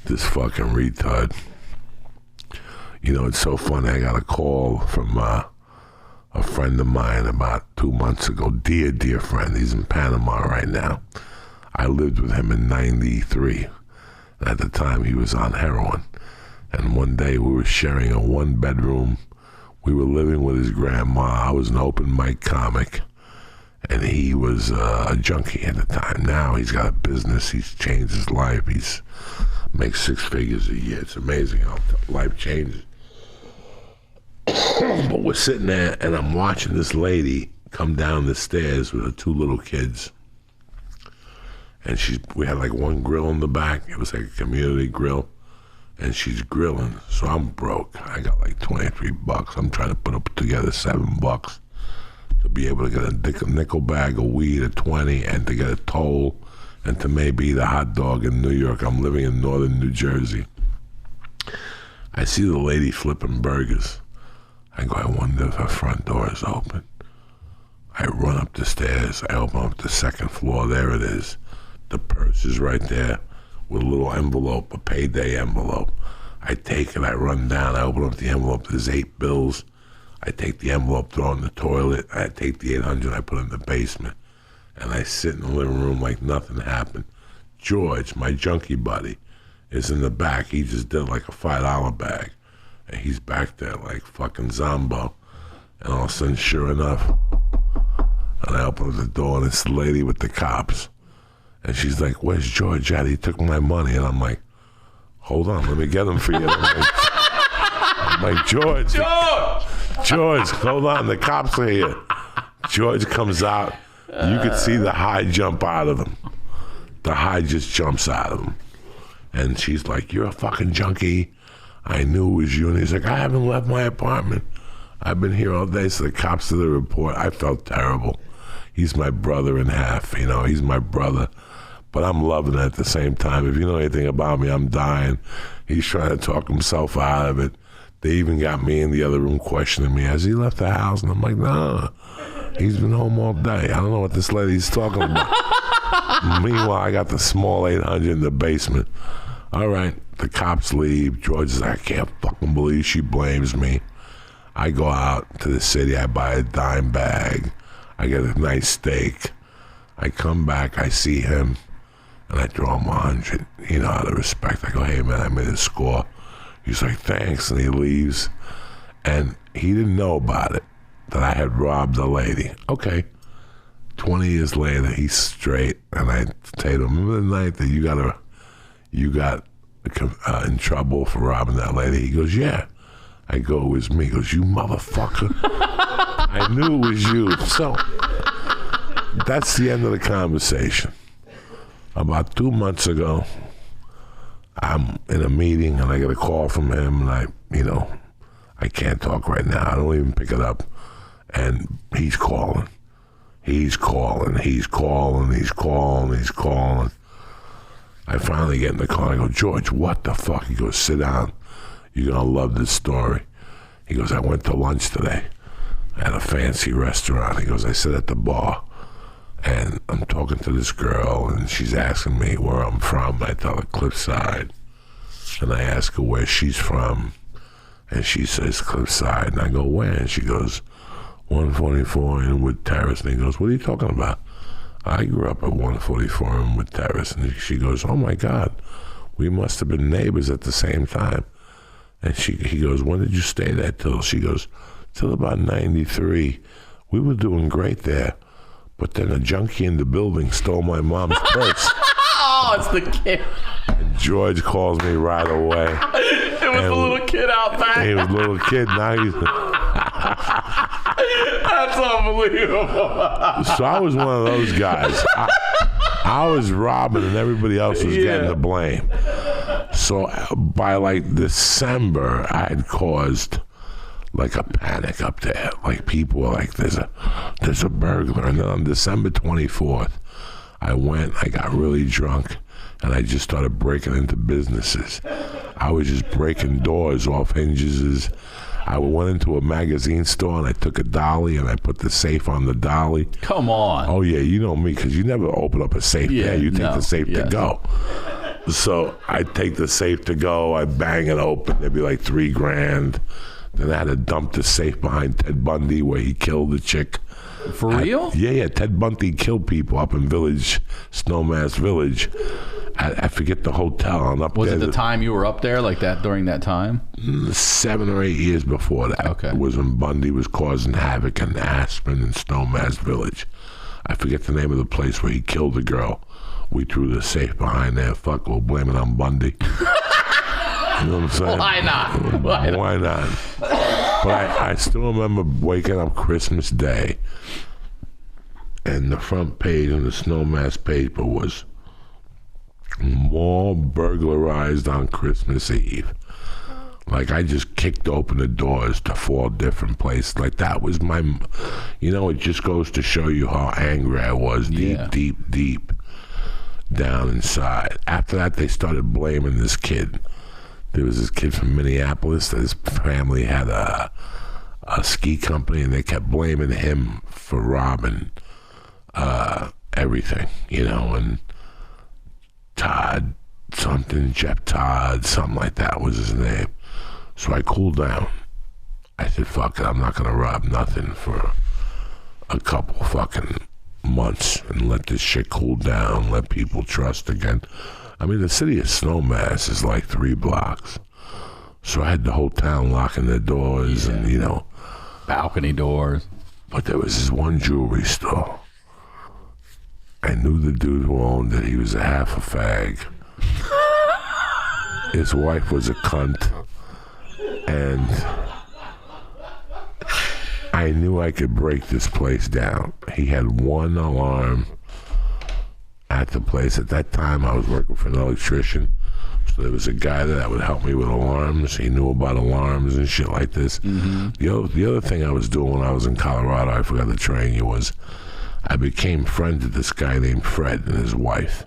[SPEAKER 3] this fucking retard. You know, it's so funny. I got a call from a friend of mine about 2 months ago. Dear friend. He's in Panama right now. I lived with him in 93. At the time, he was on heroin. And one day, we were sharing a 1-bedroom. We were living with his grandma. I was an open mic comic. And he was a junkie at the time. Now, he's got a business. He's changed his life. He's makes 6 figures a year. It's amazing how life changes. But we're sitting there, and I'm watching this lady come down the stairs with her 2 little kids. And we had like one grill in the back. It was like a community grill. And she's grilling. So I'm broke. I got like $23. I'm trying to put up together $7 to be able to get a nickel bag of weed at 20 and to get a toll and to maybe eat a hot dog in New York. I'm living in northern New Jersey. I see the lady flipping burgers. I go, I wonder if her front door is open. I run up the stairs. I open up the 2nd floor. There it is. The purse is right there with a little envelope, a payday envelope. I take it. I run down. I open up the envelope. There's 8 bills. I take the envelope, throw it in the toilet. I take the 800. I put it in the basement. And I sit in the living room like nothing happened. George, my junkie buddy, is in the back. He just did like a $5 bag. And he's back there like fucking Zombo. And all of a sudden, sure enough, and I open up the door and it's the lady with the cops. And she's like, where's George at? He took my money. And I'm like, hold on, let me get him for you. I'm like, George, hold on, the cops are here. George comes out. You could see the high jump out of him. The high just jumps out of him. And she's like, you're a fucking junkie. I knew it was you. And he's like, I haven't left my apartment. I've been here all day. So the cops did the report. I felt terrible. He's my brother in half. You know, he's my brother. But I'm loving it at the same time. If you know anything about me, I'm dying. He's trying to talk himself out of it. They even got me in the other room questioning me. Has he left the house? And I'm like, nah. He's been home all day. I don't know what this lady's talking about. Meanwhile, I got the small 800 in the basement. All right, the cops leave. George is like, I can't fucking believe she blames me. I go out to the city. I buy a dime bag. I get a nice steak. I come back. I see him. And I throw him 100, you know, out of respect. I go, hey, man, I made a score. He's like, thanks. And he leaves. And he didn't know about it, that I had robbed a lady. Okay. 20 years later, he's straight. And I say to him, remember the night that you got in trouble for robbing that lady? He goes, yeah. I go, it was me. He goes, you motherfucker. I knew it was you. So that's the end of the conversation. About 2 months ago, I'm in a meeting and I get a call from him and I can't talk right now. I don't even pick it up. And he's calling. He's calling. I finally get in the car. I go, George, what the fuck? He goes, sit down. You're going to love this story. He goes, I went to lunch today at a fancy restaurant. He goes, I sit at the bar. And I'm talking to this girl, and she's asking me where I'm from. I tell her Cliffside. And I ask her where she's from. And she says Cliffside. And I go, where? And she goes, 144 Inwood Terrace. And he goes, what are you talking about? I grew up at 144 Inwood Terrace. And she goes, oh, my God. We must have been neighbors at the same time. And he goes, when did you stay there till? She goes, till about 93. We were doing great there. But then a junkie in the building stole my mom's purse.
[SPEAKER 1] Oh, it's the kid.
[SPEAKER 3] And George calls me right away.
[SPEAKER 1] It was the little kid out back.
[SPEAKER 3] He was a little kid. Now he's...
[SPEAKER 1] That's unbelievable.
[SPEAKER 3] So I was one of those guys. I was robbing and everybody else was getting the blame. So by like December, I had caused like a panic up there. Like people were like, there's a burglar. And then on December 24th, I got really drunk, and I just started breaking into businesses. I was just breaking doors off hinges. I went into a magazine store and I took a dolly and I put the safe on the dolly.
[SPEAKER 1] Come on.
[SPEAKER 3] Oh yeah, you know me, because you never open up a safe there. You take the safe to go. So I take the safe to go. I bang it open. There'd be like $3,000. Then I had to dump the safe behind Ted Bundy where he killed the chick.
[SPEAKER 1] For real?
[SPEAKER 3] Yeah. Ted Bundy killed people up in Snowmass Village. I forget the hotel. And up
[SPEAKER 1] was
[SPEAKER 3] there,
[SPEAKER 1] it the time you were up there, like that, during that time?
[SPEAKER 3] 7 or 8 years before that.
[SPEAKER 1] Okay.
[SPEAKER 3] It was when Bundy was causing havoc in Aspen and Snowmass Village. I forget the name of the place where he killed the girl. We threw the safe behind there. Fuck, we'll blame it on Bundy. You know what I'm saying?
[SPEAKER 1] Why not?
[SPEAKER 3] Why not? But I still remember waking up Christmas Day, and the front page on the Snowmass paper was mall burglarized on Christmas Eve. Like, I just kicked open the doors to 4 different places. Like, that was my, it just goes to show you how angry I was deep down inside. After that, they started blaming this kid. There was this kid from Minneapolis that his family had a ski company, and they kept blaming him for robbing everything, and Jeff Todd, something like that was his name. So I cooled down. I said, fuck it, I'm not going to rob nothing for a couple fucking months and let this shit cool down, let people trust again. I mean, the city of Snowmass is like 3 blocks. So I had the whole town locking their doors and,
[SPEAKER 1] balcony doors.
[SPEAKER 3] But there was this one jewelry store. I knew the dude who owned it. He was a half a fag. His wife was a cunt. And I knew I could break this place down. He had 1 alarm at the place. At that time, I was working for an electrician. So there was a guy that would help me with alarms. He knew about alarms and shit like this. Mm-hmm. The other thing I was doing when I was in Colorado, I forgot to train you, was I became friends with this guy named Fred and his wife.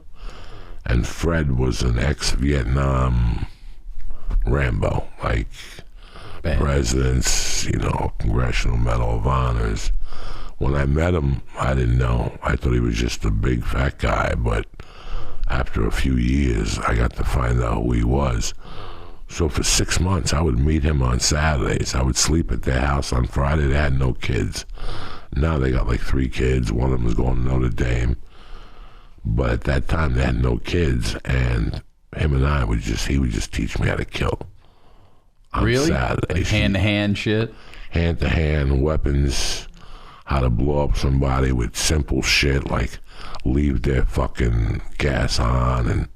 [SPEAKER 3] And Fred was an ex-Vietnam Rambo, like presidents, Congressional Medal of Honors. When I met him, I didn't know. I thought he was just a big fat guy, but after a few years, I got to find out who he was. So for 6 months, I would meet him on Saturdays. I would sleep at their house on Friday. They had no kids. Now they got like 3 kids. One of them was going to Notre Dame. But at that time, they had no kids, and him and he would just teach me how to kill.
[SPEAKER 1] Really?
[SPEAKER 3] Saturdays.
[SPEAKER 1] Like hand-to-hand shit?
[SPEAKER 3] Hand-to-hand weapons, how to blow up somebody with simple shit like leave their fucking gas on and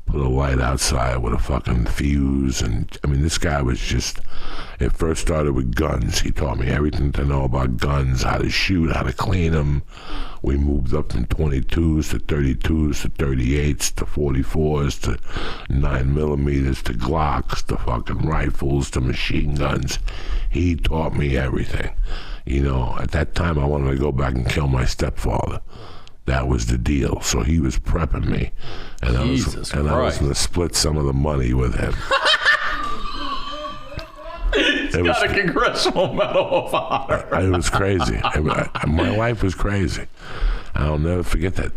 [SPEAKER 3] put a light outside with a fucking fuse. And I mean, this guy was just, it first started with guns. He taught me everything to know about guns, how to shoot, how to clean them. We moved up from 22s to 32s to 38s to 44s to 9mm to Glocks to fucking rifles to machine guns. He taught me everything. At that time I wanted to go back and kill my stepfather. That was the deal. So he was prepping me, and I was going to split some of the money with him.
[SPEAKER 1] He's got a Congressional Medal of Honor.
[SPEAKER 3] It was crazy. My life was crazy. I'll never forget that.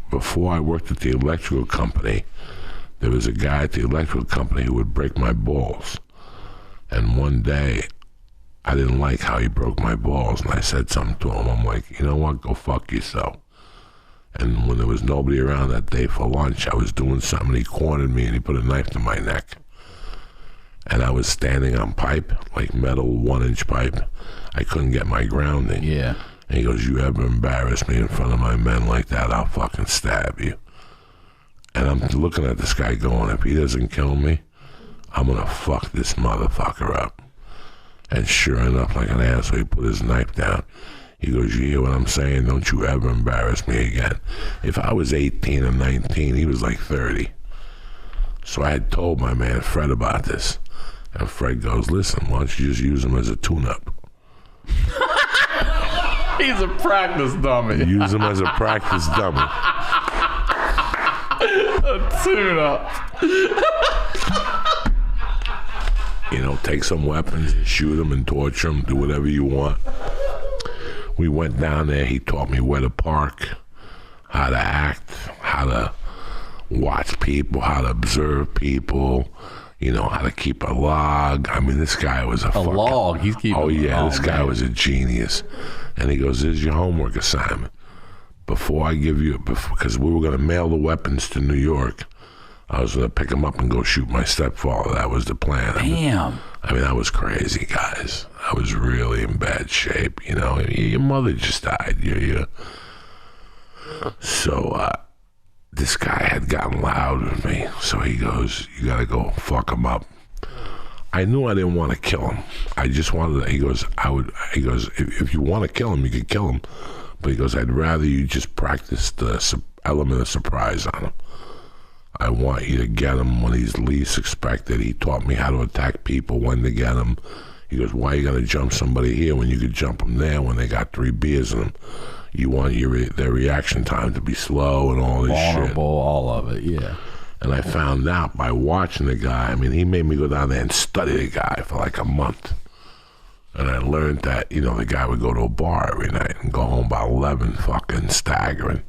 [SPEAKER 3] Before I worked at the electrical company, there was a guy at the electrical company who would break my balls. And one day, I didn't like how he broke my balls, and I said something to him. I'm like, you know what? Go fuck yourself. And when there was nobody around that day for lunch, I was doing something, he cornered me, and he put a knife to my neck. And I was standing on pipe, like metal 1-inch pipe. I couldn't get my grounding.
[SPEAKER 1] Yeah.
[SPEAKER 3] And he goes, you ever embarrass me in front of my men like that, I'll fucking stab you. And I'm looking at this guy going, if he doesn't kill me, I'm going to fuck this motherfucker up. And sure enough, like an asshole, he put his knife down. He goes, you hear what I'm saying? Don't you ever embarrass me again. If I was 18 or 19, he was like 30. So I had told my man Fred about this. And Fred goes, listen, why don't you just use him as a tune-up?
[SPEAKER 1] He's a practice dummy.
[SPEAKER 3] Use him as a practice dummy.
[SPEAKER 1] A tune-up.
[SPEAKER 3] You know, take some weapons and shoot them and torture them, do whatever you want. We went down there. He taught me where to park, how to act, how to watch people, how to observe people, you know, how to keep a log. I mean, this guy was a
[SPEAKER 1] log. He's keeping.
[SPEAKER 3] Oh yeah, this guy was a genius. And he goes, "This is your homework assignment. Before I give you, because we were going to mail the weapons to New York, I was going to pick them up and go shoot my stepfather. That was the plan."
[SPEAKER 1] Damn.
[SPEAKER 3] I mean, I was crazy, guys. I was really in bad shape. You know, your mother just died. So this guy had gotten loud with me. So he goes, "You got to go fuck him up." I knew I didn't want to kill him. I just wanted to, he goes, if you want to kill him, you could kill him. But he goes, I'd rather you just practice the element of surprise on him. I want you to get him when he's least expected. He taught me how to attack people, when to get him. He goes, why you got to jump somebody here when you could jump them there when they got 3 beers in them? You want their reaction time to be slow and all this shit.
[SPEAKER 1] Vulnerable, all of it, yeah.
[SPEAKER 3] And I found out by watching the guy, I mean, he made me go down there and study the guy for like a month. And I learned that, you know, the guy would go to a bar every night and go home by 11 fucking staggering.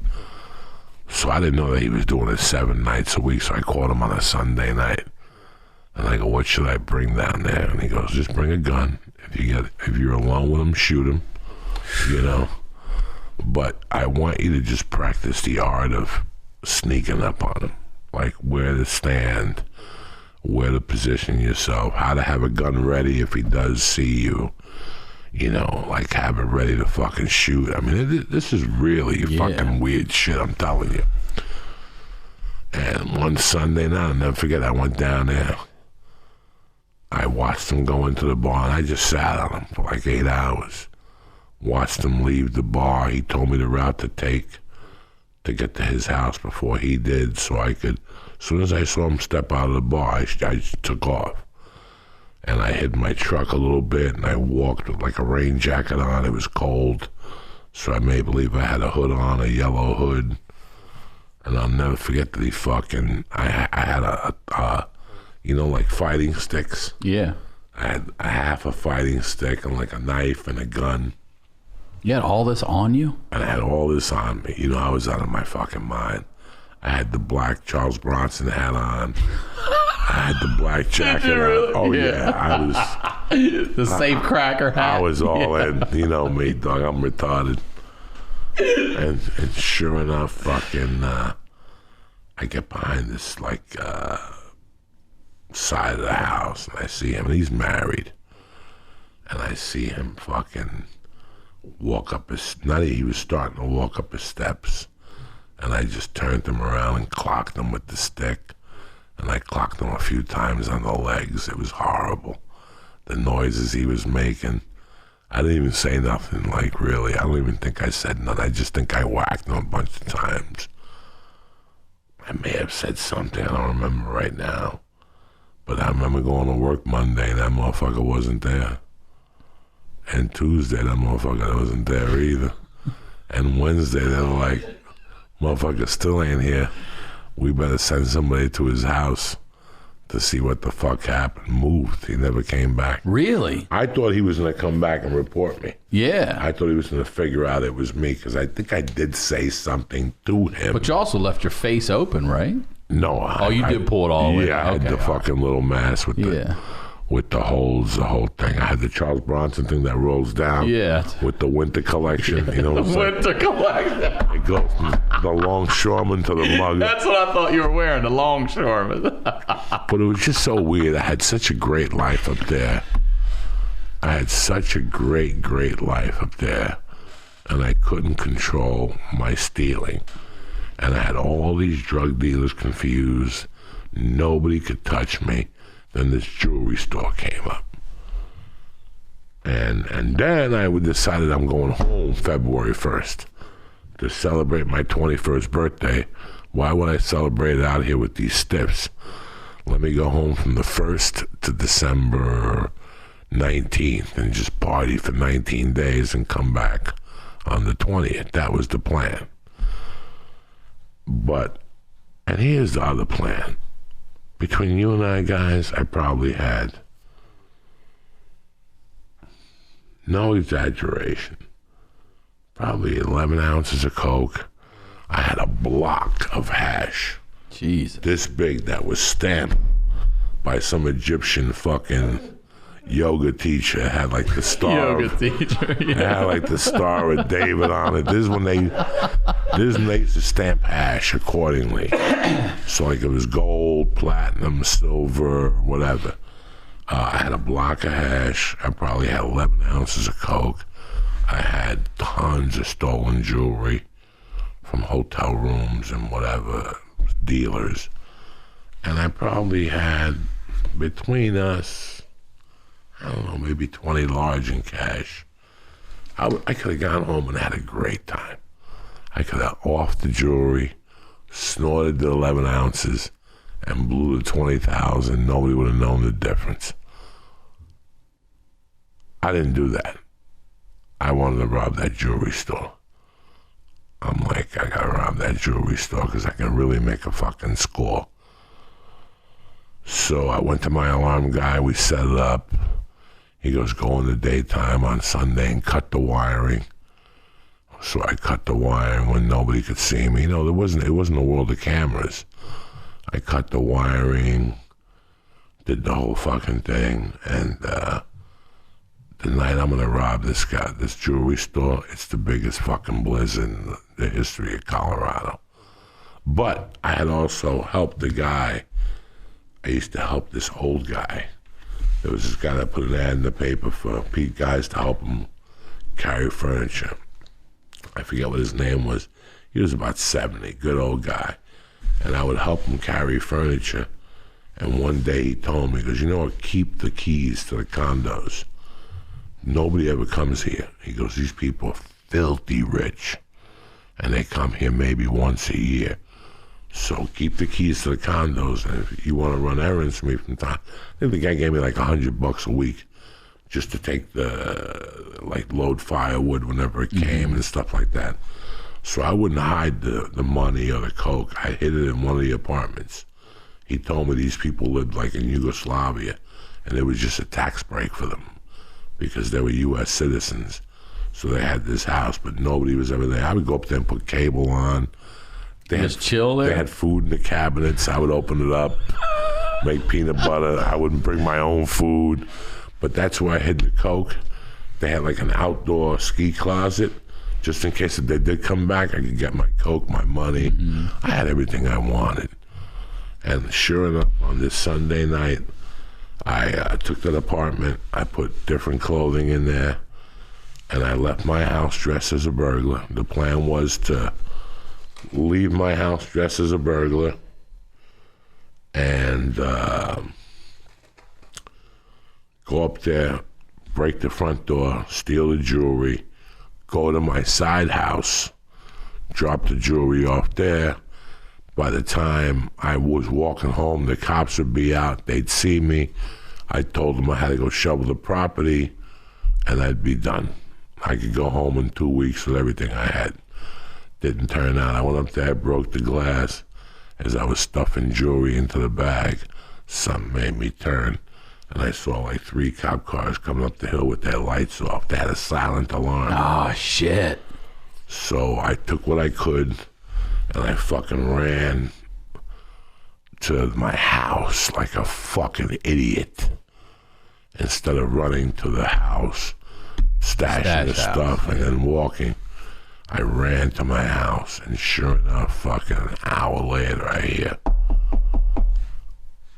[SPEAKER 3] So I didn't know that he was doing it 7 nights a week, so I called him on a Sunday night. And I go, what should I bring down there? And he goes, just bring a gun. If you're alone with him, shoot him, you know. But I want you to just practice the art of sneaking up on him. Like where to stand, where to position yourself, how to have a gun ready if he does see you. You know, like have it ready to fucking shoot. I mean, this is really fucking weird shit, I'm telling you. And one Sunday night, I'll never forget, I went down there. I watched him go into the bar, and I just sat on him for like 8 hours. Watched him leave the bar. He told me the route to take to get to his house before he did, so I could, as soon as I saw him step out of the bar, I just took off. And I hid my truck a little bit, and I walked with like a rain jacket on. It was cold, so I made believe I had a hood on, a yellow hood. And I'll never forget that he fucking, I had a you know, like fighting sticks.
[SPEAKER 1] Yeah.
[SPEAKER 3] I had a half a fighting stick and like a knife and a gun.
[SPEAKER 1] You had all this on you?
[SPEAKER 3] And I had all this on me. You know, I was out of my fucking mind. I had the black Charles Bronson hat on. I had the black jacket
[SPEAKER 1] really?
[SPEAKER 3] on. Oh, yeah. I was...
[SPEAKER 1] The safe cracker hat.
[SPEAKER 3] I was all in. You know me, dog. I'm retarded. And sure enough, fucking... I get behind this, like, side of the house, and I see him, and he's married. And I see him fucking... walk up he was starting to walk up his steps, and I just turned him around and clocked him with the stick, and I clocked him a few times on the legs. It was horrible. The noises he was making. I didn't even say nothing, like, really. I don't even think I said nothing. I just think I whacked him a bunch of times. I may have said something, I don't remember right now, but I remember going to work Monday and that motherfucker wasn't there. And Tuesday, that motherfucker wasn't there either. And Wednesday, they were like, motherfucker still ain't here. We better send somebody to his house to see what the fuck happened. Moved. He never came back.
[SPEAKER 1] Really?
[SPEAKER 3] I thought he was going to come back and report me.
[SPEAKER 1] Yeah.
[SPEAKER 3] I thought he was going to figure out it was me, because I think I did say something to him.
[SPEAKER 1] But you also left your face open, right?
[SPEAKER 3] No.
[SPEAKER 1] You did pull it all the way.
[SPEAKER 3] Yeah, I had the fucking little mask with with the holes, the whole thing. I had the Charles Bronson thing that rolls down.
[SPEAKER 1] Yeah.
[SPEAKER 3] With the winter collection. You know what I'm saying?
[SPEAKER 1] Winter collection.
[SPEAKER 3] It goes from the longshoreman to the mug.
[SPEAKER 1] That's what I thought you were wearing, the longshoreman.
[SPEAKER 3] But it was just so weird. I had such a great life up there. I had such a great, great life up there. And I couldn't control my stealing. And I had all these drug dealers confused. Nobody could touch me. Then this jewelry store came up. And then I decided I'm going home February 1st to celebrate my 21st birthday. Why would I celebrate it out here with these stiffs? Let me go home from the 1st to December 19th and just party for 19 days and come back on the 20th. That was the plan. And here's the other plan. Between you and I, guys, I probably had, no exaggeration, probably 11 ounces of coke. I had a block of hash.
[SPEAKER 1] Jesus.
[SPEAKER 3] This big that was stamped by some Egyptian fucking yoga teacher. It had like the star.
[SPEAKER 1] Yoga teacher. Yeah.
[SPEAKER 3] It had like the Star of David on it. This is when they used to stamp hash accordingly. So like it was gold, platinum, silver, whatever. I had a block of hash. I probably had 11 ounces of coke. I had tons of stolen jewelry from hotel rooms and whatever, dealers. And I probably had, between us, I don't know, maybe 20 large in cash. I could have gone home and had a great time. I could have offed the jewelry, snorted the 11 ounces, and blew the 20,000. Nobody would have known the difference. I didn't do that. I wanted to rob that jewelry store. I'm like, I gotta rob that jewelry store because I can really make a fucking score. So I went to my alarm guy. We set it up. He goes, go in the daytime on Sunday and cut the wiring. So I cut the wiring when nobody could see me. You know, it wasn't a world of cameras. I cut the wiring, did the whole fucking thing, and the night I'm gonna rob this jewelry store, it's the biggest fucking blizzard in the history of Colorado. But I had also helped the guy. I used to help this old guy. There was this guy that put an ad in the paper for guys to help him carry furniture. I forget what his name was. He was about 70, good old guy. And I would help him carry furniture. And one day he told me, he goes, you know what, keep the keys to the condos. Nobody ever comes here. He goes, these people are filthy rich. And they come here maybe once a year. So keep the keys to the condos, and if you want to run errands for me from time, I think the guy gave me like $100 a week just to take load firewood whenever it came and stuff like that. So I wouldn't hide the money or the coke. I hid it in one of the apartments. He told me these people lived like in Yugoslavia, and it was just a tax break for them because they were U.S. citizens. So they had this house, but nobody was ever there. I would go up there and put cable on.
[SPEAKER 1] Just chill there?
[SPEAKER 3] They had food in the cabinets. I would open it up, make peanut butter. I wouldn't bring my own food. But that's where I hid the coke. They had like an outdoor ski closet. Just in case if they did come back, I could get my coke, my money. I had everything I wanted. And sure enough, on this Sunday night, I took that apartment. I put different clothing in there. And I left my house dressed as a burglar. The plan was to leave my house dressed as a burglar and go up there, break the front door, steal the jewelry, go to my side house, drop the jewelry off there. By the time I was walking home, the cops would be out. They'd see me. I told them I had to go shovel the property, and I'd be done. I could go home in 2 weeks with everything I had. Didn't turn out. I went up there, I broke the glass. As I was stuffing jewelry into the bag, something made me turn. And I saw like 3 cop cars coming up the hill with their lights off. They had a silent alarm.
[SPEAKER 1] Oh, shit.
[SPEAKER 3] So I took what I could, and I fucking ran to my house like a fucking idiot. instead of running to the house, stashing the stuff, and then walking, I ran to my house, and sure enough, fucking an hour later, I hear,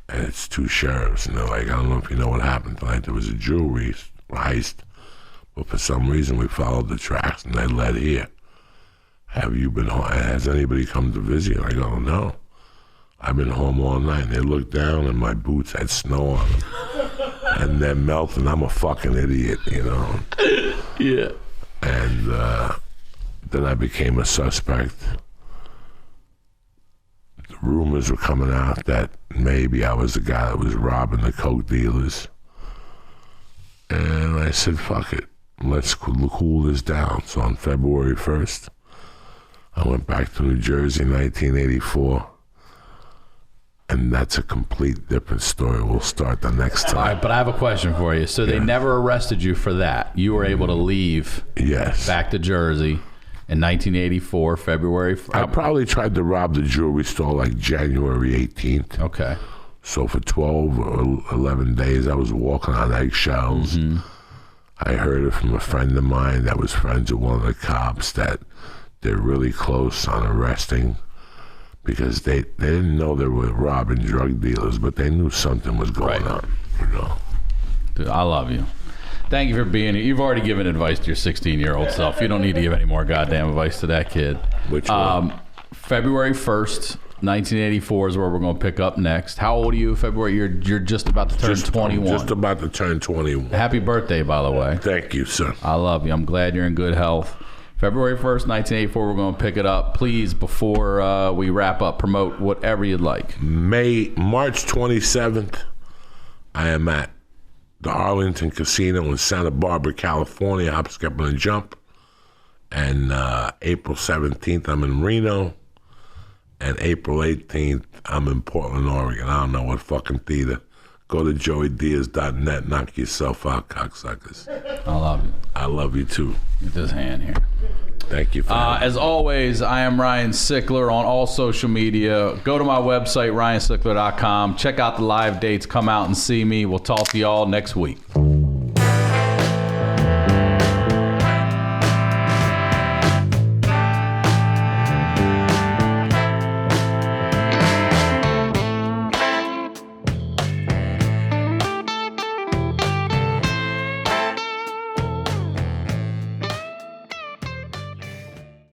[SPEAKER 3] and it's two sheriffs, and they're like, I don't know if you know what happened tonight. There was a jewelry heist, but for some reason we followed the tracks, and they led here. Have you been home? Has anybody come to visit you? I go, no. I've been home all night. And they looked down, and my boots had snow on them. And they're melting. I'm a fucking idiot, you know?
[SPEAKER 1] Yeah.
[SPEAKER 3] And then I became a suspect. The rumors were coming out that maybe I was the guy that was robbing the coke dealers. And I said, fuck it. Let's cool this down. So on February 1st, I went back to New Jersey in 1984. And that's a complete different story. We'll start the next time.
[SPEAKER 1] All right, but I have a question for you. So they never arrested you for that. You were able to leave back to Jersey in 1984, February.
[SPEAKER 3] I probably tried to rob the jewelry store like January 18th.
[SPEAKER 1] Okay.
[SPEAKER 3] So for 12 or 11 days, I was walking on eggshells. Mm-hmm. I heard it from a friend of mine that was friends with one of the cops that they're really close on arresting, because they didn't know they were robbing drug dealers, but they knew something was going on, you know.
[SPEAKER 1] Dude, I love you. Thank you for being here. You've already given advice to your 16-year-old self. You don't need to give any more goddamn advice to that kid.
[SPEAKER 3] Which one?
[SPEAKER 1] February 1st, 1984 is where we're going to pick up next. How old are you, February? You're just about to turn 21.
[SPEAKER 3] Just about to turn 21.
[SPEAKER 1] Happy birthday, by the way.
[SPEAKER 3] Thank you, sir.
[SPEAKER 1] I love you. I'm glad you're in good health. February 1st, 1984, we're going to pick it up. Please, before we wrap up, promote whatever you'd like.
[SPEAKER 3] March 27th, I am at the Arlington Casino in Santa Barbara, California, hop, skip, and a jump. And April 17th, I'm in Reno. And April 18th, I'm in Portland, Oregon. I don't know what fucking theater. Go to joeydiaz.net. Knock yourself out, cocksuckers.
[SPEAKER 1] I love you.
[SPEAKER 3] I love you, too.
[SPEAKER 1] Get this hand here.
[SPEAKER 3] Thank you for
[SPEAKER 1] as always, I am Ryan Sickler on all social media. Go to my website, ryansickler.com. Check out the live dates. Come out and see me. We'll talk to y'all next week.